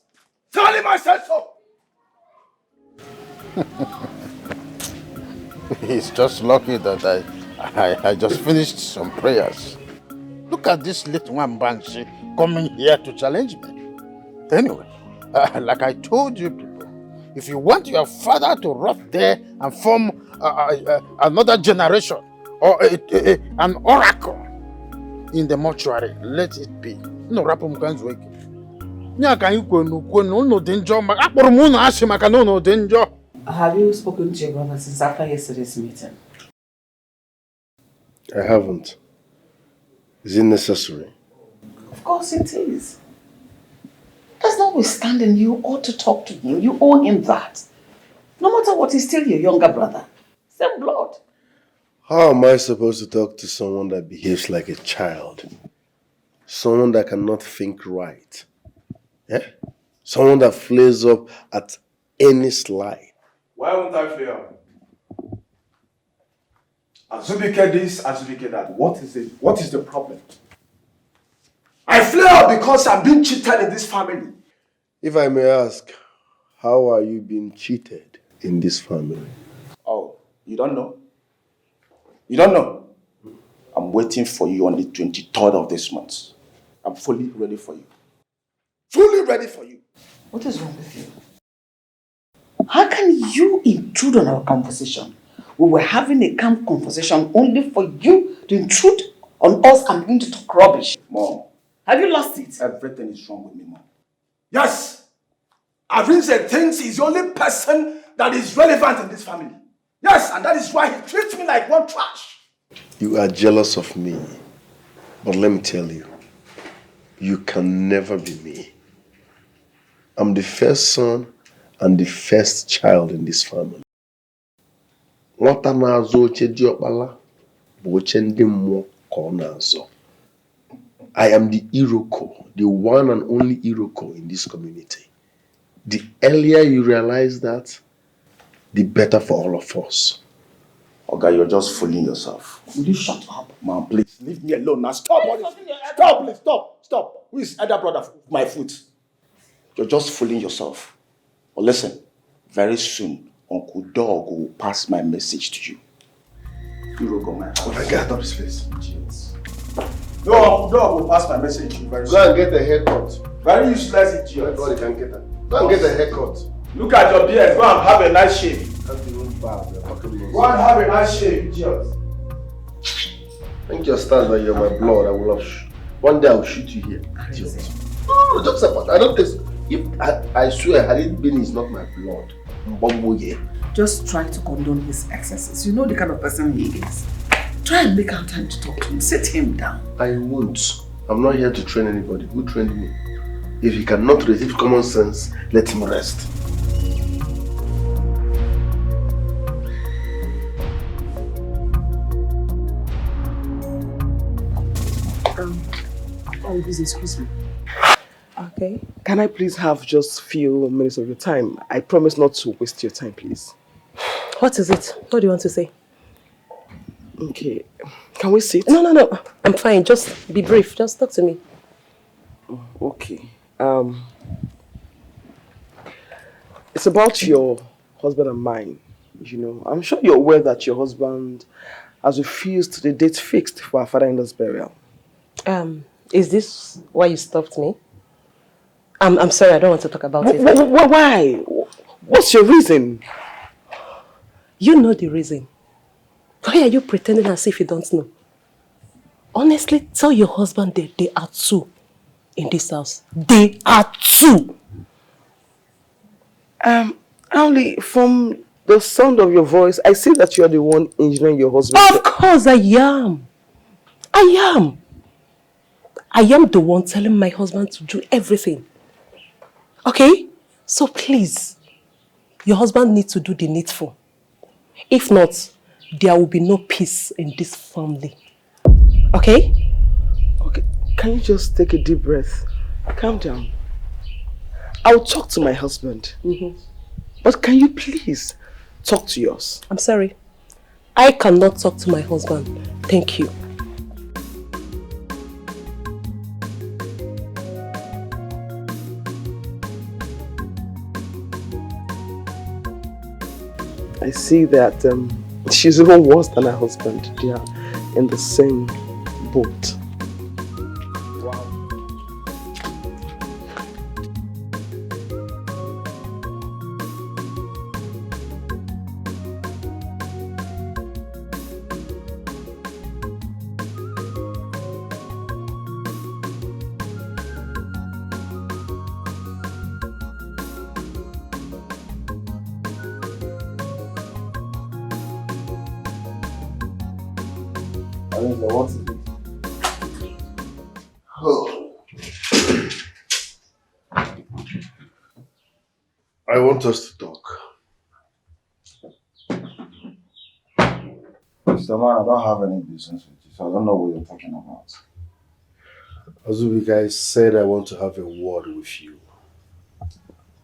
Tell him I said so. He's just lucky that I just finished some prayers. Look at this little one banshee coming here to challenge me. Anyway, like I told you people, if you want your father to rot there and form another generation or an oracle in the mortuary. Let it be. No rapum kanzweke. Nyaka ikwenu kwenu no danger. Akporo mu na ashe maka no danger. Have you spoken to your brother since after yesterday's meeting? I haven't. Is it necessary? Of course it is. That's notwithstanding, you ought to talk to him. You owe him that. No matter what, he's still your younger brother. Same blood. How am I supposed to talk to someone that behaves like a child? Someone that cannot think right? Yeah? Someone that flares up at any slide? Why won't I flare up? Azubike this, Azubike that. What is it? What is the problem? I flare up because I'm being cheated in this family. If I may ask, how are you being cheated in this family? Oh, you don't know? You don't know? I'm waiting for you on the 23rd of this month. I'm fully ready for you. Fully ready for you. What is wrong with you? How can you intrude on our conversation? We were having a calm conversation only for you to intrude on us and begin to talk rubbish. Mom. Have you lost it? Everything is wrong with me, Mom. Yes! Arinze thinks he's the only person that is relevant in this family. Yes, and that is why he treats me like one trash. You are jealous of me. But let me tell you, you can never be me. I'm the first son and the first child in this family. Nwata na-azọ oche diokpala bụ oche ndị mmụọ ka ọ na-azọ. I am the Iroko, the one and only Iroko in this community. The earlier you realize that, the better for all of us. Oga, you're just fooling yourself. Will you shut up? Mom, please, leave me alone now. Stop! Stop, please, stop. Who is elder brother of my foot? You're just fooling yourself. But listen, very soon, Uncle Dog will pass my message to you. Iroko, my house. Oh my God, stop his face. Idiots. No, Uncle Dog will pass my message to you very soon. Go and get a haircut. Very useless idiot. God, you can get that. Go and get a haircut. Look at your beard. Go and have a nice shave. That's even bad. Go and have a nice shave, idiot. Think your stand that you're my blood. I will have. One day I will shoot you here, idiot. No, just about. I don't think. If I swear, had it been, it's not my blood. Just try to condone his excesses. You know the kind of person he is. Try and make out time to talk to him. Sit him down. I won't. I'm not here to train anybody. Who trained me? If he cannot receive common sense, let him rest. Oh, please excuse me. Okay. Can I please have just a few minutes of your time? I promise not to waste your time, please. What is it? What do you want to say? Okay. Can we sit? No. I'm fine. Just be brief. Just talk to me. Okay. It's about your husband and mine. You know, I'm sure you're aware that your husband has refused the date fixed for our father-in-law's burial. Is this why you stopped me? I'm sorry, I don't want to talk about it. Why? What's your reason? You know the reason. Why are you pretending as if you don't know? Honestly, tell your husband that they are two in this house. They are two. Only from the sound of your voice, I see that you are the one engineering your husband. Of course I am. I am the one telling my husband to do everything. Okay? So please, your husband needs to do the needful. If not, there will be no peace in this family. Okay? Okay, can you just take a deep breath? Calm down. I'll talk to my husband. But can you please talk to yours? I'm sorry. I cannot talk to my husband. Thank you. I see that she's even worse than her husband. They are in the same boat. What is it? Oh. I want us to talk. Mr. Man, I don't have any business with you, so I don't know what you're talking about. Azubi guys said I want to have a word with you.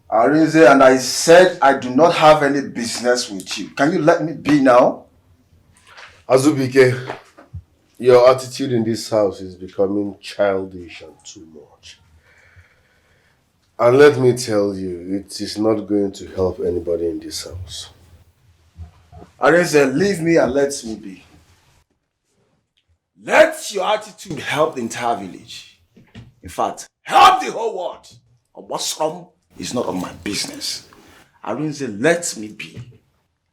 Arinze, and I said I do not have any business with you. Can you let me be now? Azubike, your attitude in this house is becoming childish and too much. And let me tell you, it is not going to help anybody in this house. Arinze, leave me and let me be. Let your attitude help the entire village. In fact, help the whole world. What's wrong is not of my business. Arinze, let me be.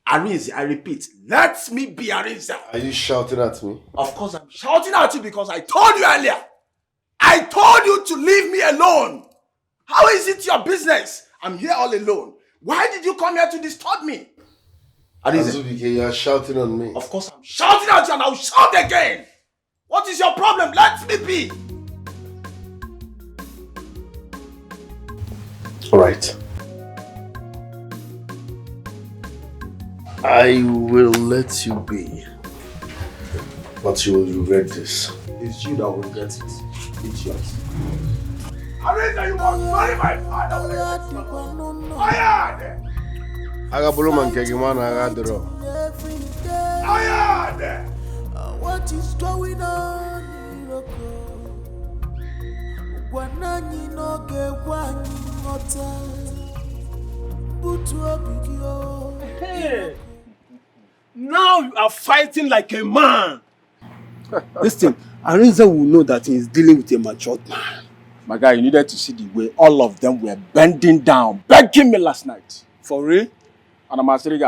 Arinze, I repeat, let me be, Arinze. Are you shouting at me? Of course I'm shouting at you because I told you earlier. I told you to leave me alone. How is it your business? I'm here all alone. Why did you come here to disturb me? Azubike, you are shouting on me. Of course I'm shouting at you and I'll shout again. What is your problem? Let me be. Alright. I will let you be. But you will regret this. It's you that will regret it. It's yours. Arinze, you must marry my father. What is going on? Hey, now you are fighting like a man. Listen, Arinze will know that he is dealing with a matured man. My guy, you needed to see the way all of them were bending down, begging me last night. For real? And I'm asking.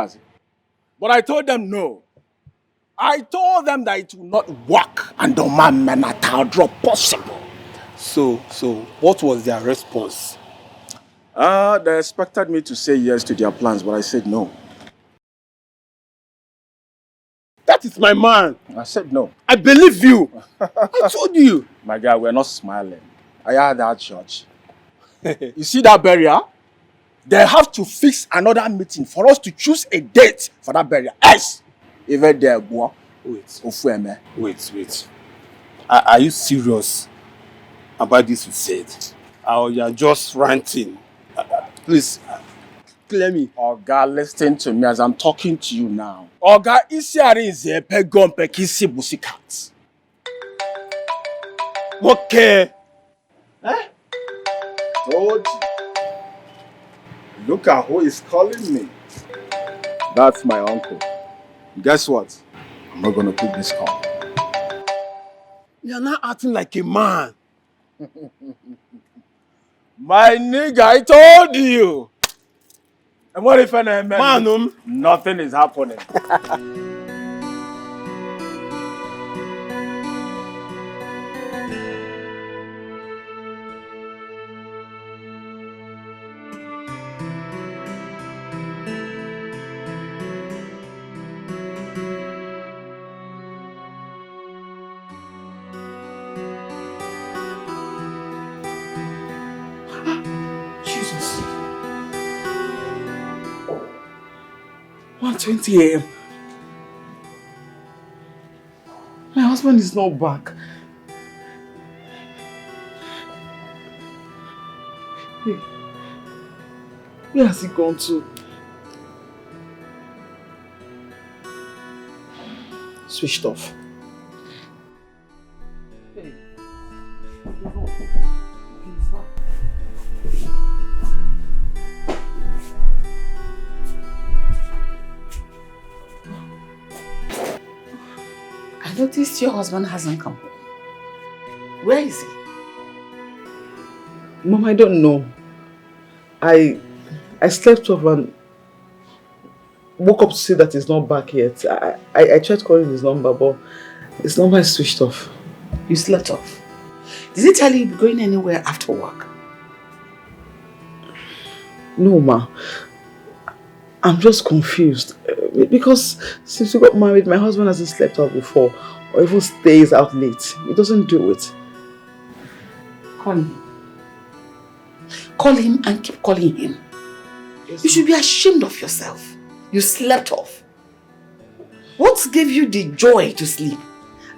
But I told them no. I told them that it will not work and the man may not drop possible. So what was their response? They expected me to say yes to their plans, but I said no. That is my man. I said no. I believe you. I told you. My guy, we're not smiling. I had that church. You see that burial? They have to fix another meeting for us to choose a date for that burial. Yes! Even there, boy. Wait. Are you serious about this you said? Or you are just ranting? Please, clear me. Oga, listen to me as I'm talking to you now. Oga, isi Arinze pegon pekisi busikat. Okay. Eh? Told you. Look at who is calling me. That's my uncle. Guess what? I'm not gonna pick this call. You're not acting like a man. My nigga, I told you. And what if I man? Nothing is happening. Jesus. 1:20 a.m. My husband is not back. Hey, where has he gone to? Switched off. Hey. I noticed your husband hasn't come. Where is he? Mom, I don't know. I slept off and woke up to see that he's not back yet. I tried calling his number, but his number is switched off. You slept off? Did he tell you you're going anywhere after work? No, Ma. I'm just confused. Because since we got married, my husband hasn't slept off before. or even stays out late. He doesn't do it. Call him. Call him and keep calling him. You should be ashamed of yourself. You slept off. What gave you the joy to sleep?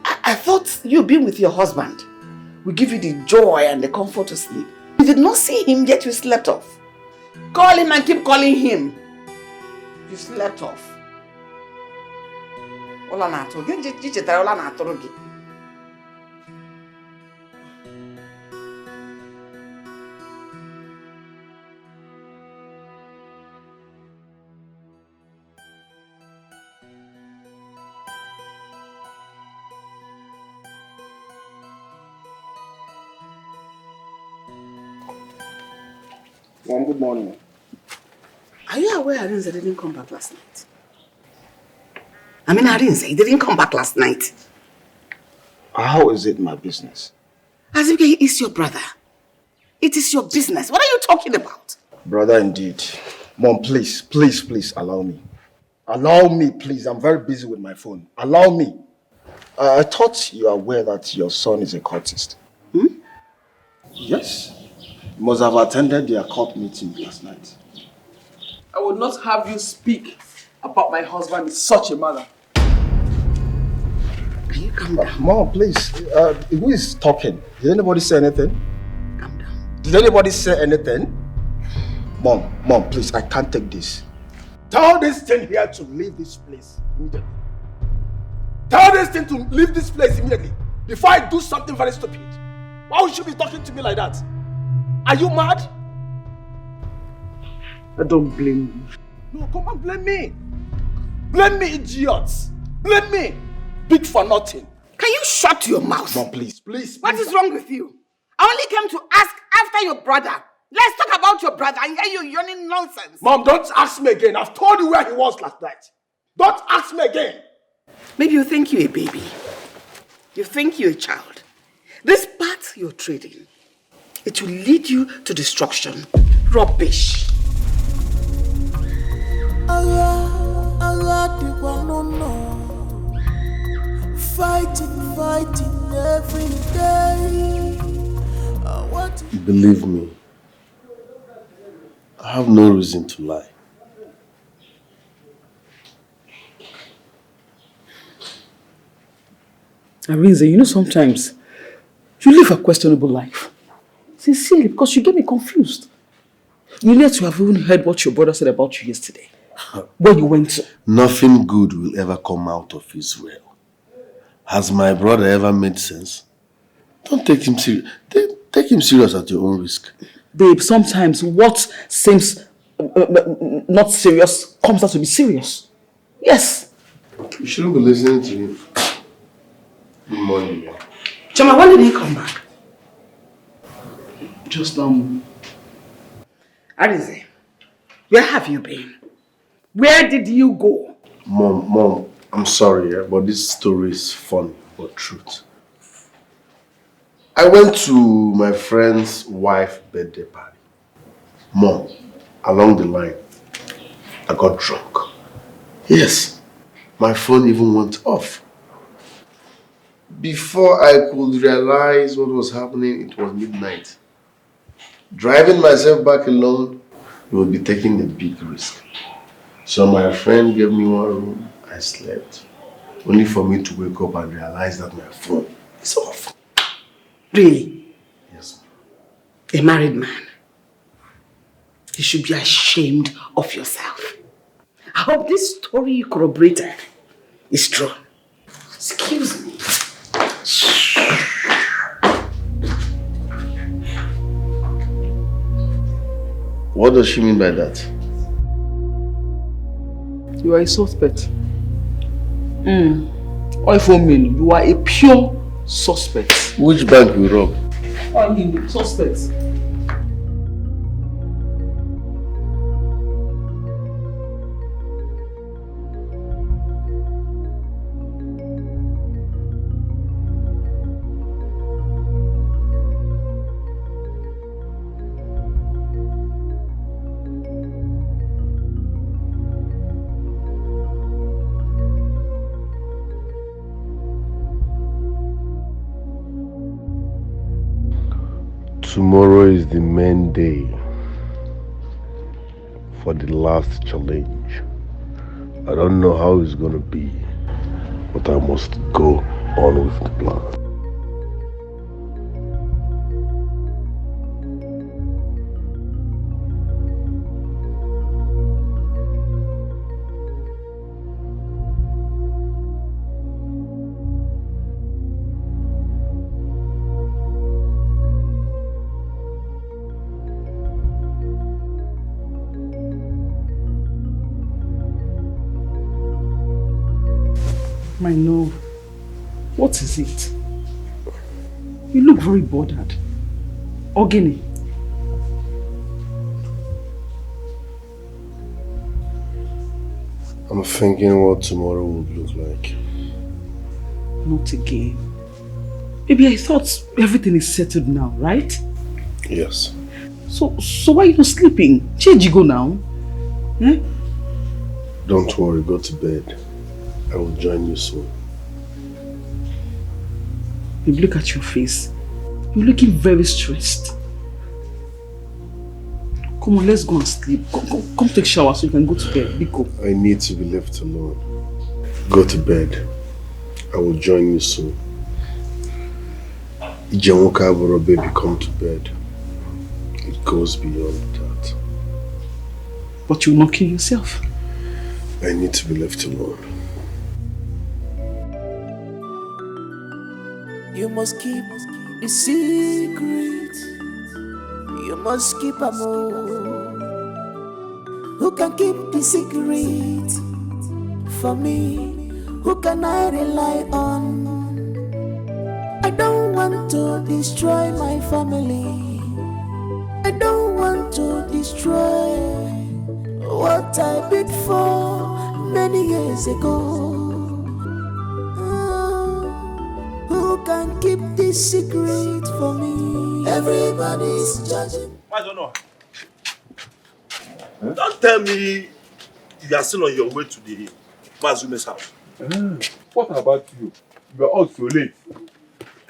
I thought you being with your husband will give you the joy and the comfort to sleep. You did not see him, yet you slept off. Call him and keep calling him. You slept off. Ola na atoro gi chetara ola na atoro gi. Mom, good morning. Are you aware Arinze didn't come back last night? I mean, Arinze, he didn't come back last night. How is it my business? As if he is your brother. It is your business. What are you talking about? Brother, indeed. Mom, please, please, please allow me. Allow me, please. I'm very busy with my phone. Allow me. I thought you are aware that your son is a cultist. Yes. You must have attended their court meeting last night. I would not have you speak about my husband in such a manner. Can you calm down? Mom, please. Who is talking? Did anybody say anything? Calm down. Did anybody say anything? Mom, please. I can't take this. Tell this thing here to leave this place immediately. Tell this thing to leave this place immediately before I do something very stupid. Why would you be talking to me like that? Are you mad? I don't blame you. No, come on, blame me. Blame me, idiots. Blame me. Big for nothing. Can you shut your mouth? Mom, please, please. What is wrong with you? I only came to ask after your brother. Let's talk about your brother and hear you yawning nonsense. Mom, don't ask me again. I've told you where he was last night. Don't ask me again. Maybe you think you're a baby. You think you're a child. This path you're trading, it will lead you to destruction. Rubbish. Fighting every day. Believe me, I have no reason to lie. Arinze, you know sometimes you live a questionable life. Sincerely, because you get me confused. You need to have even heard what your brother said about you yesterday. Where you went to. Nothing good will ever come out of Israel. Has my brother ever made sense? Don't take him serious. Take him serious at your own risk. Babe, sometimes what seems not serious comes out to be serious. Yes. You shouldn't be listening to him. Good morning, man. Chama, when did he come back? Just now. Arinze, where have you been? Where did you go? Mom, I'm sorry, but this story is funny, but truth. I went to my friend's wife's birthday party. Mom, along the line, I got drunk. Yes, my phone even went off. Before I could realize what was happening, it was midnight. Driving myself back alone would be taking a big risk. So my friend gave me one room, I slept. Only for me to wake up and realize that my phone is off. Really? Yes. A married man. You should be ashamed of yourself. I hope this story you corroborated is true. Excuse me. What does she mean by that? You are a suspect. Or if you mean, you are a pure suspect. Which bank we rob? I mean, suspect. Tomorrow is the main day for the last challenge. I don't know how it's gonna be, but I must go on with the plan. My love, what is it? You look very bothered. Ogini. I'm thinking what tomorrow would look like. Not again. Baby, I thought everything is settled now, right? Yes. So why are you not sleeping? Change you go now. Eh? Don't worry, go to bed. I will join you soon. Baby, look at your face. You're looking very stressed. Come on, let's go and sleep. Come take a shower so you can go to bed. Biko. I need to be left alone. Go to bed. I will join you soon. Ijemoka, baby, come to bed. It goes beyond that. But you'll not kill yourself. I need to be left alone. You must keep the secret. You must keep a more. Who can keep the secret for me? Who can I rely on? I don't want to destroy my family. I don't want to destroy what I bid for many years ago. Who can keep this secret for me? Everybody's judging. I don't know. Don't tell me you are still on your way to the Mazume's house. What about you? You are all so late.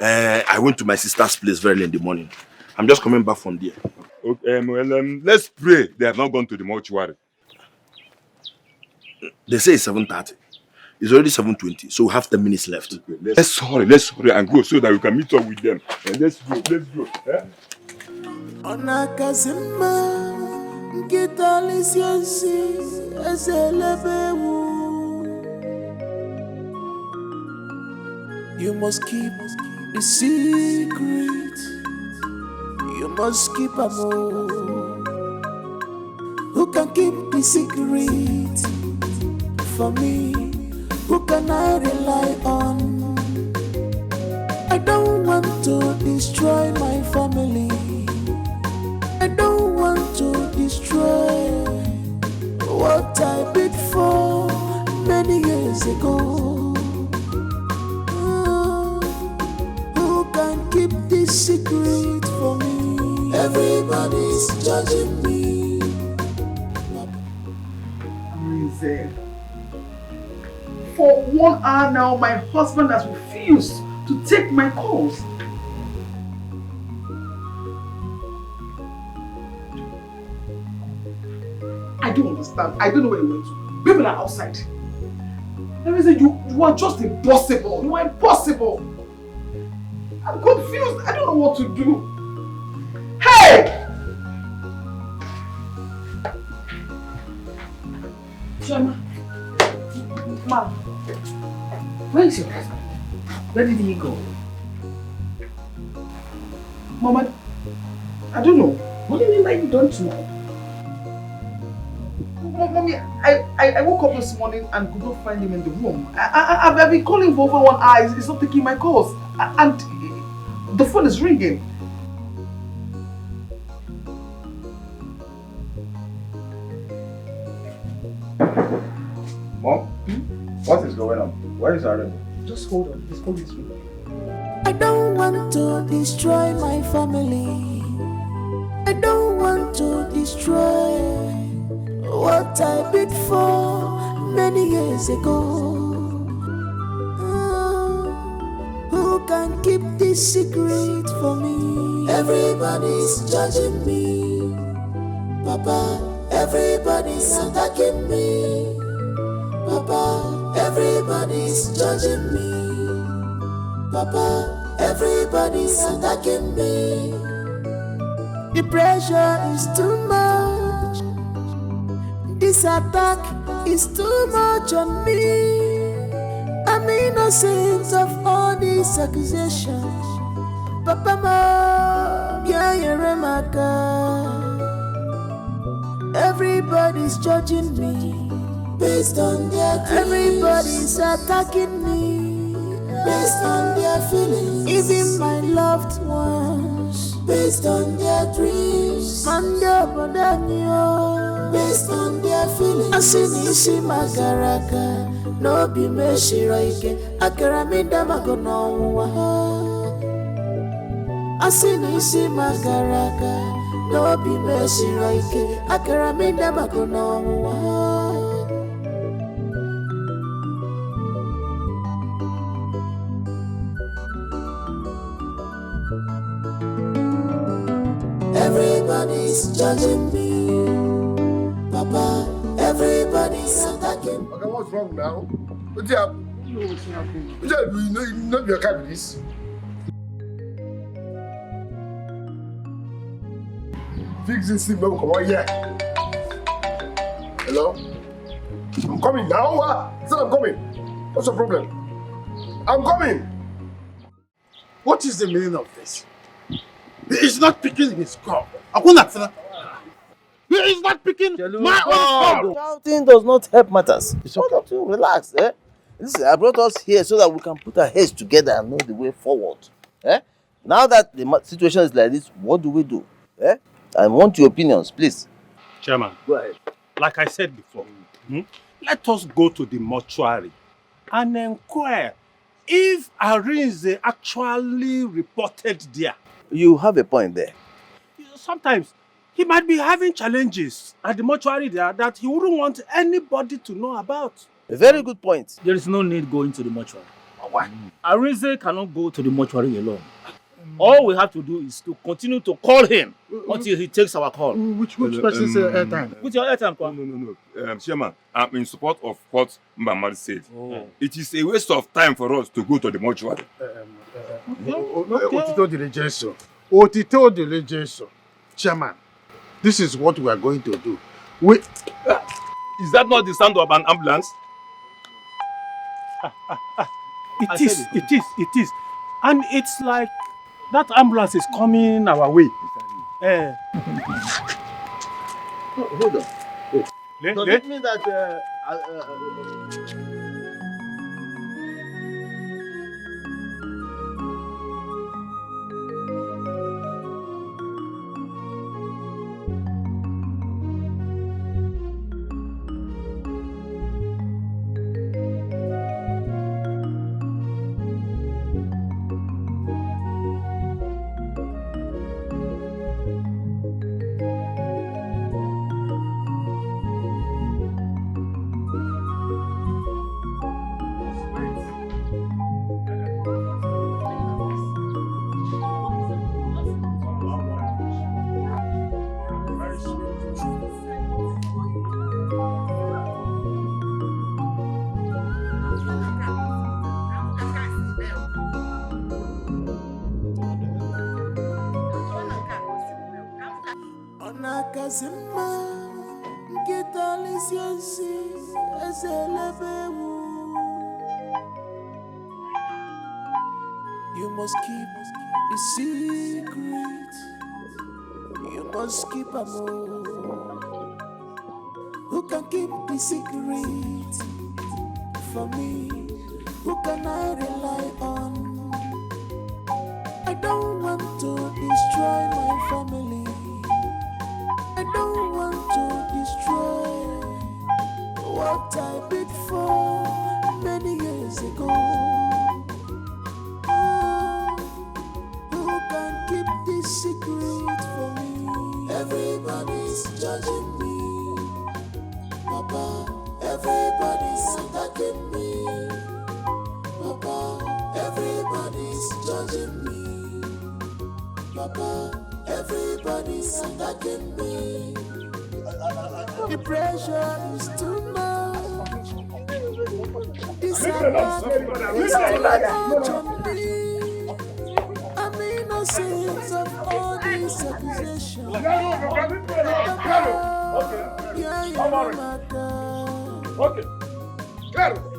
I went to my sister's place very early in the morning. I'm just coming back from there. Okay, let's pray they have not gone to the mortuary. They say it's 7:30. It's already 7:20, so we have 10 minutes left. Okay, let's hurry and go so that we can meet up with them. And let's go. Eh? Onakazima Kitalisiansi Ezelebewu. You must keep the secret. You must keep a more. Who can keep the secret for me? Who can I rely on? I don't want to destroy my family. I don't want to destroy what I bid for many years ago. Who can keep this secret for me? Everybody's judging me. Amazing. For 1 hour now, my husband has refused to take my calls. I don't understand. I don't know where he went to. People are outside. Amazing, you are just impossible. You are impossible. I'm confused. I don't know what to do. Hey! Shema. Ma. Where is your husband? Where did he go? Mama, I don't know. What do you mean by you don't know? Mommy, I woke up this morning and could not find him in the room. I've been calling for over 1 hour. He's not taking my calls. And the phone is ringing. Mom? What is going on? Where is Aremu? Just hold on. His phone is ringing. I don't want to destroy my family. I don't want to destroy what I bid for many years ago. Who can keep this secret for me? Everybody's judging me. Papa, everybody's attacking me. Papa, everybody's judging me. Papa, everybody's attacking me. The pressure is too much. This attack is too much on me. I'm innocent of all these accusations. Papa, ma, yeah, remaka. Everybody's judging me based on their dreams. Everybody's attacking me based on their feelings. Even my loved ones based on their dreams. Mando bodanyo based on their feelings. Asinishi magaraka no be meshiroike akaramida magonowa. Asinishi magaraka no be meshiroike akaramida magonowa. Everybody's judging me, Papa. Everybody's attacking. Okay, what's wrong now? What's happening? You know your car with this. Fix this thing, come on here. Hello? I'm coming now. I said I'm coming. What's the problem? I'm coming. What is the meaning of this? He is not picking his call. He is not picking my own call. Shouting does not help matters. It's okay to relax. Listen, I brought us here so that we can put our heads together and know the way forward. Now that the situation is like this, what do we do? I want your opinions, please. Chairman, go ahead. Like I said before, let us go to the mortuary and inquire if Arinze actually reported there. You have a point there. Sometimes he might be having challenges at the mortuary there that he wouldn't want anybody to know about. A very good point. There is no need going to the mortuary. Why? Arinze cannot go to the mortuary alone. All we have to do is to continue to call him until he takes our call. Which person's airtime? Put your airtime, Kwa. No. Chairman, I'm in support of what Mbamari said. It is a waste of time for us to go to the mortuary. Otito Diligenso. Chairman, this is what we are going to do. Is that not the sound of an ambulance? It is. And it's like that ambulance is coming our way. Hold on. Does it mean that you must keep the secret. You must keep a more. Who can keep the secret for me? Who can I rely on? I don't want to destroy my family. I don't want to destroy what I did for many years ago. Who can keep this secret for me? Everybody's judging me, Papa. Everybody's attacking me, Papa. Everybody's judging me, Everybody's attacking me. The pressure is too much. This is much on me. I'm innocent of all these accusations.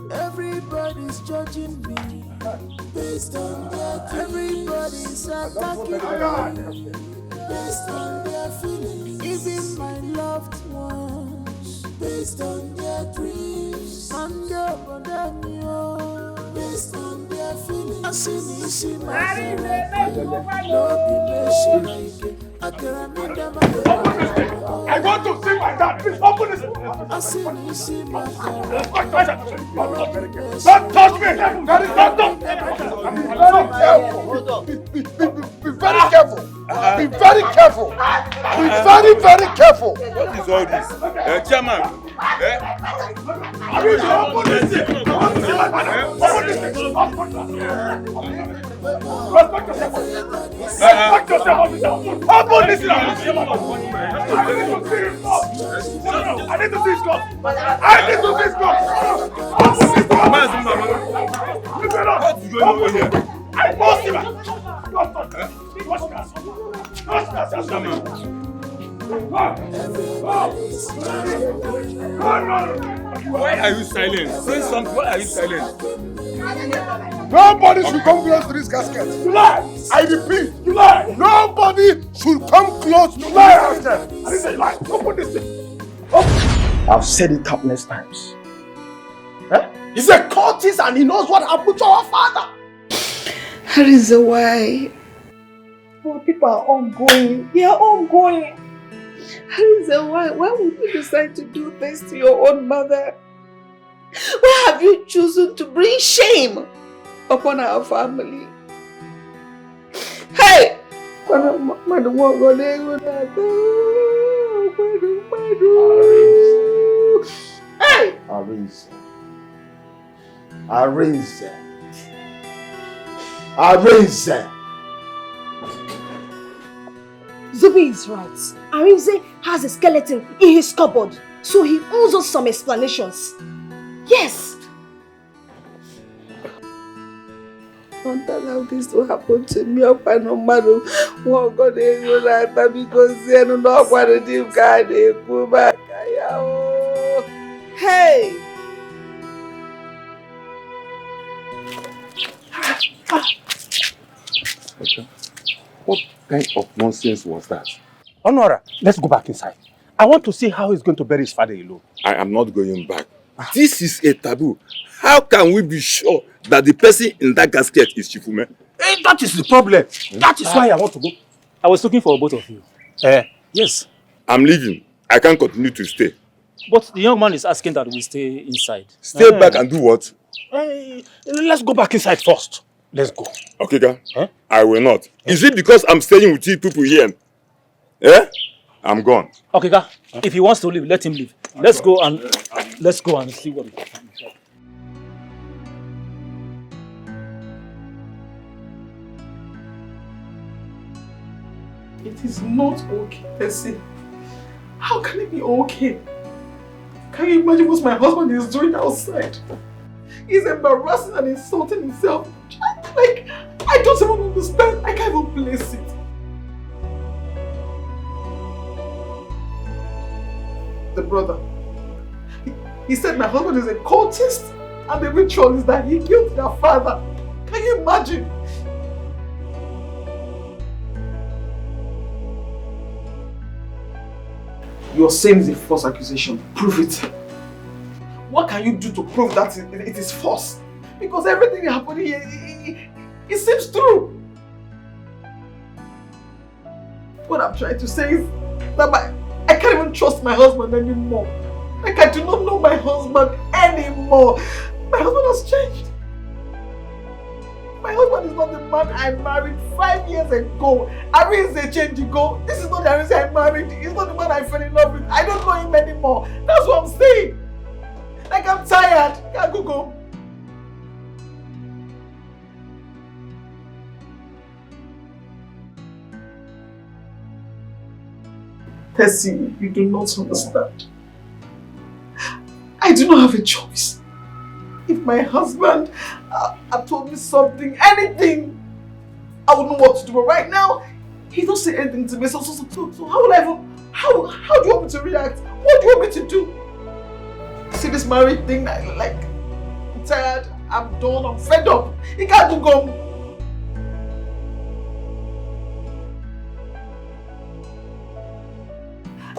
Everybody's judging me based on their everybody's attacking me based on their feelings, even my loved ones based on their dreams and their based on their feelings. I see my I want to see my dad. Please open this. Don't touch me. Be very careful. Be very careful. Be very, very careful. What is all this? Chairman. Open this thing. Respect yourself. Respect yourself, officer. Open this thing. I need to see his clothes. I need to see his clothes. Open this door. Leave me alone. What's going on here? I must see him. Why are you silent? Say something. Why are you silent? Nobody should come close to this casket. You lie. I repeat, you lie. Nobody should come close to this casket. I didn't say you lie. Open this thing. I've said it countless times. He's a cultist and he knows what happened to our father. That is why our people are ongoing. They are ongoing. That is why would you decide to do this to your own mother? Why have you chosen to bring shame upon our family? Hey! Hey! Arrange. Zubby is right. Arinze has a skeleton in his cupboard, so he owes us some explanations. Yes! Don't allow this to happen to me. No matter what God is going to because they don't know what to do. Hey! What kind of nonsense was that? Honora, let's go back inside. I want to see how he's going to bury his father alone. I am not going back. This is a taboo. How can we be sure that the person in that casket is Chifume? That is the problem. That is why I want to go. I was looking for both of you. Yes. I'm leaving. I can't continue to stay. But the young man is asking that we stay inside. Stay back and do what? Let's go back inside first. Let's go. Okay, guy. Huh? I will not. Is it because I'm staying with you people here? I'm gone. Okay, guy. If he wants to leave, let him leave. Let's go and see what we can find. It is not okay, Percy. How can it be okay? Can you imagine what my husband is doing outside? He's embarrassing and insulting himself. Like, I don't even understand. I can't even place it. The brother. He said my husband is a cultist and the ritual is that he killed their father. Can you imagine? You're saying it's a false accusation. Prove it. What can you do to prove that it is false? Because everything happening here, it seems true. What I'm trying to say is that I can't even trust my husband anymore. Like, I do not know my husband anymore. My husband has changed. My husband is not the man I married 5 years ago. Arinze changed ago. This is not the Arinze I married. He's not the man I fell in love with. I don't know him anymore. That's what I'm saying. Like, I'm tired. Can't go. Tessie, you do not understand. I do not have a choice. If my husband had told me something, anything, I would know what to do. But right now, he don't say anything to me. So how will I even, how do you want me to react? What do you want me to do? See this married thing, like, I'm tired, I'm done, I'm fed up. He can't go.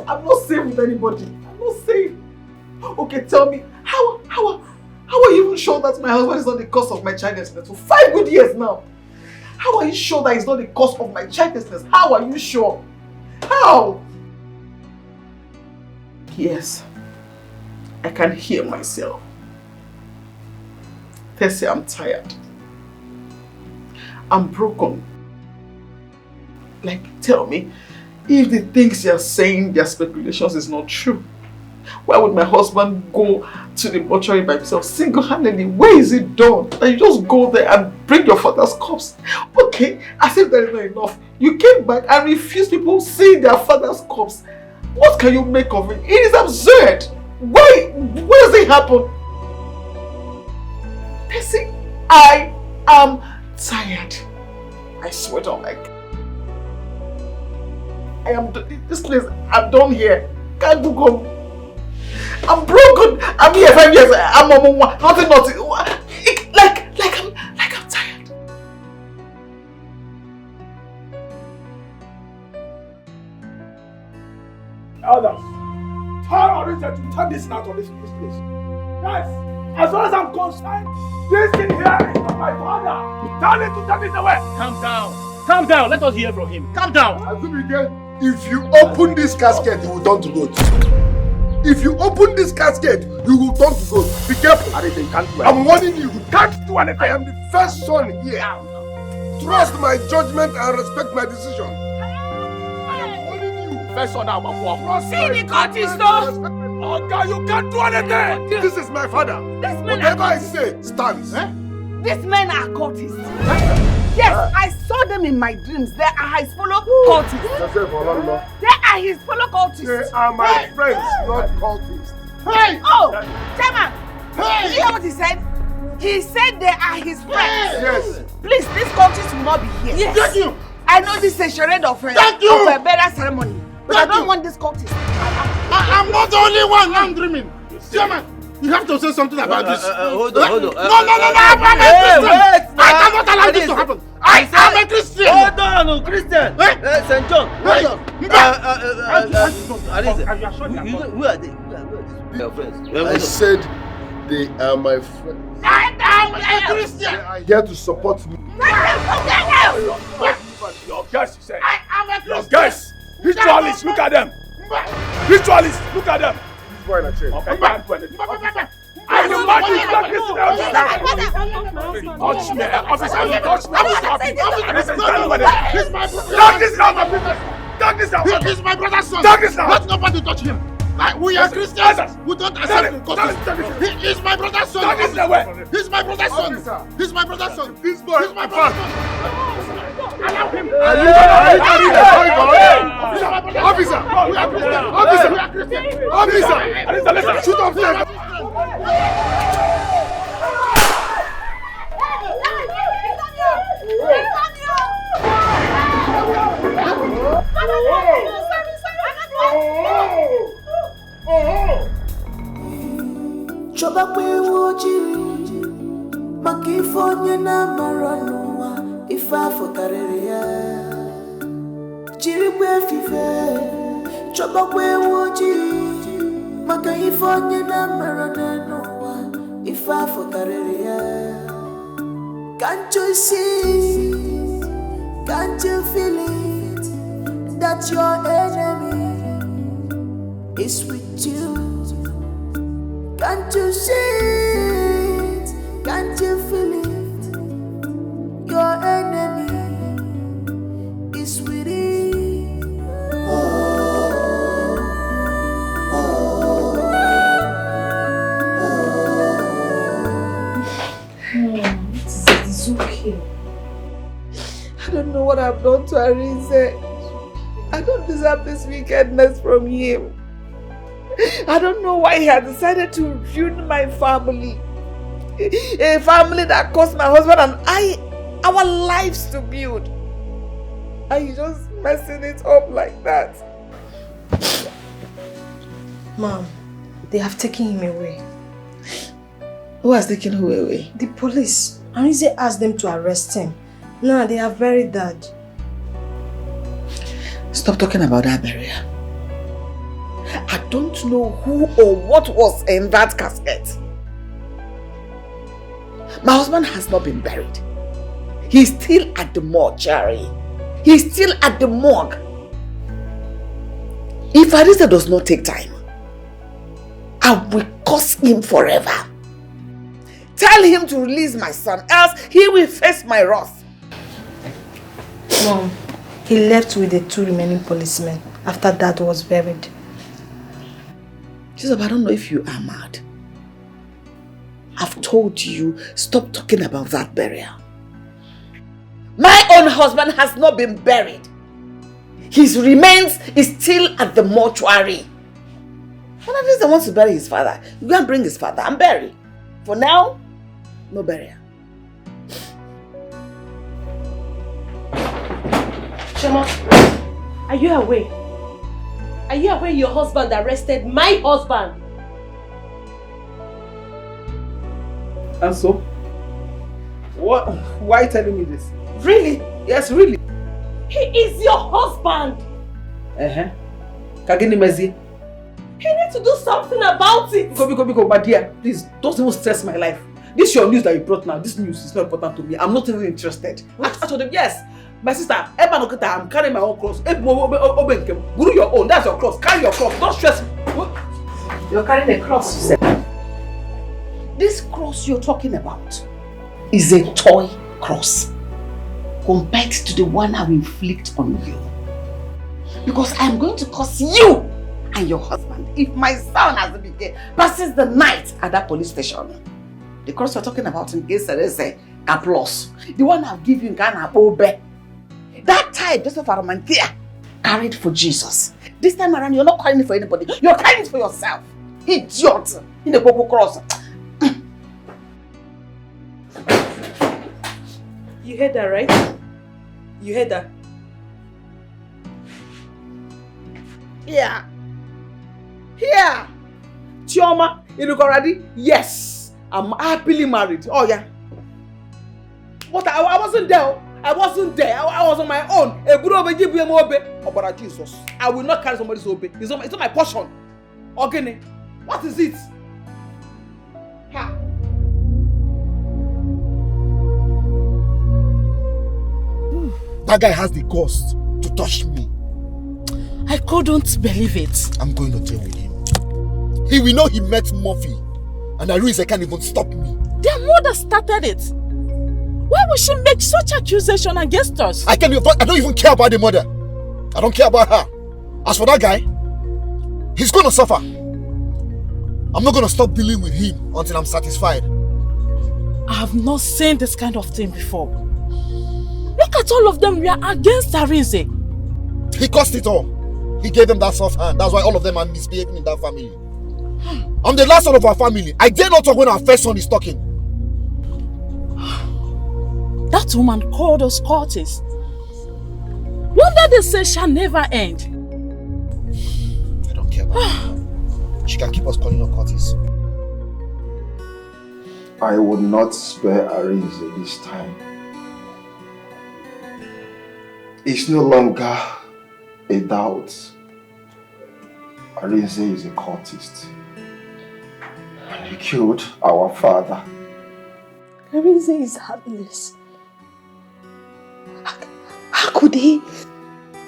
I'm not safe with anybody. I'm not safe. Okay, tell me, how are you even sure that my husband is not the cause of my childlessness for 5 good years now? How are you sure that he's not the cause of my childlessness? How are you sure? How? Yes, I can hear myself. Tessie, I'm tired. I'm broken. Like, tell me, if the things you're saying, their speculations is not true, why would my husband go to the mortuary by himself single-handedly? Where is it done? That you just go there and bring your father's corpse? Okay, as if that is not enough. You came back and refused people seeing their father's corpse. What can you make of it? It is absurd. Why does it happen? Tessie, I am tired. I swear to God. I am this place. I'm done here. Can't go home. I'm broken. I'm here 5 years. I'm nothing. Like I'm tired. Elders, tell Orisa to turn this out of this place. Guys, as far as I'm concerned, this thing here is not my father. Tell him to turn this away. Calm down. Calm down. Let us hear from him. Calm down. Zubby Micheal, if you open this casket, you will turn to goat. If you open this casket, you will turn to goat. Be careful. I'm warning you. You can't do anything. I am the first son here. Trust my judgment and respect my decision. I am warning you. First son now, See the cultist, though. Okay, you can't do anything. This is my father. Whatever I say stands. These men are cultists. Yes, I saw them in my dreams. They are his fellow cultists. They are his fellow cultists. They are my friends, not cultists. Hey! Oh, Chairman! Hey! Did you hear what he said? He said they are his friends. Yes. Please, this cultist will not be here. Yes. Thank you. I know this is a charade of a burial ceremony, but I don't want this cultist. I'm not the only one. I'm dreaming. Chairman, you have to say something about this. Hold on. No, I'm a Christian. I cannot allow this to happen. I am a Christian. Hold on, Christian. St. John, hold on. Who are they? Your friends. I said they are my friends. I am a Christian. They are here to support me. Your guys, you said. I am a Christian. Your guys. Ritualists, look at them. Ritualists, look at them. Okay, you can't do anything. I demand you to touch me, officer. You touch me. I will stop you. He's my brother. Talk this out, my business. Talk this out. He's my brother's son. Talk this out. Let nobody touch him. We are Christians. We don't accept him. He's my brother's son. Talk this away. He's my brother's son. He's my brother's son. This boy is my brother's son. Allow him. Officer! We are Christians. Officer! Shoot off there! Choba kwe wojiri Makifonye na maranuwa Ifa fokarerea Jiri kwe fife Choba kwe wojiri Makifonye na maranuwa Ifa fokarerea Can't you see? Can't you feel it? That your enemy is with you. Can't you see it? Can't you feel it? Your enemy is with it. It's okay. I don't know what I've done to Arinze. I don't deserve this wickedness from him. I don't know why he has decided to ruin my family. A family that cost my husband and I our lives to build. And he's just messing it up like that. Mom, they have taken him away. Who has taken who away? The police. Arinze asked them to arrest him. Now they have buried Dad. Stop talking about that burial. I don't know who or what was in that casket. My husband has not been buried. He's still at the mortuary. He's still at the morgue. If Arinze does not take time, I will curse him forever. Tell him to release my son, else he will face my wrath. Mom, he left with the 2 remaining policemen after Dad was buried. Jesus, I don't know if you are mad. I've told you, stop talking about that burial. My own husband has not been buried. His remains is still at the mortuary. When Arinze wants to bury his father, you go and bring his father and bury. For now, no burial. Shema, are you aware? Are you aware your husband arrested my husband? And so? What? Why are you telling me this? Really? Yes, really. He is your husband. Kagini Mezi. He needs to do something about it. Biko, my dear, please, don't even stress my life. This is your news that you brought now. This news is not important to me. I'm not even interested. I told him, yes. My sister, I'm carrying my own cross. Guru your own. That's your cross. Carry your cross. Don't stress me. You're carrying a cross, you said. This cross you're talking about is a toy cross compared to the one I will inflict on you. Because I'm going to curse you and your husband if my son has been there passes the night at that police station. The cross you're talking about in case there is a applause. The one I'll give you in Ghana, Obe. That time, Joseph Aramantia carried for Jesus. This time around, you're not carrying it for anybody. You're carrying it for yourself. Idiot. In the Coco Cross. You heard that, right? You heard that? Yeah. Here. Chioma, you look already? Yes. I'm happily married. Oh, yeah. But I wasn't there. I wasn't there. I was on my own. Oh, but Jesus. I will not carry somebody's obe. It's not my portion. Okay. What is it? Ha. That guy has the guts to touch me. I couldn't believe it. I'm going to deal with him. He will know he met Murphy. And Arinze can't even stop me. Their mother started it. Why would she make such accusation against us? I don't even care about the mother. I don't care about her. As for that guy, he's going to suffer. I'm not going to stop dealing with him until I'm satisfied. I have not seen this kind of thing before. Look at all of them. We are against Arinze. He caused it all. He gave them that soft hand. That's why all of them are misbehaving in that family. I'm the last son of our family. I dare not talk when our first son is talking. That woman called us cultists. Wonder they say shall never end. I don't care about her. She can keep us calling her cultists. I would not spare Arinze this time. It's no longer a doubt. Arinze is a cultist. And he killed our father. Arinze is heartless. How could he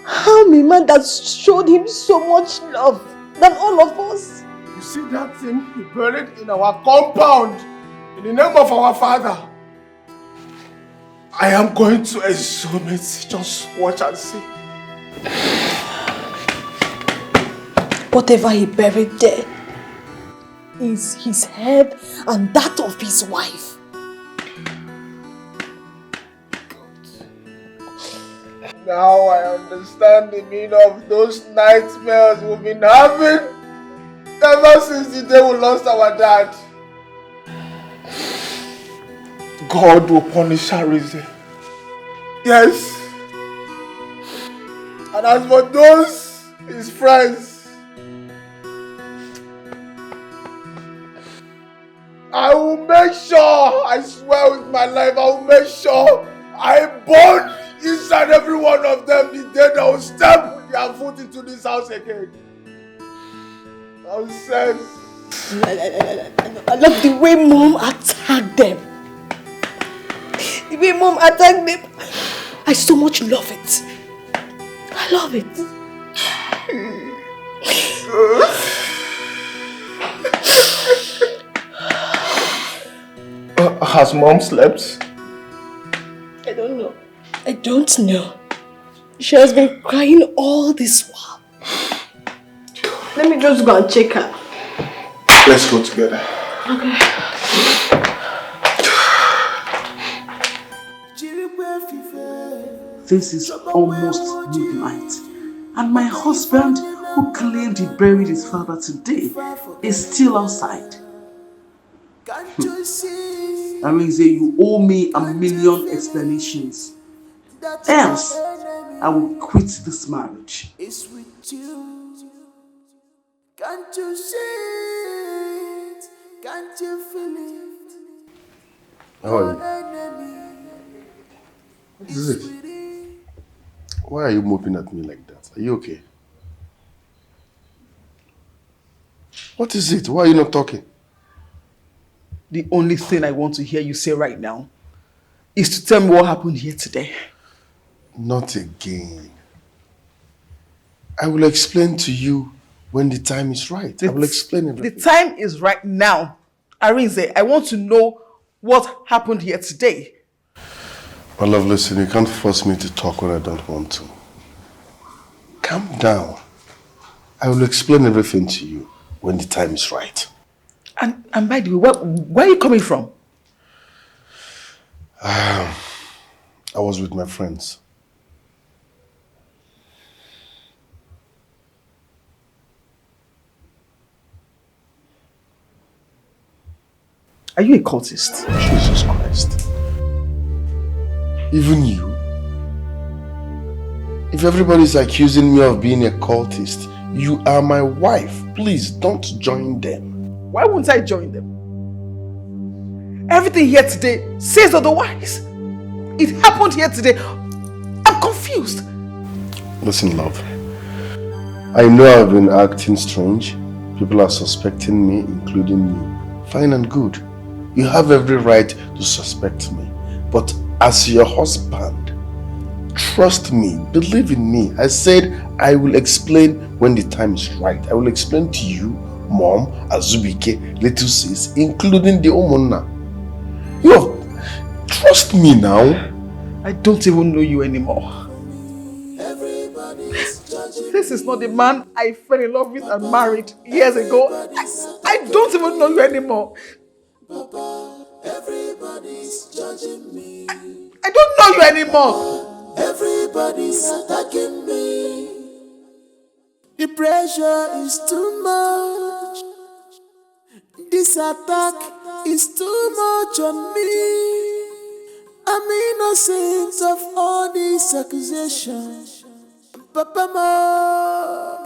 harm a man that showed him so much love than all of us? You see that thing he buried in our compound in the name of our father? I am going to exhume it. Just watch and see. Whatever he buried there is his head and that of his wife. Now I understand the meaning of those nightmares we've been having ever since the day we lost our dad. God will punish Arinze. Yes. And as for those, his friends, I will make sure, I swear with my life, I will make sure I burn each and every one of them the day they will step with their foot into this house again. Nonsense. I love the way Mom attacked them. The way Mom attacked them. I so much love it. I love it. Has Mom slept? I don't know. I don't know. She has been crying all this while. Let me just go and check her. Let's go together. Okay. This is almost midnight, and my husband, who claimed he buried his father today, is still outside. Arinze, you owe me 1,000,000 explanations. Else, I will quit this marriage. It's with you. Can't you see it? Can't you feel it? How are you? What is it? Why are you moping at me like that? Are you okay? What is it? Why are you not talking? The only thing I want to hear you say right now is to tell me what happened here today. Not again. I will explain to you when the time is right. I will explain everything. The time is right now. Arinze, I want to know what happened here today. My love, listen, you can't force me to talk when I don't want to. Calm down. I will explain everything to you when the time is right. And by the way, where are you coming from? I was with my friends. Are you a cultist? Jesus Christ. Even you? If everybody's accusing me of being a cultist, you are my wife. Please don't join them. Why won't I join them? Everything here today says otherwise. It happened here today. I'm confused. Listen, love. I know I've been acting strange. People are suspecting me, including you. Fine and good. You have every right to suspect me. But as your husband, trust me, believe in me. I said I will explain when the time is right. I will explain to you, Mom, Azubike, little sis, including the Omona. Trust me now. I don't even know you anymore. This is not the man I fell in love with and married years ago. I don't even know you anymore. Everybody's judging me. I don't know you anymore. Everybody's attacking me. The pressure is too much. This attack is too much on me. I'm innocent of all these accusations. Papa Mo,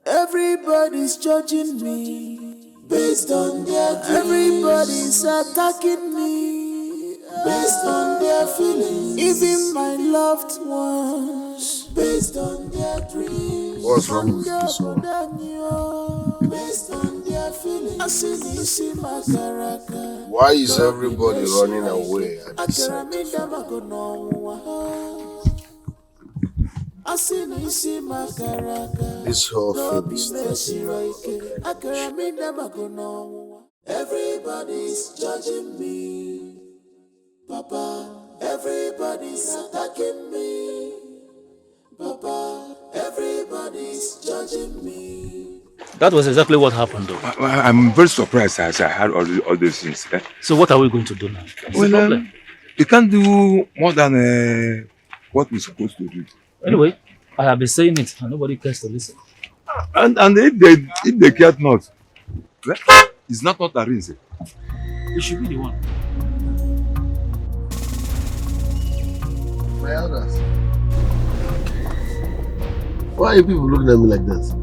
everybody's judging me based on their dreams. Everybody's attacking me based on their feelings. Even my loved ones based on their dreams. What's wrong with this one? Based on their feelings. Why is everybody running away at the sight? This whole thing is everybody's judging me, Papa. Everybody's attacking me, Papa. Everybody's judging me. That was exactly what happened, though. I'm very surprised as I heard all these things. So what are we going to do now? What's the problem? You can't do more than what we're supposed to do. Anyway, I have been saying it and nobody cares to listen. And if they care not, well, it's not Arinze. You should be the one. My elders. Why are you people looking at me like this?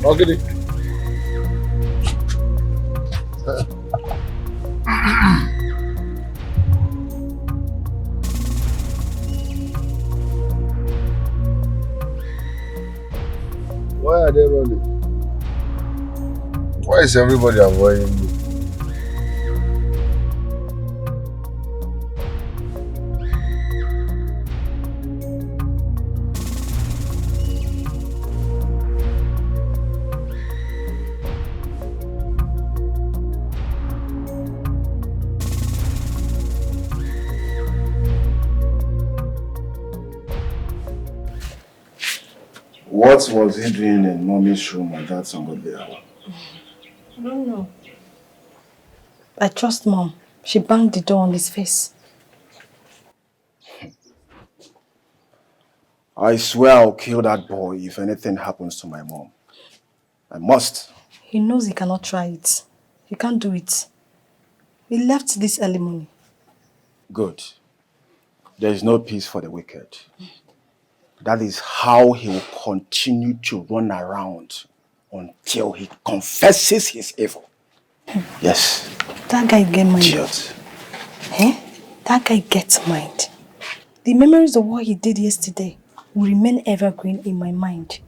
Okay. Why are they running? Why is everybody avoiding me? What was he doing in Mommy's room at that ungodly hour? I don't know. I trust Mom. She banged the door on his face. I swear I'll kill that boy if anything happens to my mom. I must. He knows he cannot try it. He can't do it. He left this early morning. Good. There is no peace for the wicked. That is how he will continue to run around until he confesses his evil. Yes. That guy get mind. Idiot. Eh? That guy gets mind. The memories of what he did yesterday will remain evergreen in my mind.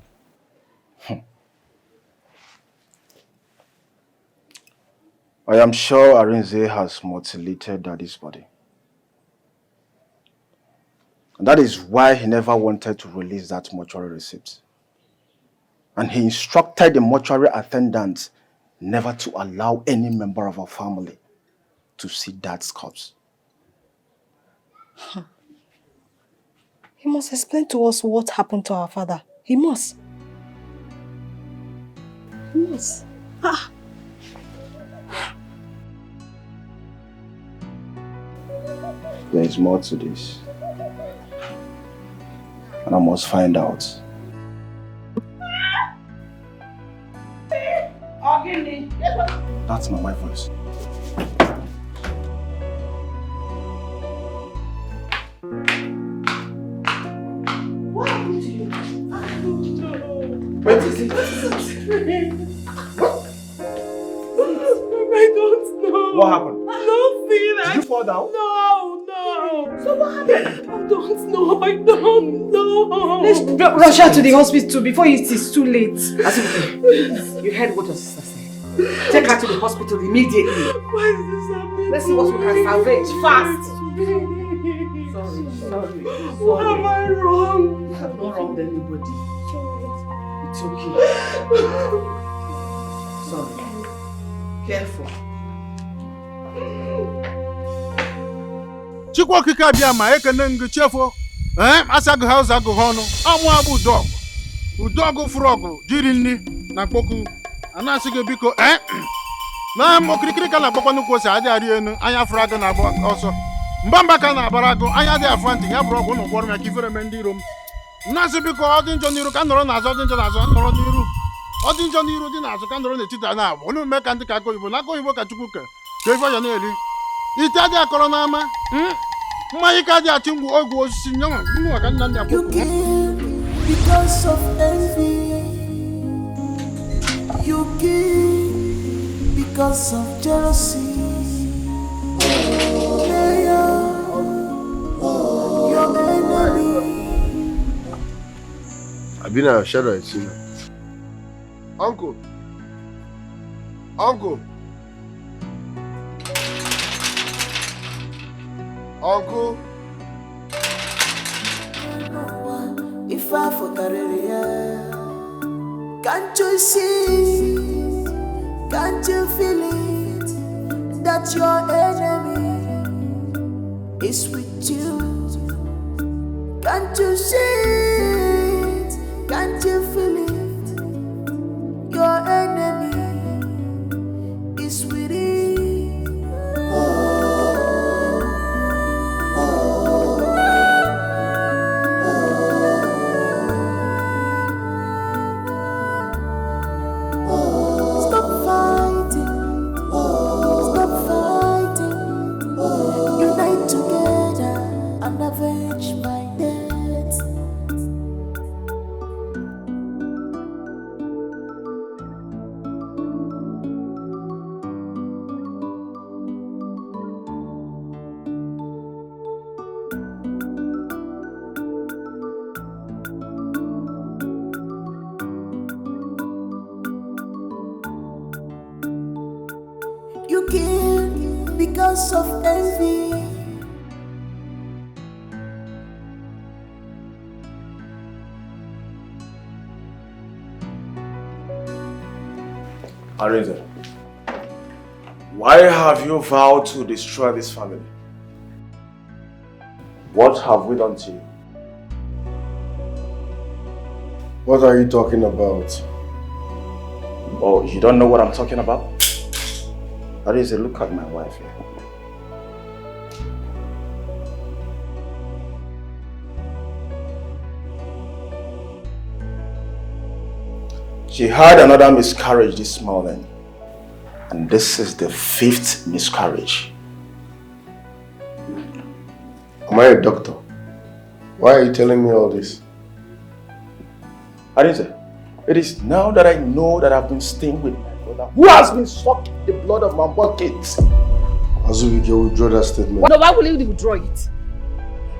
I am sure Arinze has mutilated Daddy's body. And that is why he never wanted to release that mortuary receipt. And he instructed the mortuary attendant never to allow any member of our family to see Dad's corpse. He must explain to us what happened to our father. He must. He must. Ah. There is more to this. And I must find out. That's my wife's voice. What happened to you? I don't know. What is it? I don't know. What happened? Nothing. Did you fall down? No. So what happened? I don't know. I don't know. Let's rush her to the hospital before it is too late. Asibuke, you heard what your sister said. Take her to the hospital immediately. Why is this happening? Let's see what we can salvage fast. Sorry. What am I wrong? You have not wronged anybody. It's okay. Sorry. Careful. Chikwa okike abịa ma ekene ngụ chefo asaghị ha ụzọ agụghị ọnụ amụ abụ udọgụ fụrụ ọgụ jiri nri na mkpoku anasị gị biko na mokirikiri ka na-agbakwa nnukwu ose adị arị enu anya fụrụ agụ na-agba ọsọ mbamba ka na-abara agụ anya dị afọ ntị ya bụrụ ọgwụ ụnụ gwọrọ m ya ka ifere me ndị iro m nnasị biko ọ dị njọ n'iru ka nọrọ n'azụ ọ dị njọ n'azụ nọrọ n'iru ọ dị njọ n'iru dị n'azụ ka nọrọ n'etiti a na-abụ olu mee ka ndị ka aka oyibo n'aka oyibo ka chukwu ka ife ya na-eri ite adị akọrọ n'ama mmanya ka adị achị ngwu ogwu osisi nye nwa ka nna nna because of envy. You give because of jealousy. They are your enemy. I've been a shadow, I see. Uncle. Uncle. Uncle. If I forgot it, can't you see? Can't you feel it? That your enemy is with you. Can't you see it? Can't you feel it? Your enemy is with you. Arinze, why have you vowed to destroy this family? What have we done to you? What are you talking about? Oh, you don't know what I'm talking about? Arinze, look at my wife here. She had another miscarriage this morning. And this is the 5th miscarriage. Am I a doctor? Why are you telling me all this? Arinze, it is now that I know that I've been staying with my brother who has been sucking the blood of my born kids. Zubby Micheal, withdraw that statement. No, why will he withdraw it?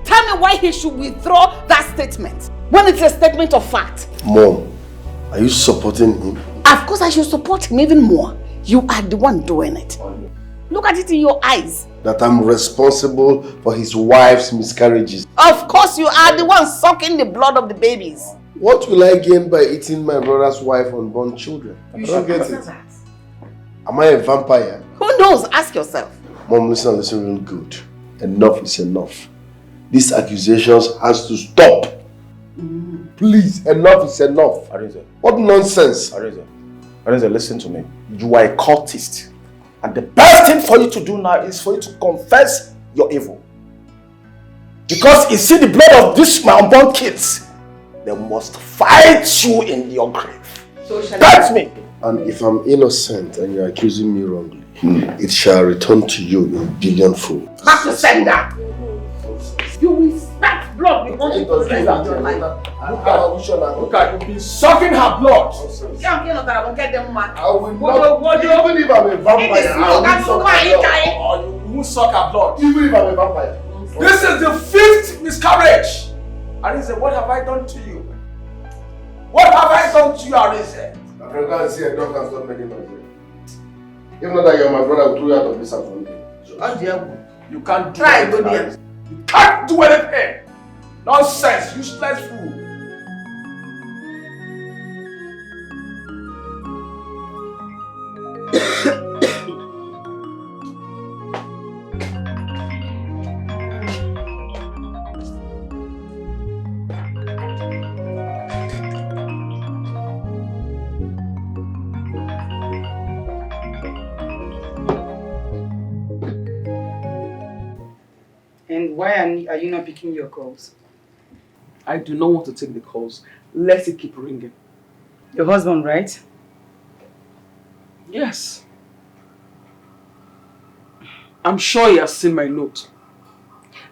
Tell me why he should withdraw that statement when it's a statement of fact. Mom, are you supporting him? Of course I should support him even more. You are the one doing it. Look at it in your eyes. That I'm responsible for his wife's miscarriages. Of course you are the one sucking the blood of the babies. What will I gain by eating my brother's wife unborn children? I don't get it. Am I a vampire? Who knows? Ask yourself. Mom, listen real good. Enough is enough. These accusations has to stop. Please, enough is enough. Arinze. What nonsense. Arinze, listen to me. You are a cultist. And the best thing for you to do now is for you to confess your evil. Because you see the blood of these my unborn kids, they must fight you in your grave. So that's me. And if I'm innocent and you're accusing me wrongly, it shall return to you in billionfold. Back to sender. You will spat blood before you go rest of your life. Look at you been sucking her blood. I will get them mad. I will not, even if I'm a vampire, I will suck her blood. You won't suck her blood. Even if I'm a vampire. This is the 5th miscarriage. Arinze, what have I done to you? What have I done to you, Arinze? I can go and see a doctor and stop making noise. If not that you're my brother, I will throw you out of this house one day. You can't do Try, anything. go there. You can't do anything. Nonsense, useless fool. And why are you not picking your calls? I do not want to take the calls. Let it keep ringing. Your husband, right? Yes. I'm sure he has seen my note.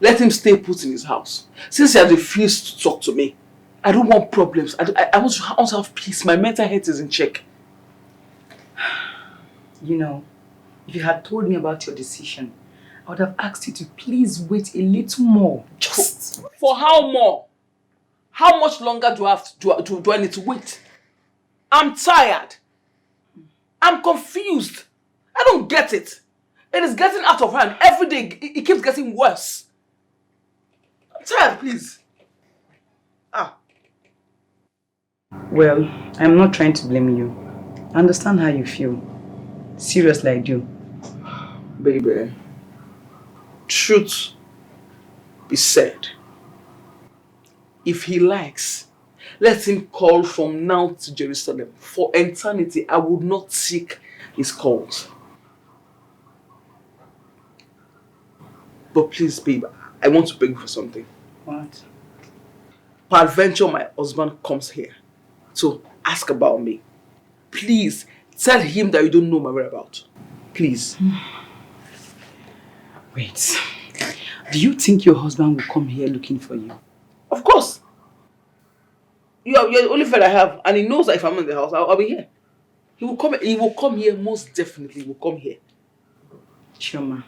Let him stay put in his house. Since he has refused to talk to me, I don't want problems. I want to have peace. My mental health is in check. You know, if you had told me about your decision, I would have asked you to please wait a little more. Just for how more? How much longer do I need to wait? I'm tired. I'm confused. I don't get it. It is getting out of hand. Every day, it keeps getting worse. I'm tired, please. Well, I'm not trying to blame you. I understand how you feel. Seriously, I do. Baby, truth be said. If he likes, let him call from now to Jerusalem. For eternity, I would not seek his calls. But please, babe, I want to beg you for something. What? Peradventure, my husband comes here to ask about me. Please, tell him that you don't know my whereabouts. Please. Wait. Do you think your husband will come here looking for you? Of course. You're the only friend I have, and he knows that if I'm in the house, I'll be here. He will come here, most definitely. He will come here. Chioma,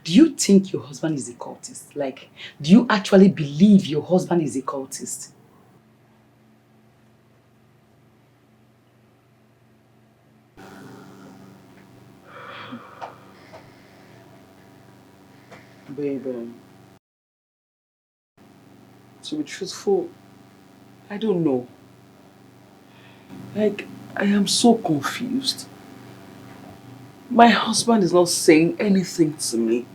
do you think your husband is a cultist? Like, do you actually believe your husband is a cultist? Baby, to be truthful, I don't know. Like, I am so confused. My husband is not saying anything to me.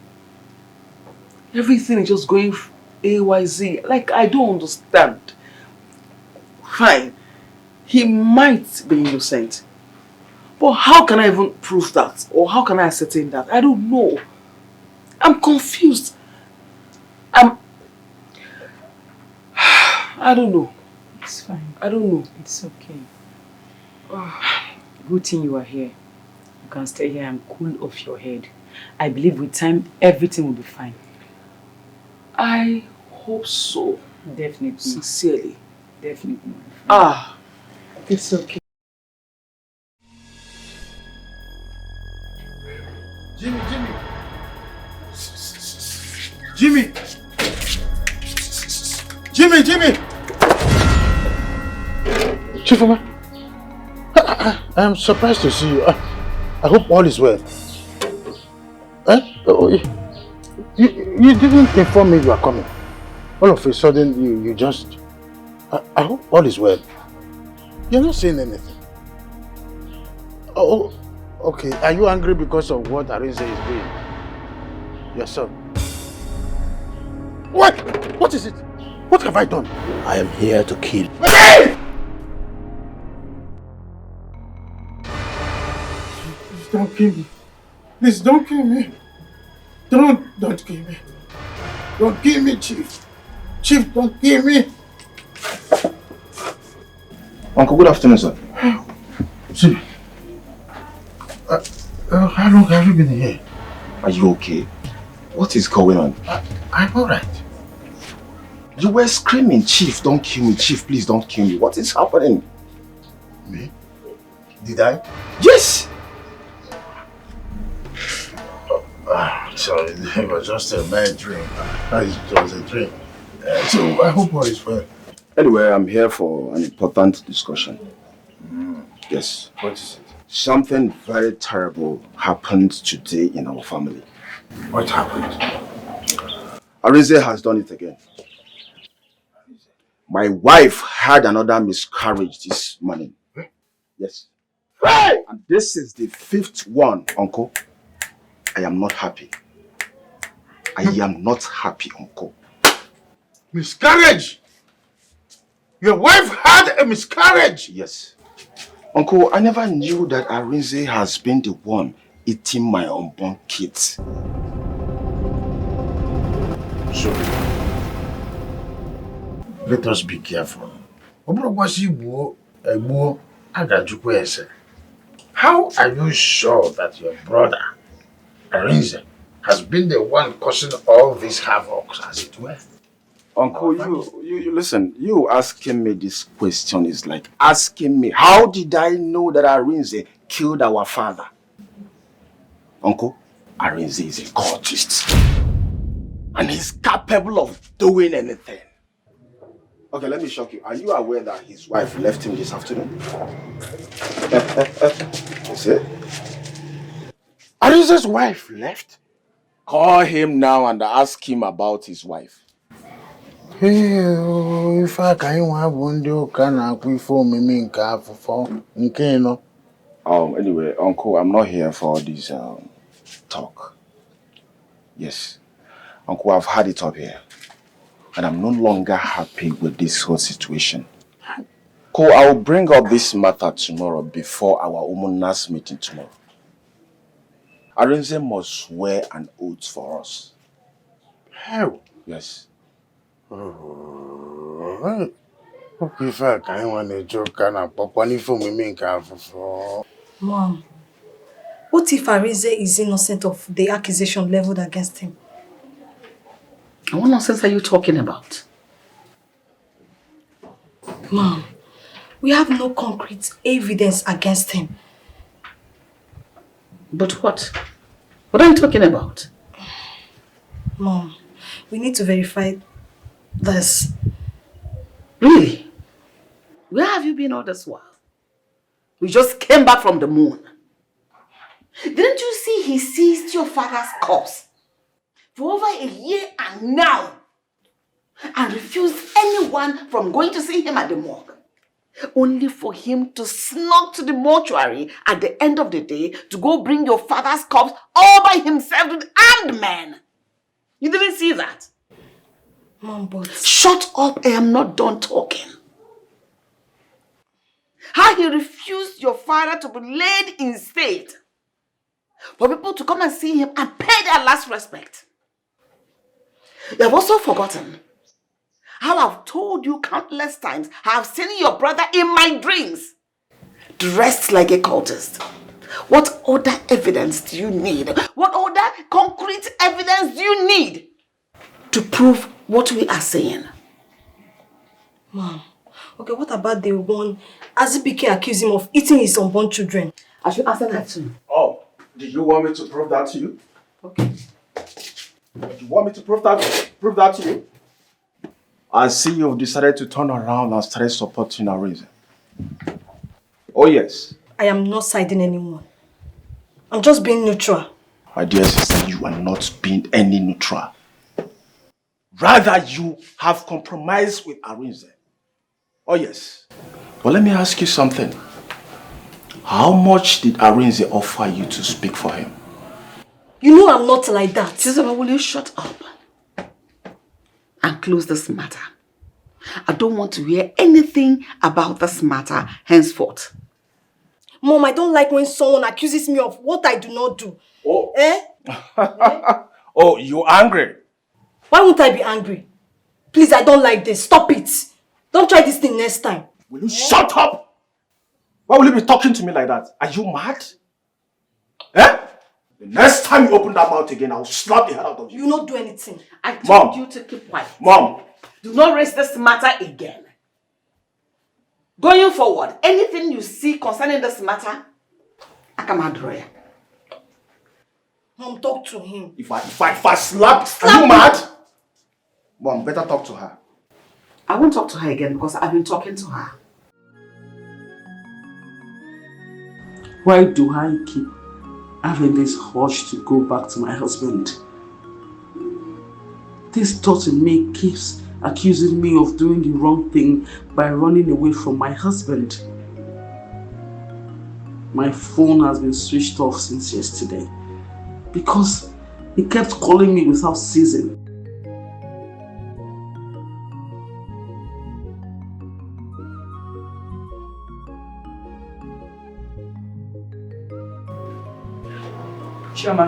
Everything is just going AYZ. Like, I don't understand. Fine, he might be innocent. But how can I even prove that? Or how can I ascertain that? I don't know. I'm confused. I don't know. It's fine. I don't know. It's okay. Good thing you are here. You can stay here and cool off your head. I believe with time, everything will be fine. I hope so. Definitely. Sincerely. Definitely. It's okay. Jimmy! Jimmy! Chief Oma, I am surprised to see you. I hope all is well. You didn't inform me you are coming. All of a sudden, you just... I hope all is well. You're not saying anything. Oh, okay. Are you angry because of what Arinze is doing? Your son. What? What is it? What have I done? I am here to kill. Please don't kill me. Please don't kill me. Don't kill me. Don't kill me, Chief. Chief, don't kill me. Uncle, good afternoon, sir. See, how long have you been here? Are you okay? What is going on? I'm alright. You were screaming, Chief, don't kill me. Chief, please don't kill me. What is happening? Me? Did I? Yes! Sorry, it was just a bad dream. It was a dream. So I hope all is well. Anyway, I'm here for an important discussion. Yes. What is it? Something very terrible happened today in our family. What happened? Arinze has done it again. My wife had another miscarriage this morning. Yes. Hey! And this is the 5th one, Uncle. I am not happy. I am not happy, Uncle. Miscarriage? Your wife had a miscarriage? Yes. Uncle, I never knew that Arinze has been the one eating my unborn kids. So, let us be careful. How are you sure that your brother, Arinze, has been the one causing all these havoc, as it were? Uncle, you listen, you asking me this question is like asking me, how did I know that Arinze killed our father? Uncle, Arinze is a cultist. And he's capable of doing anything. Okay, let me shock you. Are you aware that his wife left him this afternoon? You see? Arinze's wife left? Call him now and ask him about his wife. If I can't have one do can I for me for Anyway, Uncle, I'm not here for this talk. Yes. Uncle, I've had it up here. And I'm no longer happy with this whole situation. Uncle, I'll bring up this matter tomorrow before our Umunas meeting tomorrow. Arinze must swear an oath for us. How? Yes. If I can't want a joke can I pop one for me for Mom, what if Arinze is innocent of the accusation leveled against him? What nonsense are you talking about? Mom, we have no concrete evidence against him. But what? What are you talking about? Mom, we need to verify this. Really? Where have you been all this while? We just came back from the moon. Didn't you see he seized your father's corpse for over a year and now and refused anyone from going to see him at the morgue? only for him to sneak to the mortuary at the end of the day to go bring your father's corpse all by himself with armed men. You didn't see that? Mom, but... Shut up, I am not done talking. How he refused your father to be laid in state for people to come and see him and pay their last respect. You have also forgotten how I've told you countless times how I've seen your brother in my dreams, dressed like a cultist. What other evidence do you need? What other concrete evidence do you need to prove what we are saying? Mom, okay, what about the one Azubike accused him of eating his unborn children? I should answer that too. Oh, do you want me to prove that to you? Okay. Do you want me to prove that to you? I see you've decided to turn around and start supporting our reason. Oh yes. I am not siding anyone. I'm just being neutral. My dear sister, you are not being any neutral. Rather, you have compromised with Arinze. Oh yes. But let me ask you something. How much did Arinze offer you to speak for him? You know I'm not like that. Jezebel, will you shut up and close this matter? I don't want to hear anything about this matter henceforth. Mom, I don't like when someone accuses me of what I do not do. Oh. Eh? Oh, you're angry? Why won't I be angry? Please, I don't like this. Stop it. Don't try this thing next time. Will you shut up? Why will you be talking to me like that? Are you mad? Eh? The next time you open that mouth again, I'll slap the hell out of you. You will not do anything. I told you to keep quiet. Mom. Do not raise this matter again. Going forward, anything you see concerning this matter, I come and draw you. Mom, talk to him. If I slap, are you mad? Mom, better talk to her. I won't talk to her again because I've been talking to her. Why do I keep having this urge to go back to my husband? This thought in me keeps accusing me of doing the wrong thing by running away from my husband. My phone has been switched off since yesterday because he kept calling me without ceasing. Chioma,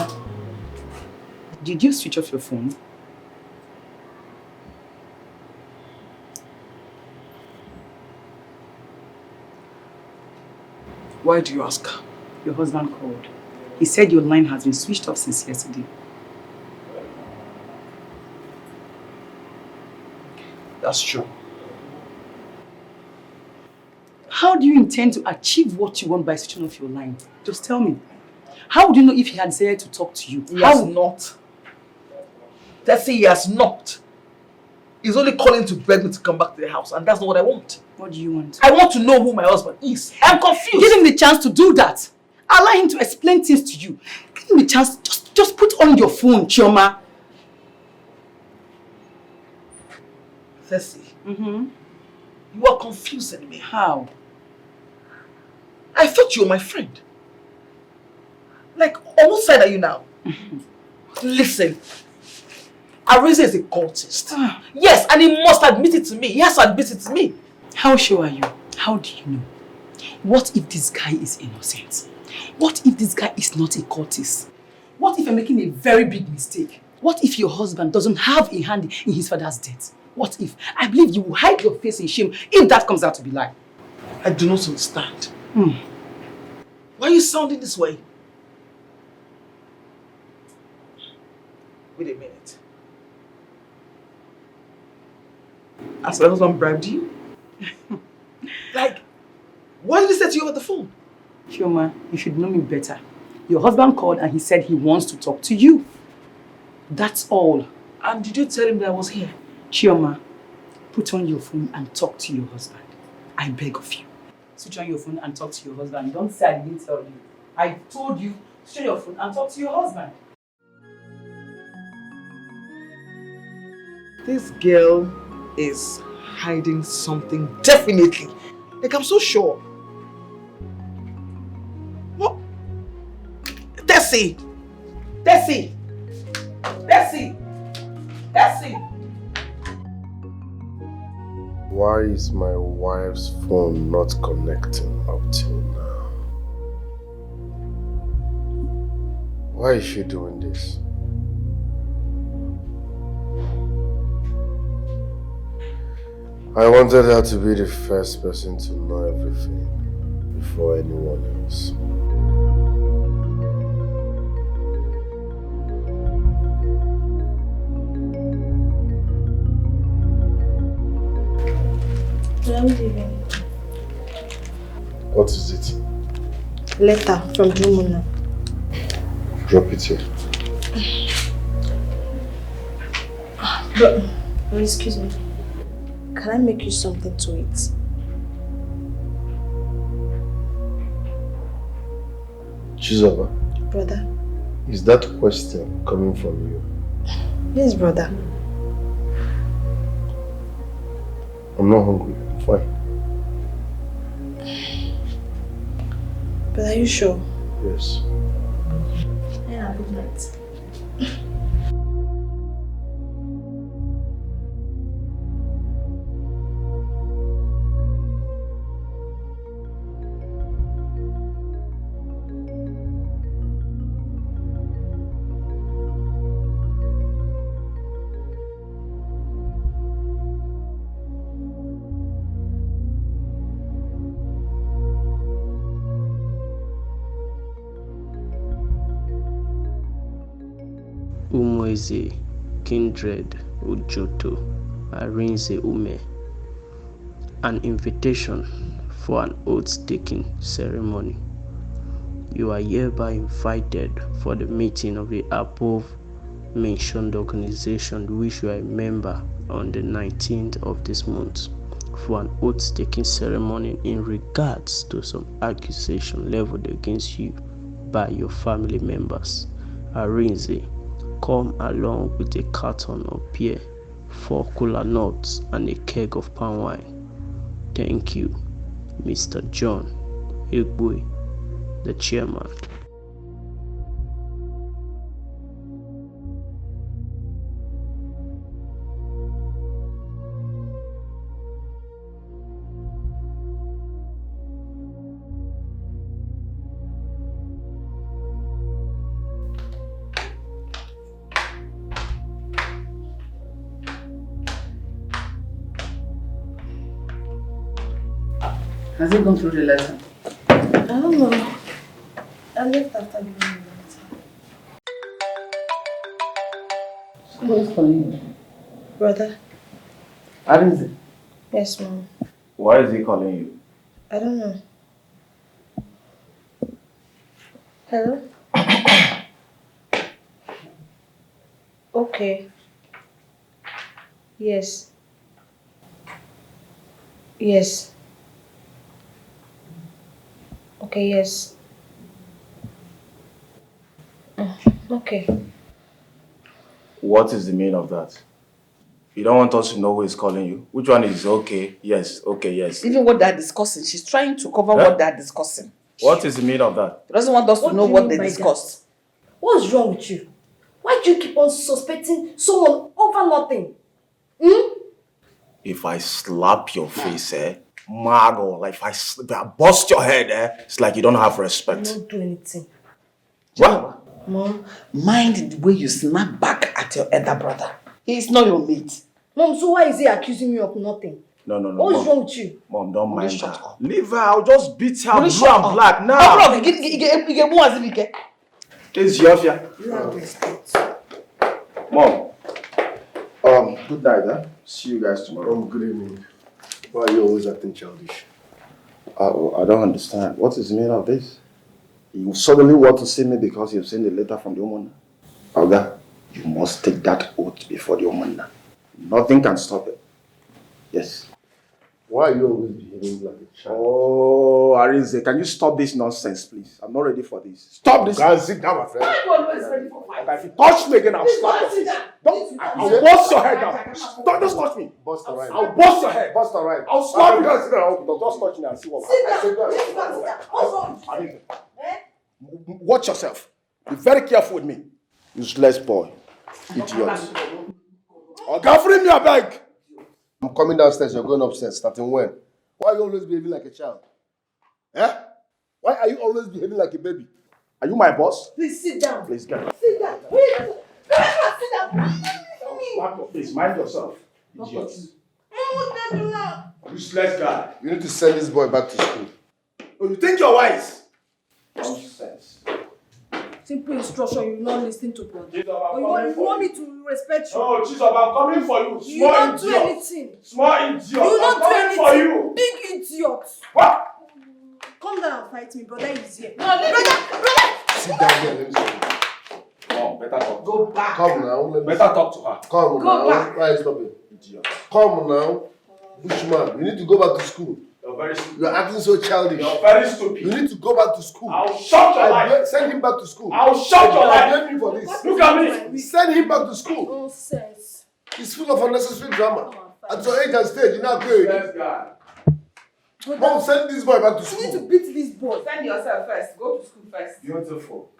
did you switch off your phone? Why do you ask? Your husband called. He said your line has been switched off since yesterday. That's true. How do you intend to achieve what you want by switching off your line? Just tell me. How would you know if he had decided to talk to you? He has not. Let's say he has not. He's only calling to beg me to come back to the house, and that's not what I want. What do you want? I want to know who my husband is. I'm confused. Give him the chance to do that. Allow him to explain things to you. Give him the chance. Just put on your phone, Chioma. Ceci, you are confusing me. How? I thought you were my friend. Like, on what side are you now? Listen, Arinze is a cultist. Yes, and he must admit it to me. He has to admit it to me. How sure are you? How do you know? What if this guy is innocent? What if this guy is not a cultist? What if you're making a very big mistake? What if your husband doesn't have a hand in his father's death? What if? I believe you will hide your face in shame if that comes out to be lie. I do not understand. Why are you sounding this way? Wait a minute. Has my husband bribed you? Like, what did he say to you over the phone? Chioma, you should know me better. Your husband called and he said he wants to talk to you. That's all. And did you tell him that I was here? Chioma, put on your phone and talk to your husband. I beg of you. Switch on your phone and talk to your husband. Don't say I didn't tell you. I told you, switch on your phone and talk to your husband. This girl is hiding something, definitely. Like, I'm so sure. What? Tessie! Tessie! Tessie! Tessie! Why is my wife's phone not connecting up till now? Why is she doing this? I wanted her to be the first person to know everything before anyone else. What is it? Letter from Philmond. Drop it here. But, excuse me. Can I make you something to eat? Chizoba, Brother? is that question coming from you? Yes, brother. I'm not hungry. I'm fine. But are you sure? Yes. Yeah, good night. Umoeze, Kindred, Ujoto, Arinze Ume. An invitation for an oath-taking ceremony. You are hereby invited for the meeting of the above-mentioned organization which you are a member on the 19th of this month for an oath-taking ceremony in regards to some accusation leveled against you by your family members. Arinze, come along with a carton of beer, 4 kola nuts, and a keg of palm wine. Thank you, Mr. John Egboe, the chairman. Has he gone through the letter? I don't know. I left after giving the letter. Someone's calling you. Brother? Arinze. Yes, Mom. Why is he calling you? I don't know. Hello? Okay. Yes. Yes. Okay, yes. Okay. What is the meaning of that? You don't want us to know who is calling you? Which one is okay? Yes, okay, yes. Even what they're discussing, she's trying to cover what they're discussing. What is the meaning of that? She doesn't want us to know what they discussed. What's wrong with you? Why do you keep on suspecting someone over nothing? If I slap your face, Margot, like if I bust your head, it's like you don't have respect. Don't do anything. What? Mom, mind the way you snap back at your elder brother. He's not your mate. Mom, so why is he accusing me of nothing? No. What's Mom. wrong with you? Mom, don't mind her. Leave her, I'll just beat her blue shut and up. black now. This is your fear. Mom. Good night, See you guys tomorrow. Good evening. Why are you always acting childish? I don't understand. What is the meaning of this? You suddenly want to see me because you've seen the letter from the woman. Oga, you must take that oath before the woman. Nothing can stop it. Yes. Why are you always behaving like a child? Oh, Arinze, can you stop this nonsense, please? I'm not ready for this. Stop this! Go and sit down, my friend. Why are you always ready for fight? If you touch me again, I'll Please slap go your and sit face. down. Don't, I'll bust your head down. Don't just touch me. Bust the right. I'll bust your head. Bust the right. I'll slap you. Sit down. Just touch me and see what Sit happens. down. Please go and sit down. What's wrong? Arinze, watch yourself. Be very careful with me. Useless boy. Idiot. Oh, God, free me, I beg. I'm coming downstairs, you're going upstairs. Starting when? Why are you always behaving like a child? Eh? Why are you always behaving like a baby? Are you my boss? Please sit down. Please get up. Sit down. Please sit down. Slap your face. Mind yourself. Idiot. Oh, Useless guy. You need to send this boy back to school. Oh, you think you're wise? Nonsense. Simple instruction, you will not listen to God. Jesus, Or you want me to respect you? Oh, Jesus, I'm coming for you. You will not do anything. Small idiot. You will not do anything. For you. Big idiot. What? Come down and fight me, brother is here. No, brother. Sit down here, let me see. Come, better talk. Go back. Come now. Better talk to her. Come Go now. back. Why are you stopping? Idiot. Come now. Bushman, you need to go back to school. You're very stupid. You're acting so childish. You're very stupid. You need to go back to school. I'll shut your life. Send him back to school. I'll shut your I life. blame you for this. Look at me. Send him back to school. Nonsense. He's full of unnecessary drama. At your age and stage, you're not going. Useless guy. Mom, send this boy back to You need school. to beat this boy. Send yourself first. Go to school first. Beautiful.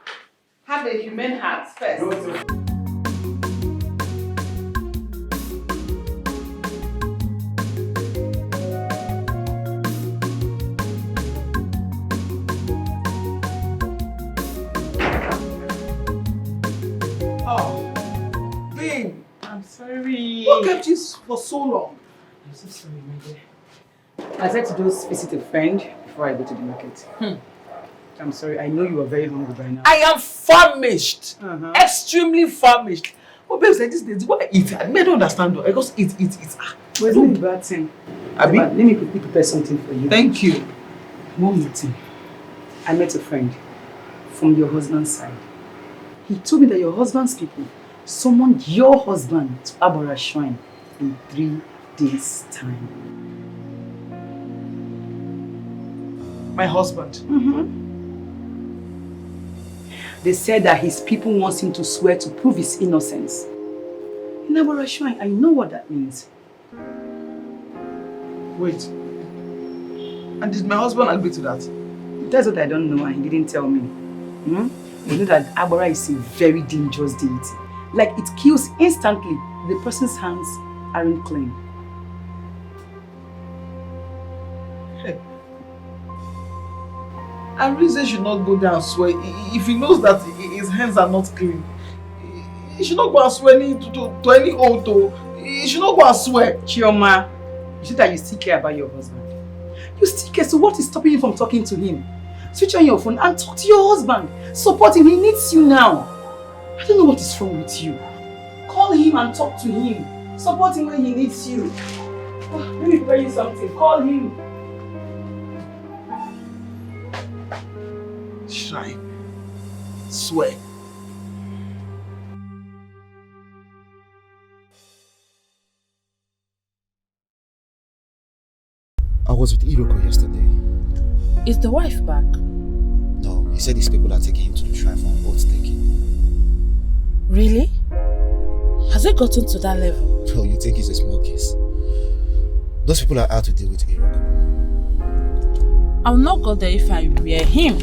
Have a human heart first. Beautiful. Oh, babe. I'm sorry. What kept you for so long? I'm so sorry, my dear. I said to just visit a friend before I go to the market. I'm sorry. I know you are very hungry by now. I am famished. Extremely famished. Oh, babe said this is what I eat. I don't understand though. I just eat. But it's not a bad thing. Abi? Let me quickly prepare something for you. Thank you. One more thing. I met a friend from your husband's side. He told me that your husband's people summoned your husband to Abora Shrine in 3 days' time. My husband. They said that his people want him to swear to prove his innocence. In Abora Shrine, I know what that means. Wait. And did my husband agree to that? That's what I don't know and he didn't tell me. You know that Abora is a very dangerous deity. Like it kills instantly. The person's hands aren't clean. And Rinze should not go there and swear. If he knows that his hands are not clean, he should not go and swear to any altar. He should not go and swear. Chioma, you said that you still care about your husband. You still care, so what is stopping you from talking to him? Switch on your phone and talk to your husband. Support him, he needs you now. I don't know what is wrong with you. Call him and talk to him. Support him when he needs you. Let me tell you something, call him. Shrine. Swear. I was with Iroko yesterday. Is the wife back? No, he said these people are taking him to the shrine for an oath taking. Really? Has it gotten to that level? Bro, you think it's a small case? Those people are out to deal with Iroko. I'll not go there if I were him.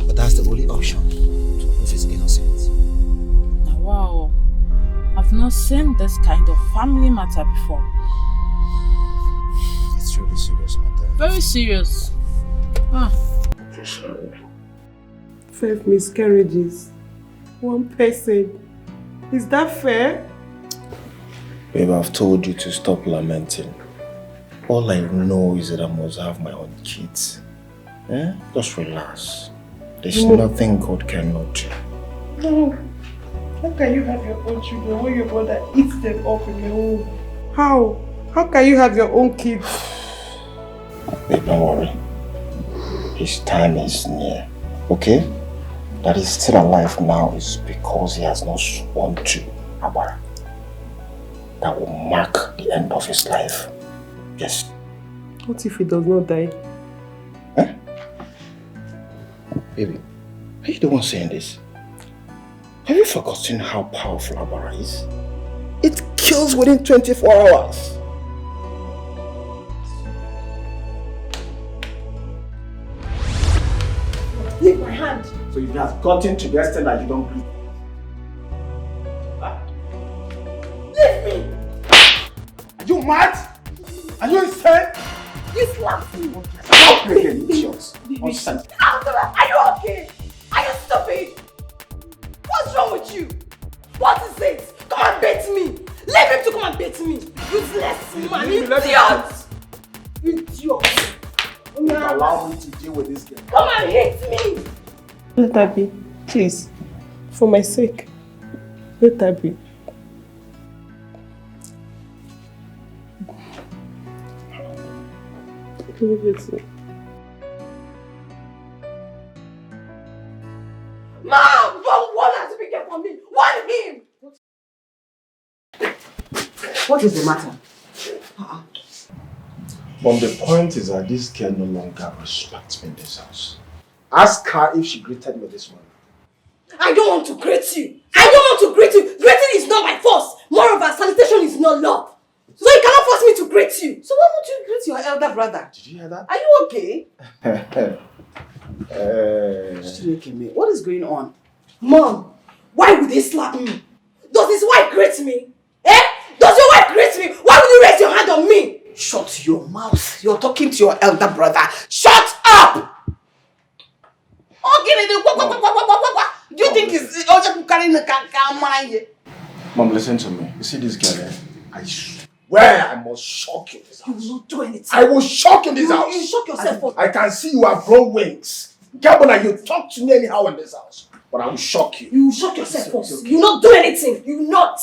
But that's the only option to prove his innocence. Now, wow. I've not seen this kind of family matter before. It's really serious matter. Very serious. Sorry. 5 miscarriages. 1 person. Is that fair? Babe, I've told you to stop lamenting. All I know is that I must have my own kids. Just relax. There's nothing God cannot do. No. How can you have your own children when your brother eats them up in the home? How? How can you have your own kids? Babe, don't worry. His time is near. Okay? That he's still alive now is because he has not sworn to Abara. That will mark the end of his life. Yes. What if he does not die? Huh? Baby, are you the one saying this? Have you forgotten how powerful Abara is? It kills within 24 hours. Leave my hand. So you have gotten to the extent that you don't breathe. Leave me. Are you mad? Are you insane? You slapped me. Stop making idiots. Nonsense. Are you okay? Are you stupid? What's wrong with you? What is it? Come and beat me. Leave him to come and beat me. Useless man. Idiot. Idiot. You allow me to deal with this girl. Come and hit me. Let her be. Please. For my sake. Let her be. Leave it. Mom! Don't want her to be careful from me! Want him! What is the matter? Mom, the point is that this girl no longer respects me in this house. Ask her if she greeted me this morning. I don't want to greet you! I don't want to greet you! Greeting is not by force! Moreover, salutation is not love! So you cannot force me to greet you! So why won't you greet your elder brother? Did you hear that? Are you okay? What is going on? Mom, why would he slap me? Does his wife greet me? Eh? Does your wife greet me? Why would you raise your hand on me? Shut your mouth. You're talking to your elder brother. Shut up! Do you think he's carrying the camera? Mom, listen to me. You see this girl, eh? I swear I must shock you in this house. You will not do anything. I will shock you in this house. You shock yourself. I can see you have grown wings. Gabona, you talk to me anyhow in this house. But I will shock you. You will shock yourself first. You will not do anything. You will not.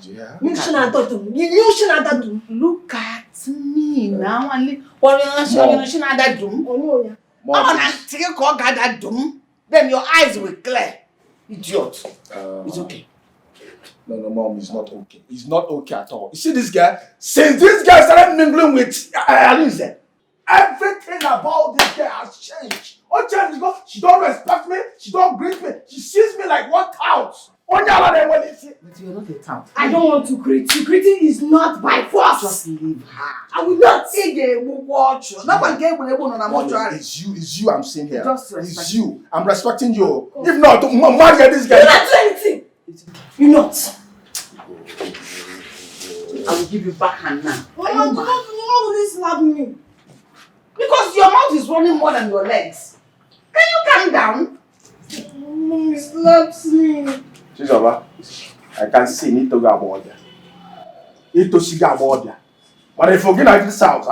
Yeah. You shouldn't have done. You shouldn't have done. Look at me now. What you shouldn't have done? Then your eyes will clear. Idiot. It's okay. No, Mom, it's not okay. It's not okay at all. You see this guy? Since this guy started mingling with Alize, everything about this girl has changed. All changed because she don't respect me, she don't greet me, she sees me like one tout. But you're not a tout. I don't want to greet you. Greeting is not by force. Just leave her. I will not. It's you I'm seeing here. Just respect it's you. I'm respecting you. If not, man, get this guy. You're not doing anything. You're not. I will give you back hand now. Why would you slap me? Because your mouth is running more than your legs. Can you calm down? Mommy slaps me. Shizaba, I can see you need to go about there. You need to see go about there. But if you get at this house,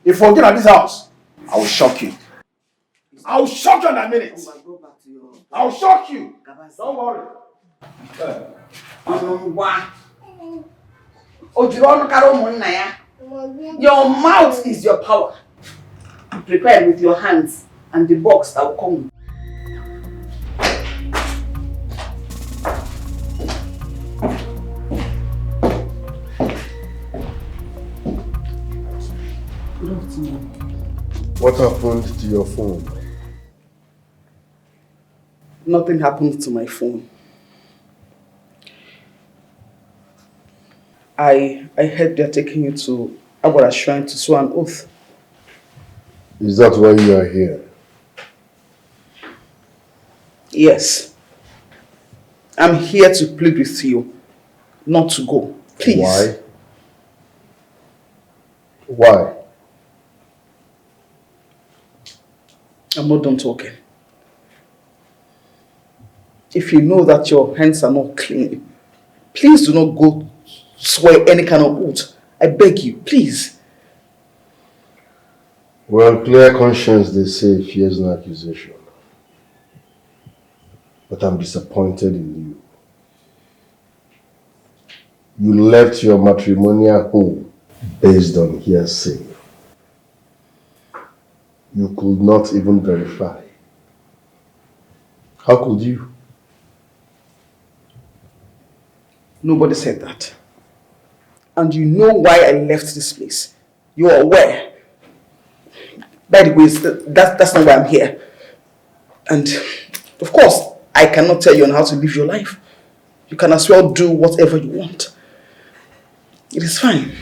if you get at this house, I will shock you. I will shock you in a minute. I will shock you. Don't worry. Your mouth is your power. Prepare with your hands and the box that will come. Good afternoon. What happened to your phone? Nothing happened to my phone. I heard they're taking you to Abara Shrine to swear an oath. Is that why you are here? Yes. I'm here to plead with you not to go. Please. Why? Why? I'm not done talking. If you know that your hands are not clean, please do not go swear any kind of oath. I beg you, please. Well, clear conscience, they say, fears no accusation. But I'm disappointed in you. You left your matrimonial home based on hearsay. You could not even verify. How could you? Nobody said that. And you know why I left this place. You are aware. By the way, that's not why I'm here. And of course, I cannot tell you on how to live your life. You can as well do whatever you want. It is fine.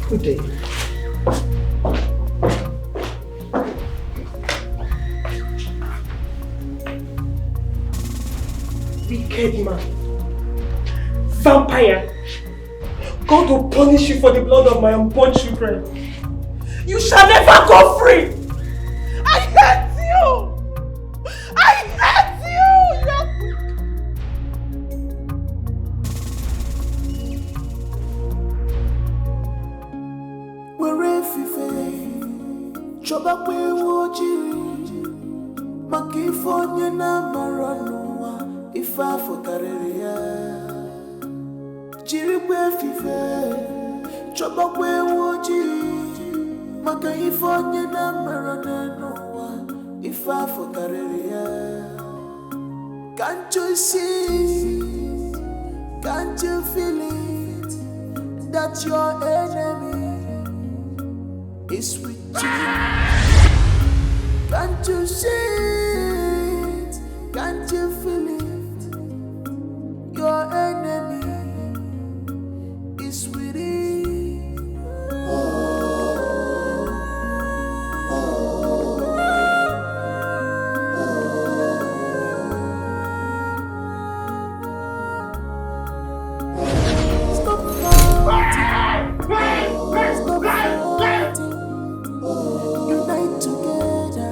Good day. Wicked man. Vampire. God will punish you for the blood of my unborn children. You shall never go free. I hate you. I hate you. Were fife, choba kwe woji, makifonye na maranua, ifa fokareria. Jiri kwe fife, choba kwe woji, makifonye na maranua, ifa fokareria. Can't you see? Can't you feel it? That your enemy is with you. Can't you see it? Can't you feel it? Your enemy is with you. Unite together.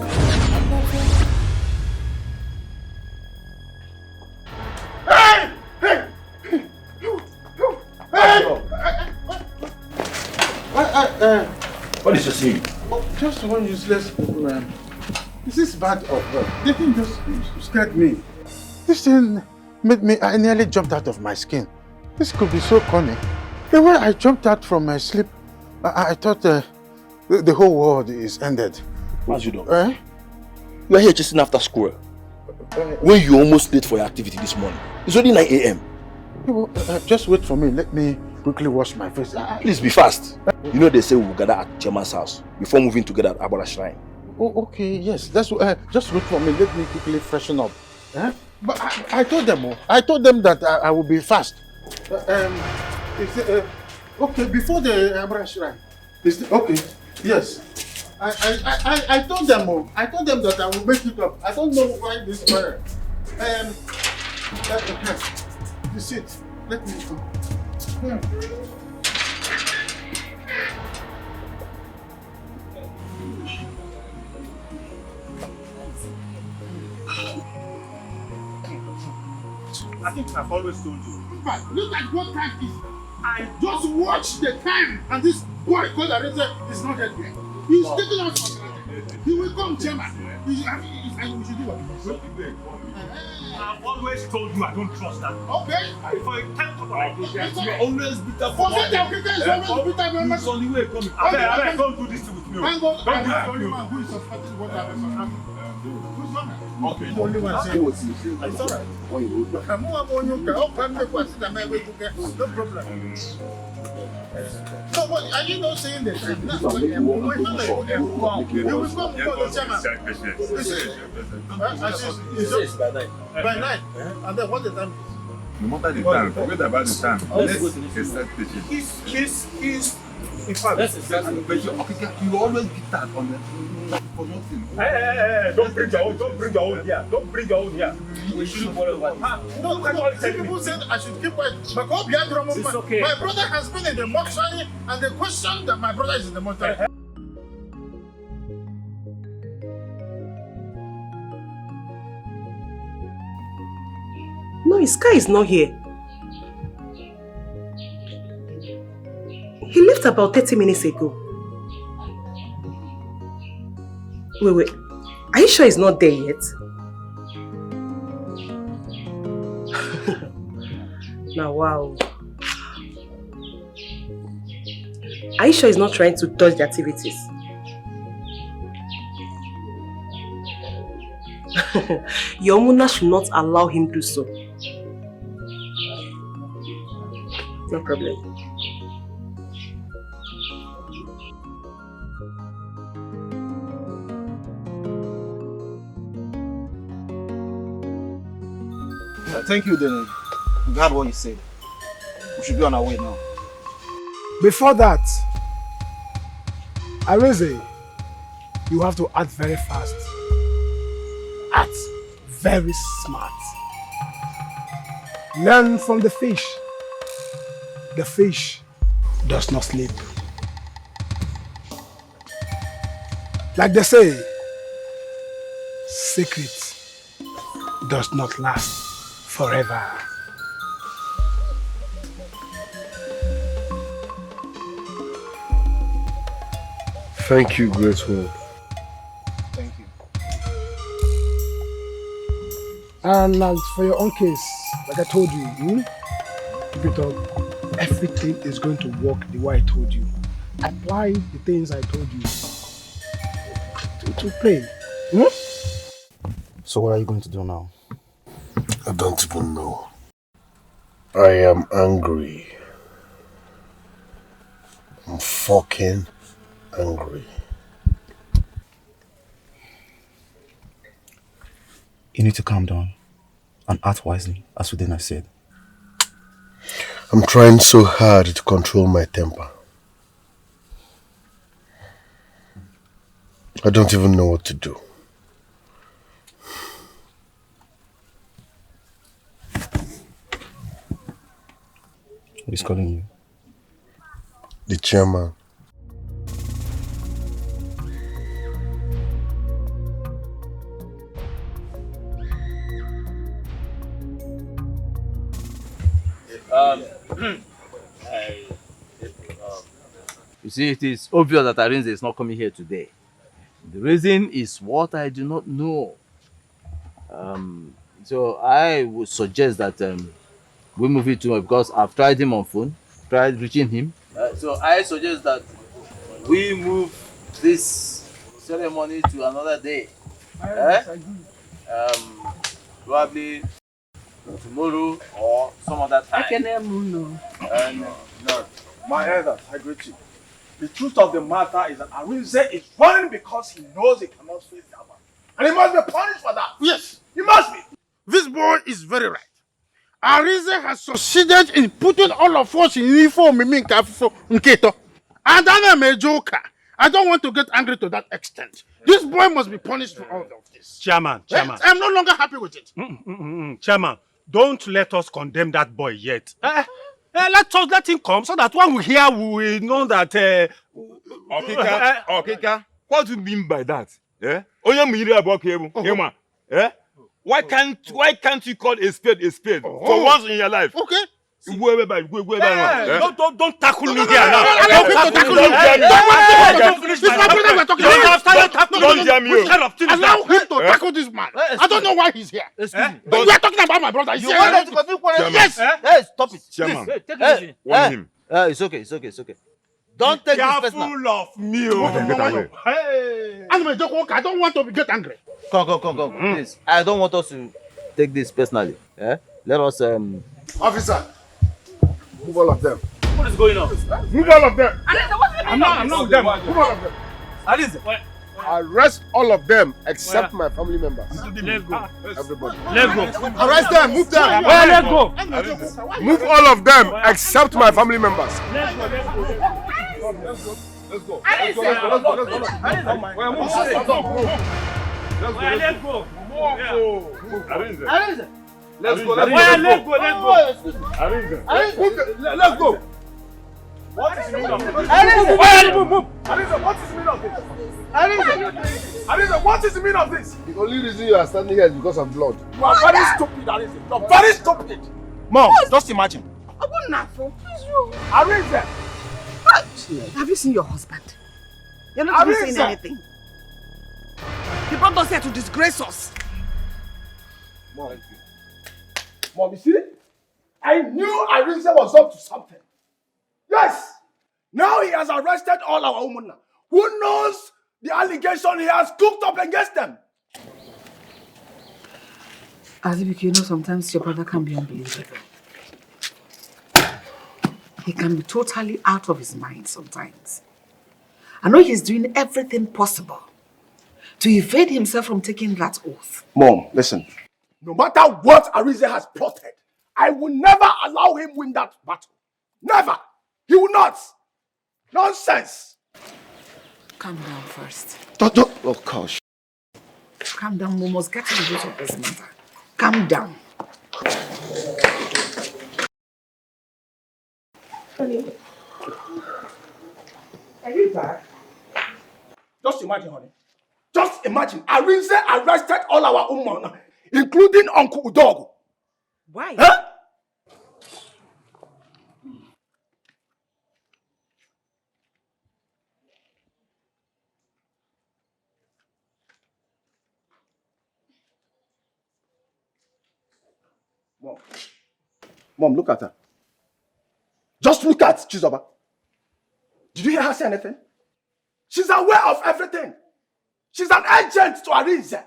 What is your scene? Just one useless program. This is bad of They thing just scared me. This thing made me, I nearly jumped out of my skin. This could be so funny. The way I jumped out from my sleep, I thought the whole world is ended. As you know. You are here chasing after squirrel. When you almost late for your activity this morning. It's only 9 a.m. Just wait for me. Let me quickly wash my face. Please be fast. You know they say we will gather at Chairman's house before moving together at Abara Shrine. Oh, okay, yes. That's just wait for me. Let me quickly freshen up. But I told them. I told them that I will be fast. Okay, before the Abara Shrine. Okay, yes. I told them. I told them that I will make it up. I don't know why this fire. You sit. Let me go. I think I've always told you. Look at what time it is. I just watched the time and this boy called Arete is not yet here. He's taking us for granted. He will come, Chairman. We should do what? I've always told you I don't trust that. Okay. For a time to like this, you always bitter for money. He's on the way coming. I don't do this with me. Thank God I'm the only man who is suspecting what happened. Okay. The only one saying it's all right. No problem. So what are you not saying that? You will come before the chairman. By night. And then what the time is? No matter the time, forget about the time. Let's start pitching. He's in fact, but you always get that on the for nothing. Hey, don't bring your own here. Don't bring your own here. We shouldn't follow what. No, people said I should keep quiet. It's okay. My brother has been in the mortuary and they questioned that my brother is in the mortuary. No, his car is not here. He left about 30 minutes ago. Wait. Are you sure he's not there yet? Now, wow. Are you sure he's not trying to dodge the activities? Your Muna should not allow him to do so. No problem. Thank you, Danny. You got what you said. We should be on our way now. Before that, Arinze, you have to act very fast. Act very smart. Learn from the fish. The fish does not sleep. Like they say, secret does not last forever. Thank you, great one. Thank you. And as for your own case, like I told you, keep it up. Everything is going to work the way I told you. Apply the things I told you to play. So what are you going to do now? I don't even know. I am angry. I'm fucking angry. You need to calm down and act wisely, as Udena said. I'm trying so hard to control my temper. I don't even know what to do. Who's calling you? The chairman. You see, it is obvious that Arinze is not coming here today. The reason is what I do not know. So I would suggest that we move it to him because I've tried him on phone, tried reaching him. So I suggest that we move this ceremony to another day. Probably tomorrow or some other time. No, my elders, I greet you. The truth of the matter is that Arinze is running because he knows he cannot face that man. And he must be punished for that. Yes, he must be. This boy is very right. Arinze has succeeded in putting all of us in uniform and I'm a joker. I don't want to get angry to that extent. This boy must be punished for all of this. Chairman. I'm no longer happy with it. Chairman, don't let us condemn that boy yet. Let him come so that when we hear, we will know that... Okika, what do you mean by that? Why can't you call a spade for once in your life? Okay. Don't tackle me here now. Don't jam you. Allow him to tackle this man. I don't know why he's here. We are talking about my brother. He's here. Yes. Hey, stop it. Chairman, take it easy. warn him. It's okay. Don't take this personal. Careful of me. I don't want to get angry. Come. Please. I don't want us to take this personally. Let us Officer, move all of them. What is going on? Move all of them. I'm not Move all of them. Arrest all of them except my family members. Everybody. Let go. Arrest them. Move them. Let go. Move all of them except my family members. Let's go. What is the meaning of this? What is the meaning of this? The only reason you are standing here is because of blood. You are very stupid, Arinze. You are very stupid. Mom, just imagine. Arinze. Have you seen your husband? You're not even saying anything. He brought us here to disgrace us. Mom, you see? I knew Arinze was up to something. Yes! Now he has arrested all our women. Who knows the allegation he has cooked up against them? Zubby, sometimes your brother can be unbelievable. He can be totally out of his mind sometimes. I know he's doing everything possible to evade himself from taking that oath. Mom, listen. No matter what Arinze has plotted, I will never allow him win that battle. Never. He will not. Nonsense. Calm down first. Don't. Oh, gosh. Calm down. We must get to the root of this matter. Calm down. Honey. Are you back? Just imagine, honey. Just imagine. Arinze arrested all our women, including Uncle Udogo. Why? Huh? Mom, look at her. Just look at Chizoba. Did you hear her say anything? She's aware of everything. She's an agent to Arinze.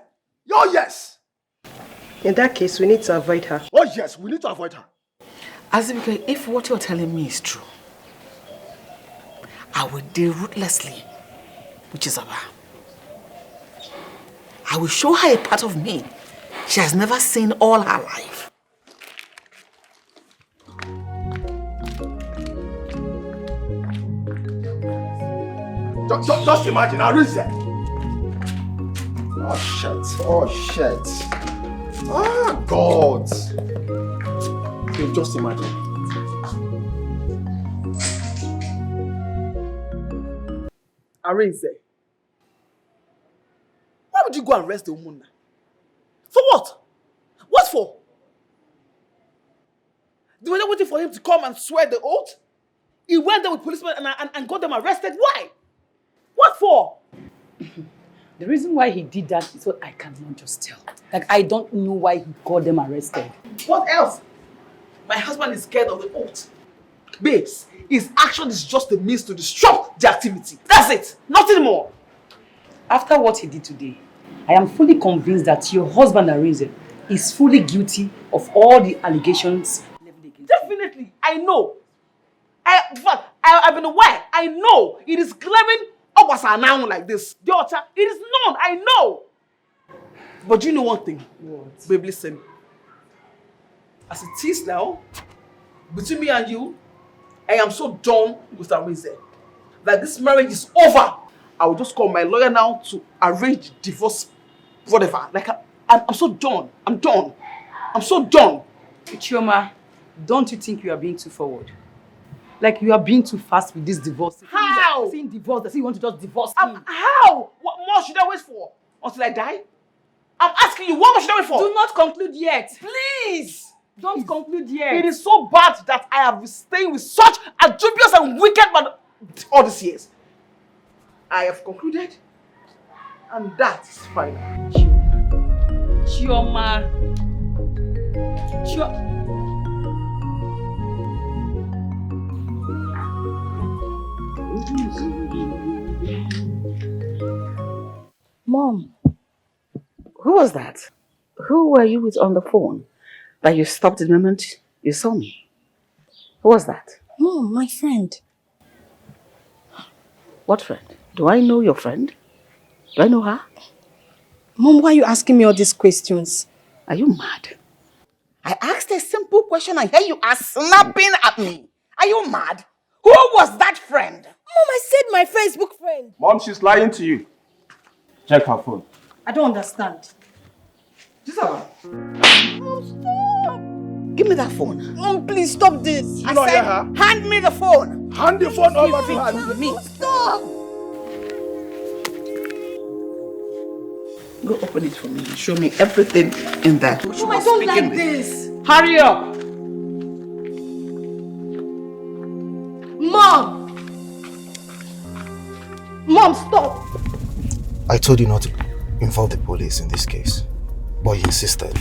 Oh, yes. In that case, we need to avoid her. Oh, yes, we need to avoid her. Azubike, if what you're telling me is true, I will deal ruthlessly with Chizoba. I will show her a part of me she has never seen all her life. Just imagine, Arinze. Oh, shit. Oh, shit. Ah, God. Okay, just imagine. Arinze, why would you go and arrest the woman now? For what? What for? They were not waiting for him to come and swear the oath? He went there with policemen and got them arrested. Why? What for? The reason why he did that is what I cannot just tell. Like, I don't know why he got them arrested. What else? My husband is scared of the oath. Babes, his action is just a means to disrupt the activity. That's it. Nothing more. After what he did today, I am fully convinced that your husband, Arinze, is fully guilty of all the allegations. Definitely. I know. I've been aware. I know. It is claiming now like this. Daughter, it is known. I know. But you know one thing? What? Babe, listen. As it is now, between me and you, I am so done with Arinze that this marriage is over. I will just call my lawyer now to arrange divorce, whatever. Like, I'm so done. I'm done. I'm so done. Chioma, don't you think you are being too forward? Like, you are being too fast with this divorce. How? Saying divorce, they say you want to just divorce him. How? What more should I wait for? Until I die? I'm asking you, what more should I wait for? Do not conclude yet. Please! Don't conclude yet. It is so bad that I have been staying with such a dubious and wicked man all these years. I have concluded, and that is final. Chioma. Mom, who was that? Who were you with on the phone that you stopped the moment you saw me? Who was that? Mom, my friend. What friend? Do I know your friend? Do I know her? Mom, why are you asking me all these questions? Are you mad? I asked a simple question and here you are snapping at me. Are you mad? Who was that friend? Mom, I said my Facebook friend. Mom, she's lying to you. Check her phone. I don't understand. Mom, stop! Give me that phone. Mom, please stop this. You don't hear her? Hand me the phone. Hand the phone over to her. Me. Stop! Go open it for me. Show me everything in there. Mom, I don't like this. Hurry up! Mom! Mom, stop! I told you not to involve the police in this case, but you insisted.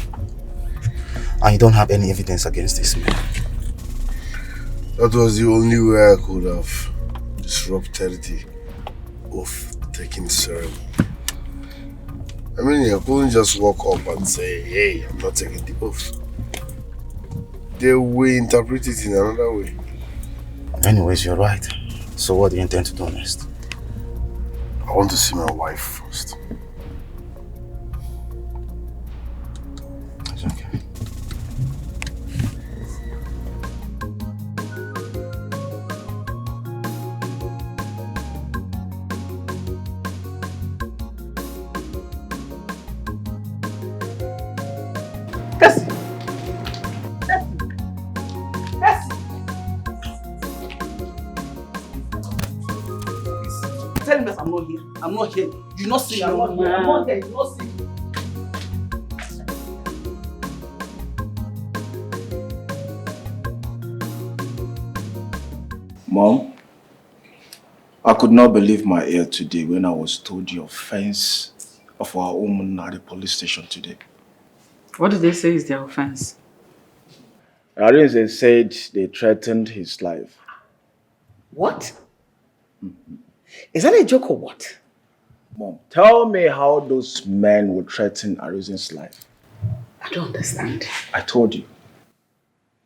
And you don't have any evidence against this man. That was the only way I could have disrupted the oath-taking ceremony. I mean, I couldn't just walk up and say, hey, I'm not taking the oath. They will interpret it in another way. Anyways, you're right. So what do you intend to do next? I want to see my wife first. It's okay. I'm not here. I'm not here. You not see me. I'm not here. I'm not here. You not see me. Mom, I could not believe my ear today when I was told the offense of our woman at the police station today. What did they say is their offense? Arinze said they threatened his life. What? Is that a joke or what? Mom, tell me how those men would threaten Arinze's life. I don't understand. I told you.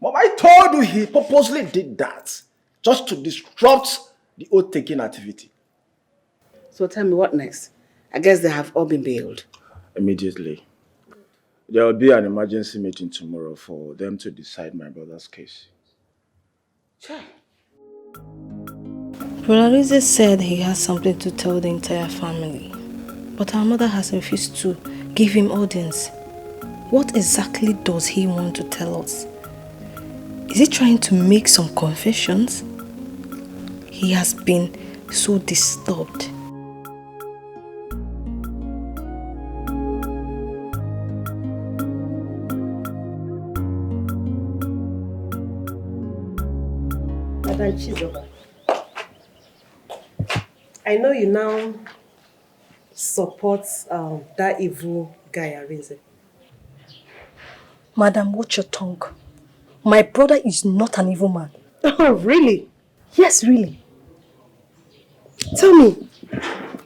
Mom, I told you he purposely did that just to disrupt the oath-taking activity. So tell me what next? I guess they have all been bailed. Immediately. There will be an emergency meeting tomorrow for them to decide my brother's case. Sure. Brother said he has something to tell the entire family, but our mother has refused to give him audience. What exactly does he want to tell us? Is he trying to make some confessions? He has been so disturbed. Madam Chizoba, I know you now support that evil guy, Arinze. Madam, watch your tongue. My brother is not an evil man. Oh, really? Yes, really. Tell me,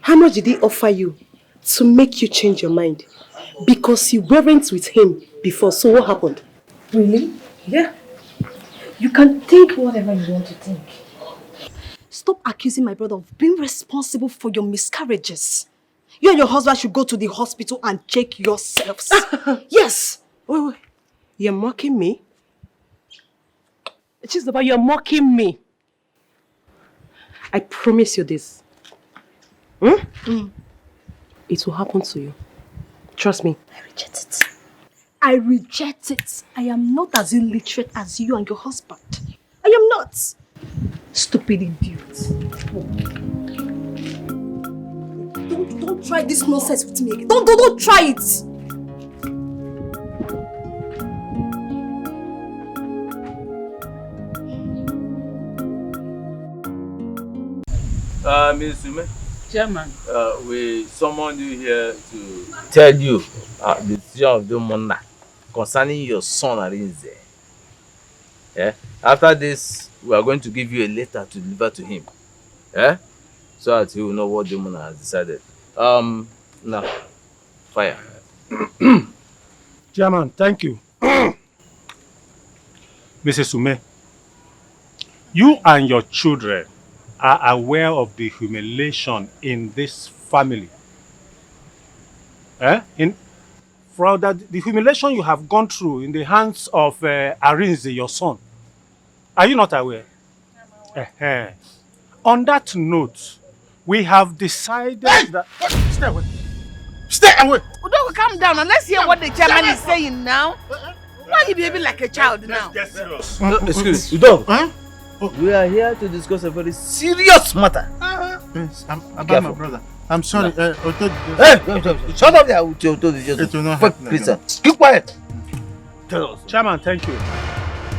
how much did he offer you to make you change your mind? Because you weren't with him before, so what happened? Really? Yeah. You can think whatever you want to think. Stop accusing my brother of being responsible for your miscarriages. You and your husband should go to the hospital and check yourselves. Yes! Wait. You're mocking me? Chizoba, you're mocking me. I promise you this. It will happen to you. Trust me. I reject it. I reject it. I am not as illiterate as you and your husband. I am not. Stupid idiot. Don't try this nonsense with me again. Don't try it. Ms. Sume. Chairman. We summoned you here to tell you the decision of the monarch concerning your son Arinze. Yeah? After this, we are going to give you a letter to deliver to him. Yeah? So that he will know what the monarch has decided. Now, fire. Chairman, thank you. Mrs. Sume, you and your children are aware of the humiliation in this family. For the humiliation you have gone through in the hands of Arinze, your son. Are you not aware? On that note, we have decided that... Stay away. Stay away! Don't calm down and let's hear what the chairman is saying now. Why are you behaving like a child now? Get serious. Excuse me, Udo. We are here to discuss a very serious matter. Yes, about my brother. I'm sorry. Hey, shut up there with your It will not happen again. Keep quiet. Tell us. Chairman, thank you.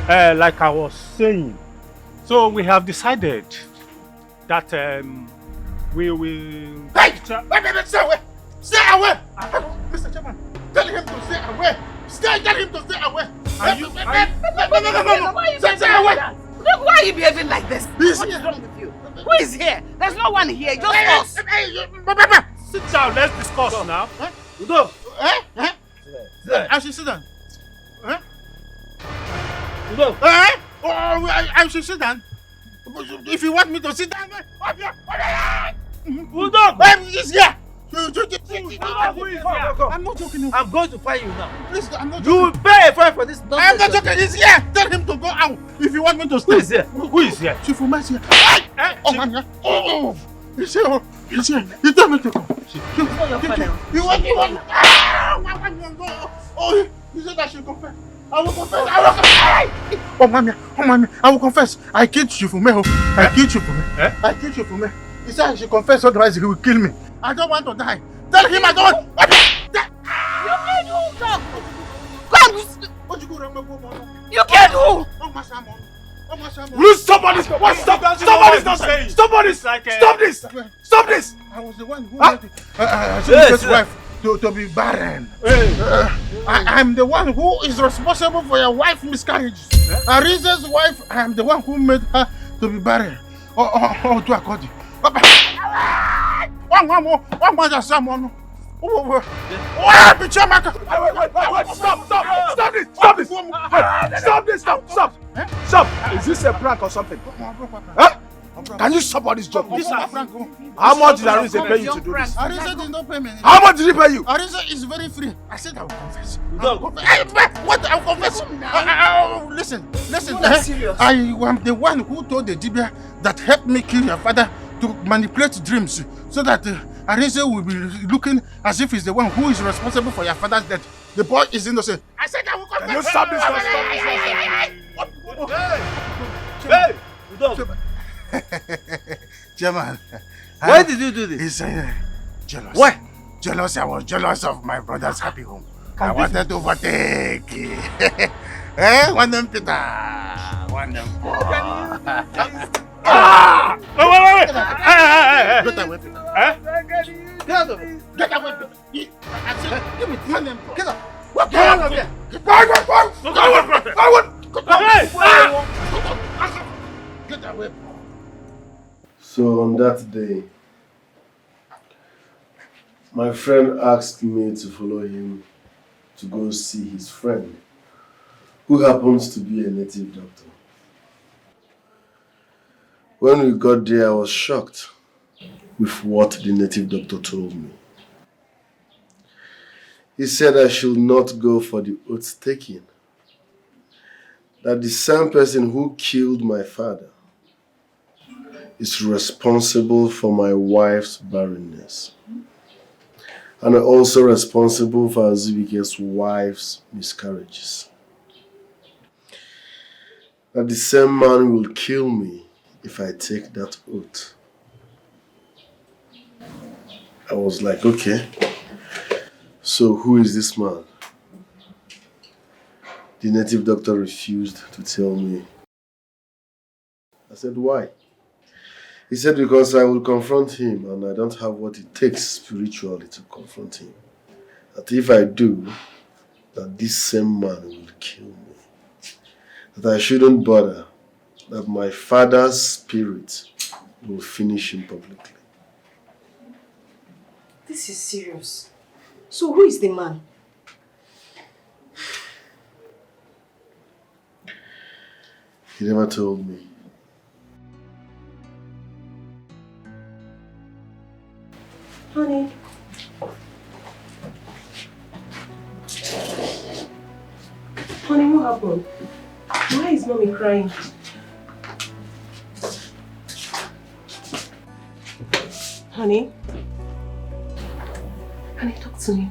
Like I was saying, so we have decided that we will... Hey! Stay away! Stay away! Mr. Chairman, tell him to stay away! Tell him to stay away! No! Stay away! Look, why are you behaving like this? What is wrong with you? Who is here? There's no one here, just us. Sit down, let's discuss now. Udo! I should sit down. Udo! I should sit down. If you want me to sit down, Udo! He's here! I'm not joking. I'm going to find you now. Please, I'm not joking. You will pay a fine for this nonsense. I'm not joking. He's here. Tell him to go out. If you want me to stay. Who is here? Who is here? Chief Uma's here. Oh, man. Oh, he's here. He's here. He told me to go. He's not your father. You want? Oh, he said I should confess. I will confess. Oh, mommy. I will confess. I killed Chief Ume. I killed Chief Ume. I killed Chief Ume. He said I should confess, otherwise he will kill me. I don't want to die. Tell him I don't want. You can't do. Will somebody stop? What? Stop this! Stop this! Stop this! I was the one who made Zubi's wife to be barren. I'm the one who is responsible for your wife's miscarriages. Arize's wife, I am the one who made her to be barren. Oh, to accord. Stop! Is this a prank or something? Huh? Can you stop all this job? How much did Arize pay you to do this? Arize did not pay me. How much did he pay you? Arize is very free. I said I will confess. What? I will confess? Listen. I am the one who told the Dibia that helped me kill your father to manipulate dreams so that Arize will be looking as if he's the one who is responsible for your father's death. The boy is innocent. I said I will confess. Can you stop this? Hey! Chairman. Why did you do this? He's jealous. Why? Jealous. I was jealous of my brother's happy home. I wanted to overtake. One them Peter. One them Paul. Wait! Get away, Peter. Get out of it. Get away, Peter. I said, give me one them Paul. Get out. What? Get out of here. Get away. So on that day, my friend asked me to follow him to go see his friend, who happens to be a native doctor. When we got there, I was shocked with what the native doctor told me. He said I should not go for the oath taking, that the same person who killed my father is responsible for my wife's barrenness and also responsible for Zubike's wife's miscarriages. That the same man will kill me if I take that oath. I was like, okay, so who is this man? The native doctor refused to tell me. I said, why? He said, because I will confront him and I don't have what it takes spiritually to confront him. That if I do, that this same man will kill me. That I shouldn't bother, that my father's spirit will finish him publicly. This is serious. So who is the man? He never told me. Honey. Honey, what happened? Why is mommy crying? Honey? Honey, talk to me.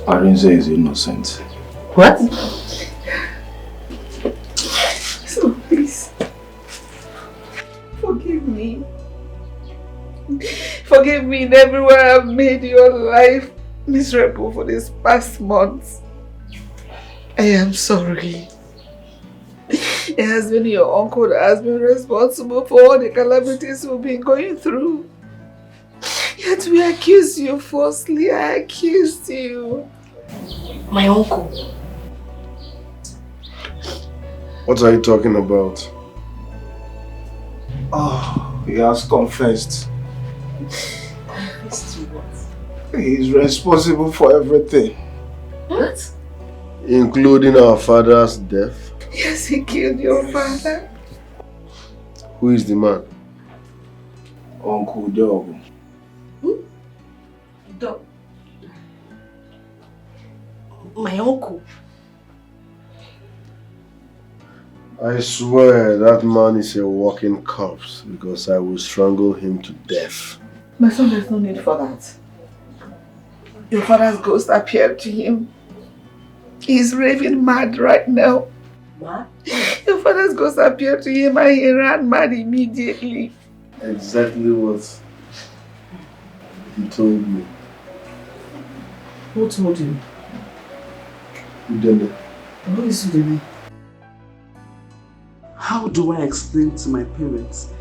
Arize is innocent. What? So please, forgive me. Forgive me in every way I've made your life miserable for these past months. I am sorry. It has been your uncle that has been responsible for all the calamities we've been going through. Yet we accused you falsely. I accused you. My uncle. What are you talking about? Oh, he has confessed. Confessed to what? He is responsible for everything. What? Including our father's death? Yes, he killed your father. Who is the man? Uncle Dog. Dog. My uncle. I swear that man is a walking corpse because I will strangle him to death. My son, there's no need for that. Your father's ghost appeared to him. He's raving mad right now. Mad? Your father's ghost appeared to him and he ran mad immediately. Exactly what He told me. Who told you? Udele. Who is Udele? How do I explain to my parents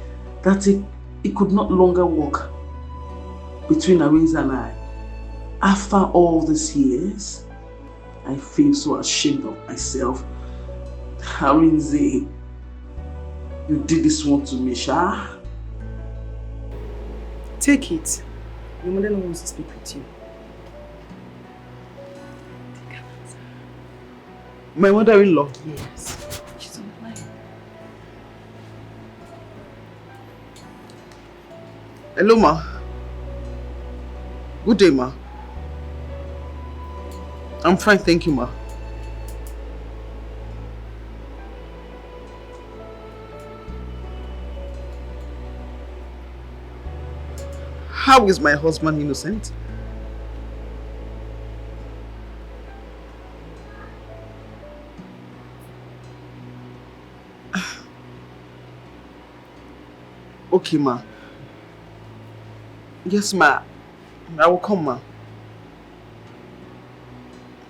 that it could not longer work between Arinze and I? After all these years, I feel so ashamed of myself. Arinze, you did this one to me, Sha. Take it. Your mother wants to speak with you. My mother-in-law? Yes. She's on the line. Hello, ma. Good day, ma. I'm fine, thank you, ma. How is my husband innocent? Okay, ma. Yes, ma. I will come, ma.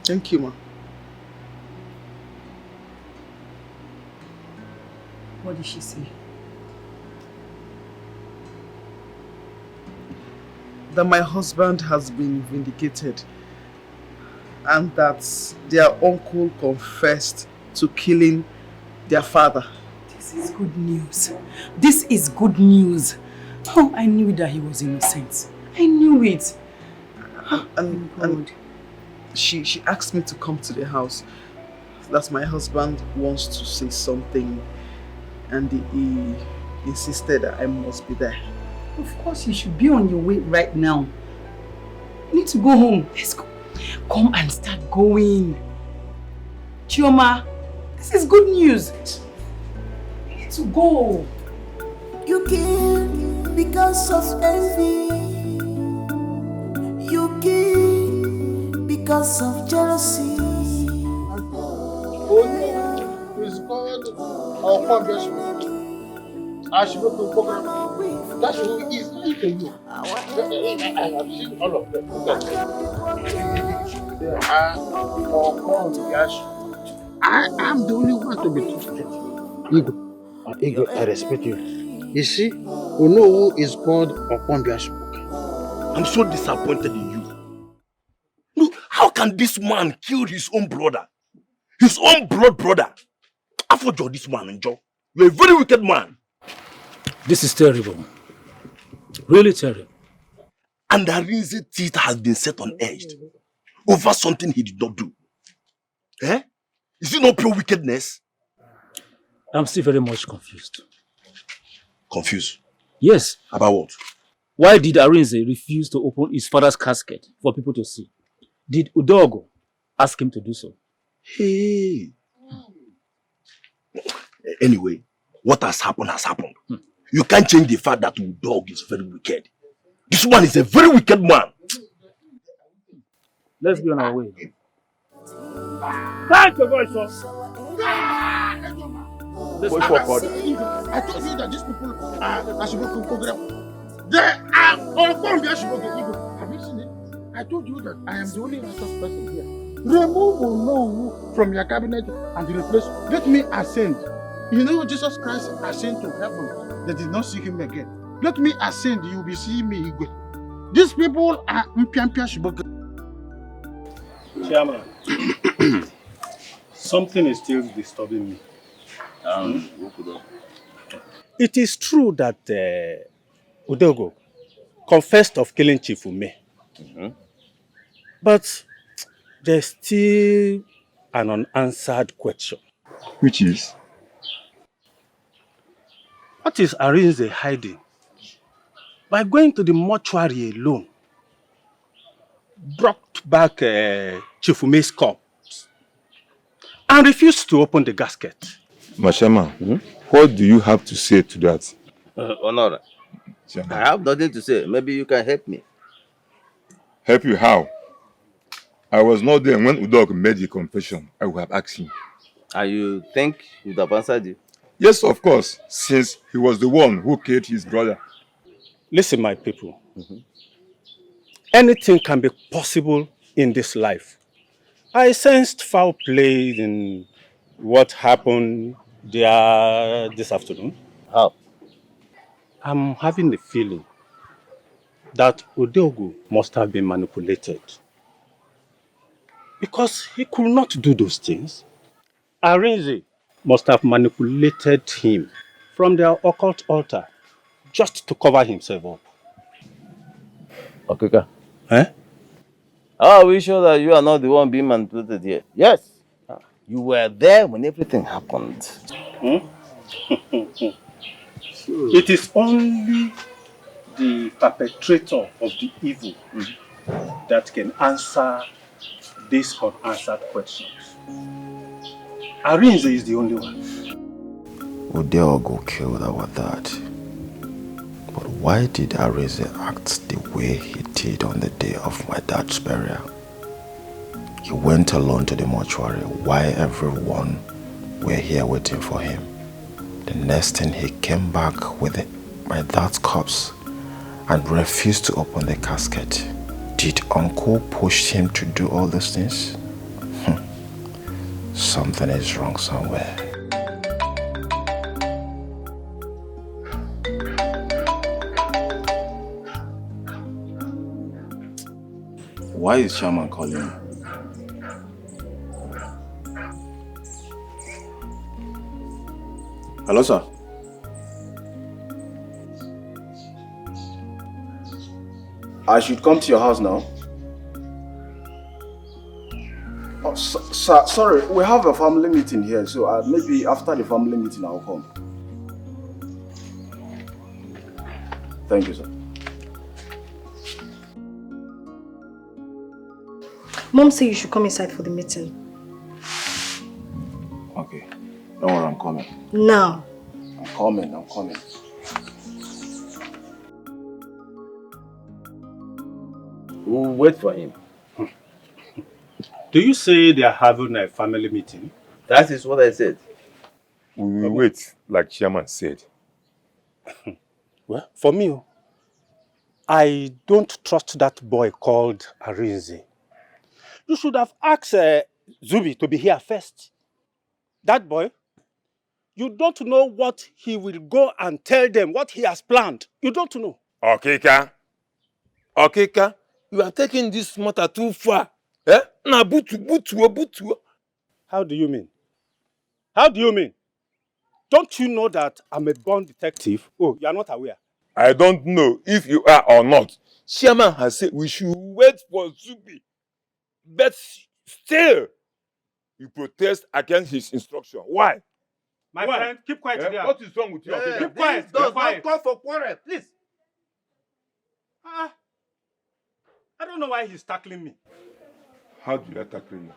Thank you, ma. What did she say? That my husband has been vindicated and that their uncle confessed to killing their father. This is good news. This is good news. Oh, I knew that he was innocent. I knew it. And she asked me to come to the house. That my husband wants to say something and he insisted that I must be there. Of course, you should be on your way right now. You need to go home. Let's go. Come and start going. Chioma, this is good news. You need to go. You kill because of envy. You kill because of jealousy. It's called our foundation. I should go to program. That should be easy to you. I have seen all of them. They are all I am the only one to be trusted. Ego, I respect you. You see, we know who is called Okwambiashimoke. I'm so disappointed in you. Look, how can this man kill his own brother? His own blood brother? After this man, Joe, you're a very wicked man. This is terrible. Really terrible. And Arinze's teeth has been set on edge over something he did not do. Eh? Is it not pure wickedness? I'm still very much confused. Confused? Yes. About what? Why did Arinze refuse to open his father's casket for people to see? Did Udogo ask him to do so? Hey. Anyway, what has happened has happened. You can't change the fact that Udogo is very wicked. This man is a very wicked man. Let's be on our way. Thank you, voice, I told you that these people are Ashiboku program. They are on the Ashiboku. Have you seen it? I told you that I am the only righteous person here. Remove Onowu from your cabinet and replace. Let me ascend. You know Jesus Christ ascend to heaven. They did not see him again. Let me ascend. You will be seeing me. These people are Mpiampia Shiboku. Chairman, something is still disturbing me. It is true that Udogo confessed of killing Chief Ume. But there's still an unanswered question. Which is? What is Arinze hiding? By going to the mortuary alone, brought back Chief Ume's corpse and refused to open the casket. Mashama, what do you have to say to that? Honora, I have nothing to say. Maybe you can help me. Help you how? I was not there when Udogo made the confession. I would have asked him. And you think he would have answered you? Yes, of course, since he was the one who killed his brother. Listen, my people. anything can be possible in this life. I sensed foul play in what happened there this afternoon. How? I'm having the feeling that Udogu must have been manipulated. Because he could not do those things. Arinze must have manipulated him from their occult altar just to cover himself up. Okeka. Eh? How are we sure that you are not the one being manipulated here? Yes. You were there when everything happened. Hmm? It is only the perpetrator of the evil that can answer these unanswered questions. Arinze is the only one. Udeogo killed our dad. But why did Arinze act the way he did on the day of my dad's burial? He went alone to the mortuary while everyone were here waiting for him. The next thing he came back with my dad's corpse and refused to open the casket. Did Uncle push him to do all these things? Something is wrong somewhere. Why is Shaman calling me? Hello, sir. I should come to your house now. Oh, sir, sorry, we have a family meeting here, so maybe after the family meeting I'll come. Thank you, sir. Mom said you should come inside for the meeting. Okay. Don't worry, I'm coming. Now. I'm coming. We'll wait for him. Do you say they are having a family meeting? That is what I said. We will wait, like Chairman said. Well, for me, I don't trust that boy called Arinze. You should have asked Zubby to be here first. That boy, you don't know what he will go and tell them, what he has planned. You don't know. Okeka, you are taking this matter too far. Eh? Na butu. How do you mean? How do you mean? Don't you know that I'm a born detective? Oh, you are not aware. I don't know if you are or not. Chairman has said we should wait for Zubby. But still, you protest against his instruction. Why? My friend, keep quiet there. What is wrong with you? Okeka? Keep quiet. Does not call for quarrel, please. I don't know why he's tackling me. How do I tackle you?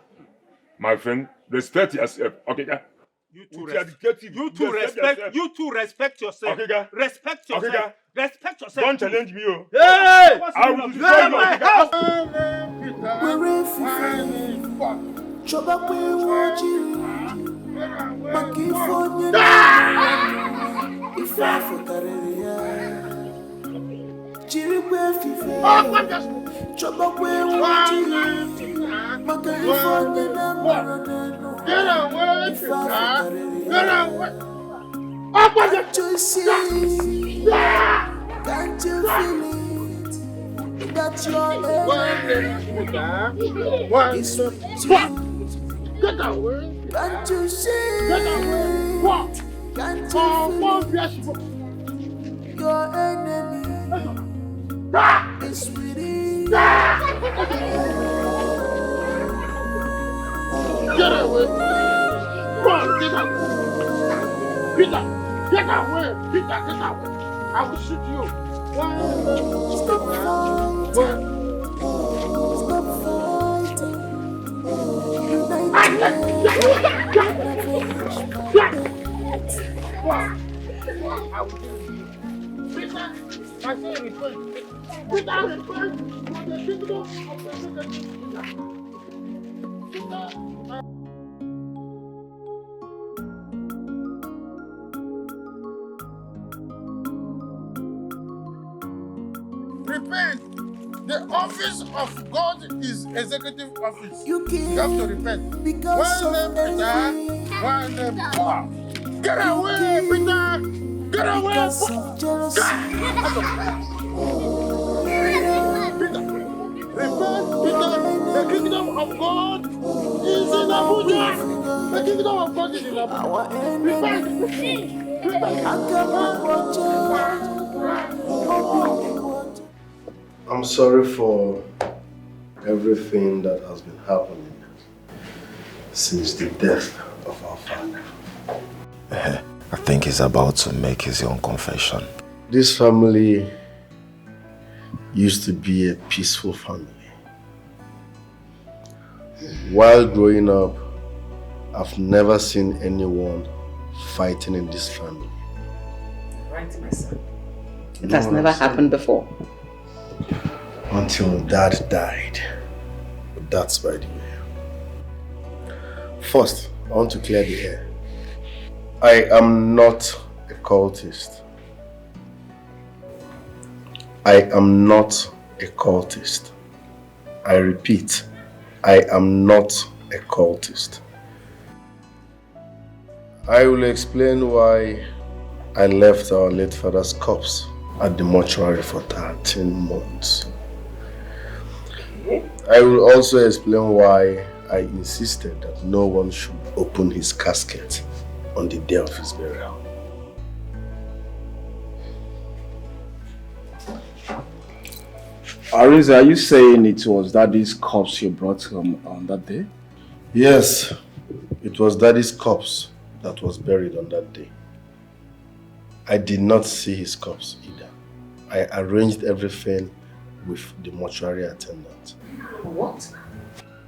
My friend, respect yourself. Okeka? You two respect yourself. Okeka? Respect yourself. Okeka? Respect yourself. Don't challenge me. Oh. Hey! I will destroy you. My Okeka? Can't you see? Can't you feel it? That your enemy is with you. Get away! Can't you see? Get away! What? Can't you feel it? Your enemy is with you. Get away! Run! Get away! Peter! Get away! Peter, get away! I will shoot you! Stop fighting! Stop fighting! I will do you. Peter, I say request. Peter, request for the kingdom of the Peter. Repent! The office of God is executive office. You have to repent. One name Peter, one name Paul. Get away, Peter! Get away! Repent, Peter! The kingdom of God is in Abuja! The kingdom of God is in Abuja! Repent! I'm sorry for everything that has been happening since the death of our father. I think he's about to make his own confession. This family used to be a peaceful family. While growing up, I've never seen anyone fighting in this family. Right, my son. It has never happened before. Until Dad died. But that's by the way. First, I want to clear the air. I am not a cultist. I am not a cultist. I repeat, I am not a cultist. I will explain why I left our late father's corpse at the mortuary for 13 months. I will also explain why I insisted that no one should open his casket on the day of his burial. Arinze, are you saying it was Daddy's corpse you brought home on that day? Yes, it was Daddy's corpse that was buried on that day. I did not see his corpse either. I arranged everything with the mortuary attendant. What?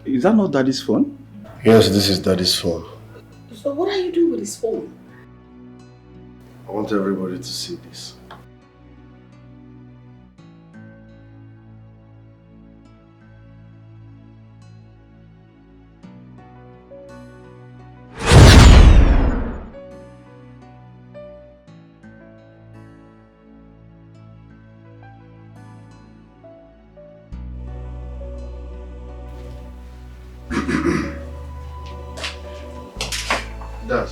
Is that not Daddy's phone? Yes, this is Daddy's phone. So what are you doing with his phone? I want everybody to see this. Dad,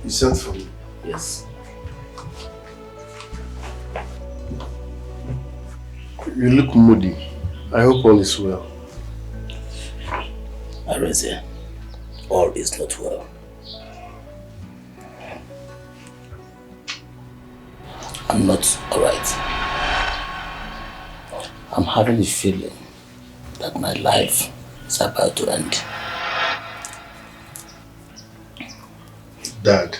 you sent for me? Yes. You look moody. I hope all is well. Arinze, all is not well. I'm not alright. I'm having a feeling that my life is about to end. Dad,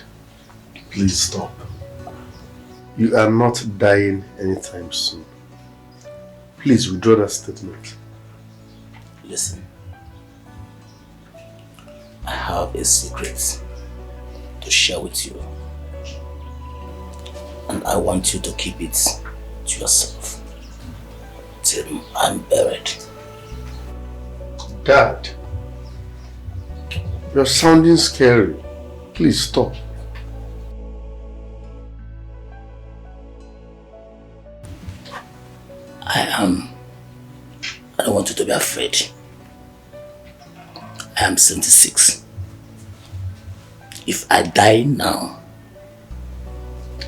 please stop. You are not dying anytime soon. Please withdraw that statement. Listen, I have a secret to share with you, and I want you to keep it to yourself till I'm buried. Dad, you're sounding scary. Please stop. I don't want you to be afraid. I am 76. If I die now,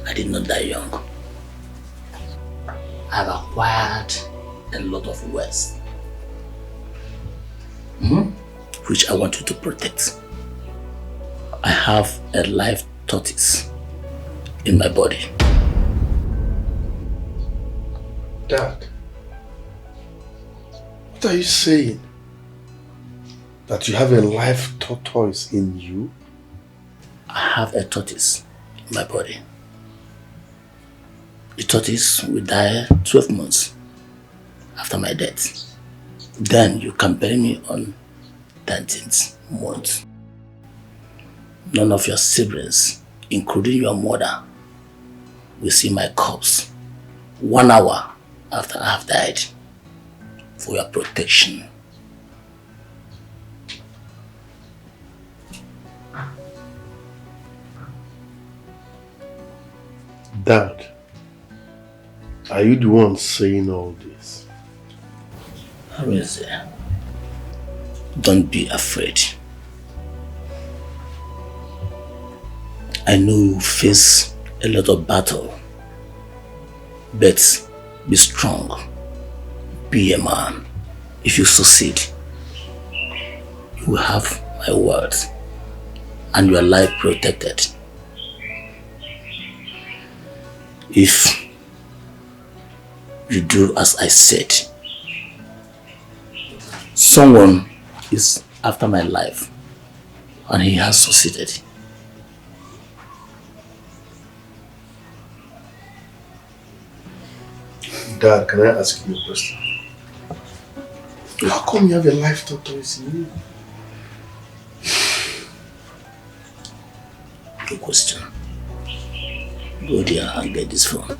I did not die young. I have acquired a lot of wealth, which I want you to protect. I have a life tortoise in my body. Dad, what are you saying? That you have a life tortoise in you? I have a tortoise in my body. The tortoise will die 12 months after my death. Then you can bury me on 13th month. None of your siblings, including your mother, will see my corpse 1 hour after I have died, for your protection. Dad, are you the one saying all this? Arinze, don't be afraid. I know you face a lot of battle, but be strong. Be a man. If you succeed, you will have my word and your life protected. If you do as I said, someone is after my life and he has succeeded. Dad, can I ask you a question? How come you have a life tortoise in you? Good question. Go there and get this phone.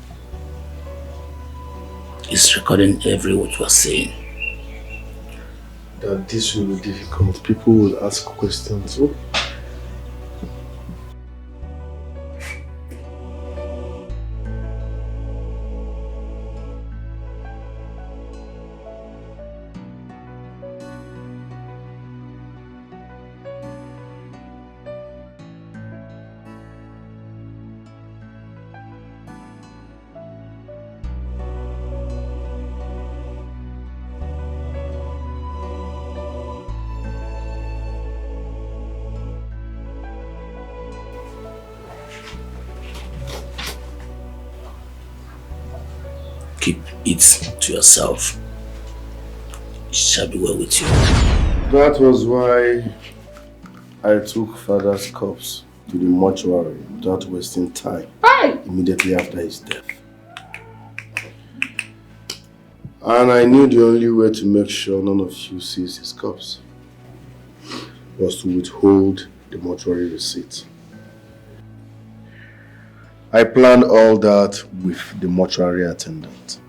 It's recording every word you are saying. Dad, this will be difficult. People will ask questions. Oh. Keep it to yourself. It shall be well with you. That was why I took Father's corpse to the mortuary without wasting time. Immediately after his death. And I knew the only way to make sure none of you sees his corpse was to withhold the mortuary receipt. I planned all that with the mortuary attendant.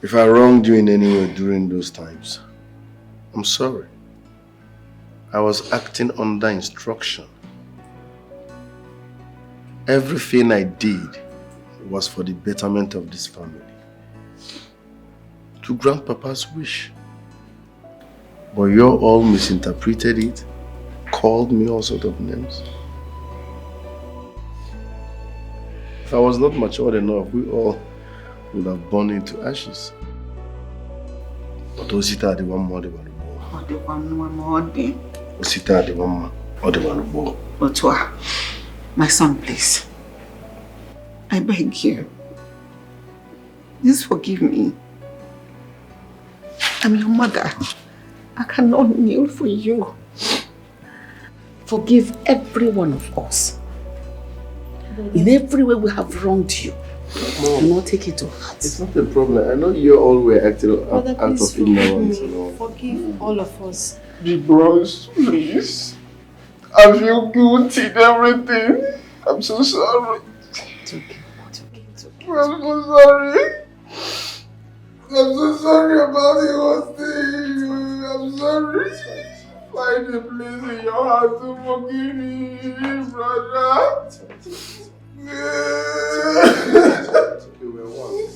If I wronged you in any way during those times, I'm sorry. I was acting under instruction. Everything I did was for the betterment of this family. To grant Papa's wish. But you all misinterpreted it, called me all sorts of names. If I was not matured enough, we all would have burned into ashes. But Osita the one more the one Osita the one more the one. Otwa, my son, please. I beg you. Just forgive me. I'm your mother. I cannot kneel for you. Forgive every one of us. In every way we have wronged you. Mom, do not take it to heart. It's not a problem. I know you all were acting out of ignorance and all. Forgive all of us. Bros, please. I feel guilty in everything. I'm so sorry. It's okay. It's okay. It's okay. I'm so sorry. I'm so sorry about the whole thing. I'm sorry. Find a place in your heart to forgive me, brother. It's okay, we're one.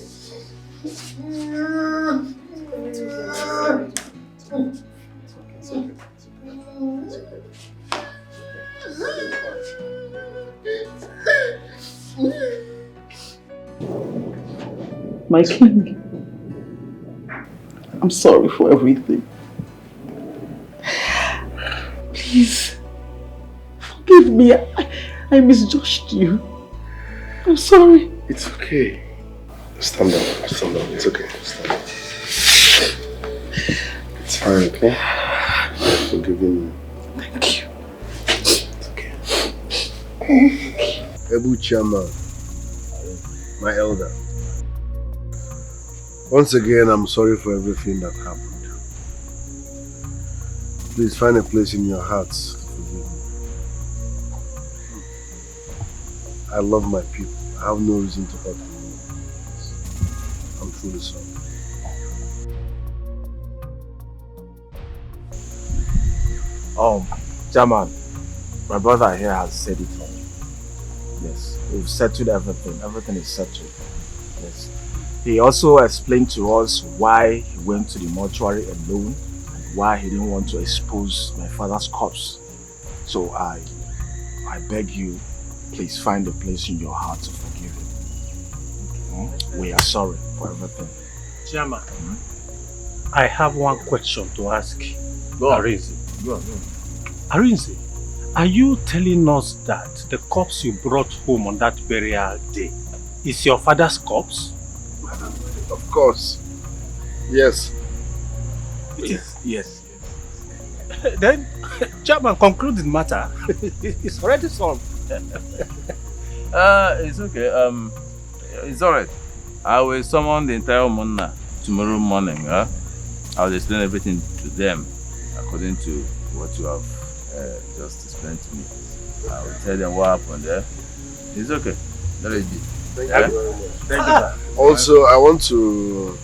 My king, I'm sorry for everything. Please, forgive me. I misjudged you. I'm sorry. It's okay. Stand up. Stand up. It's okay. Stand up. It's fine, okay? I'm forgiving you. Thank you. It's okay. Ebu Chairman, my elder. Once again, I'm sorry for everything that happened. Please find a place in your hearts to forgive me. I love my people. I have no reason to hurt them. I'm truly sorry. Chairman, my brother here has said it all. Yes, we've settled everything. Everything is settled. Yes. He also explained to us why he went to the mortuary alone and why he didn't want to expose my father's corpse. So I beg you, please find a place in your heart to forgive him. We are sorry for everything. Chairman, I have one question to ask Arinze. Go on. Arinze, are you telling us that the corpse you brought home on that burial day is your father's corpse? Of course. Yes. Yes. Then, Chairman, conclude the matter. It's already solved. It's okay. It's alright. I will summon the entire Munna tomorrow morning. I'll explain everything to them according to what you have just explained to me. I will tell them what happened there. It's okay. Let it be. Thank you very much. Thank you. Also, I want to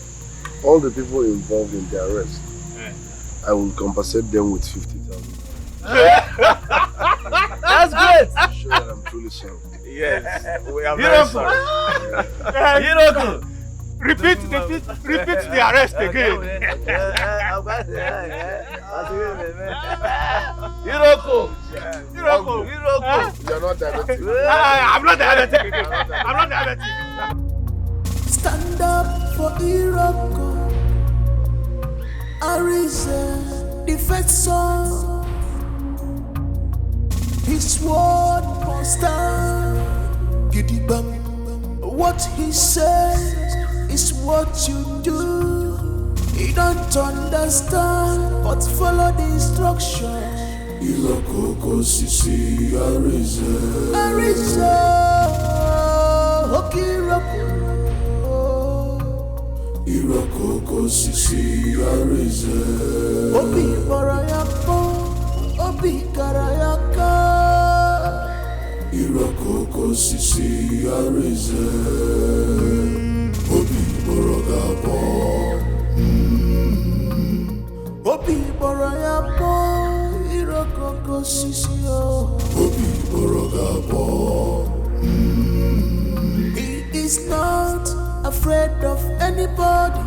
all the people involved in the arrest. I will compensate them with 50,000. That's great. To show that I'm truly sorry. Yes, we are very sorry. Repeat the arrest again. Hiroko. You're not diabetic. I'm not diabetic. Stand up for Hiroko. Arinze, defensor. His word must stand. Gidigbam. What he says is what you do. You don't understand, but follow the instruction. Hiroko sisi Arinze. Hiroko sisi Arinze. Obi barayako, obi karayaka. Hiroko sisi Arinze. Obi borogabo. Obi barayako, Hiroko sisi Obi borogabo. He is not afraid of anybody.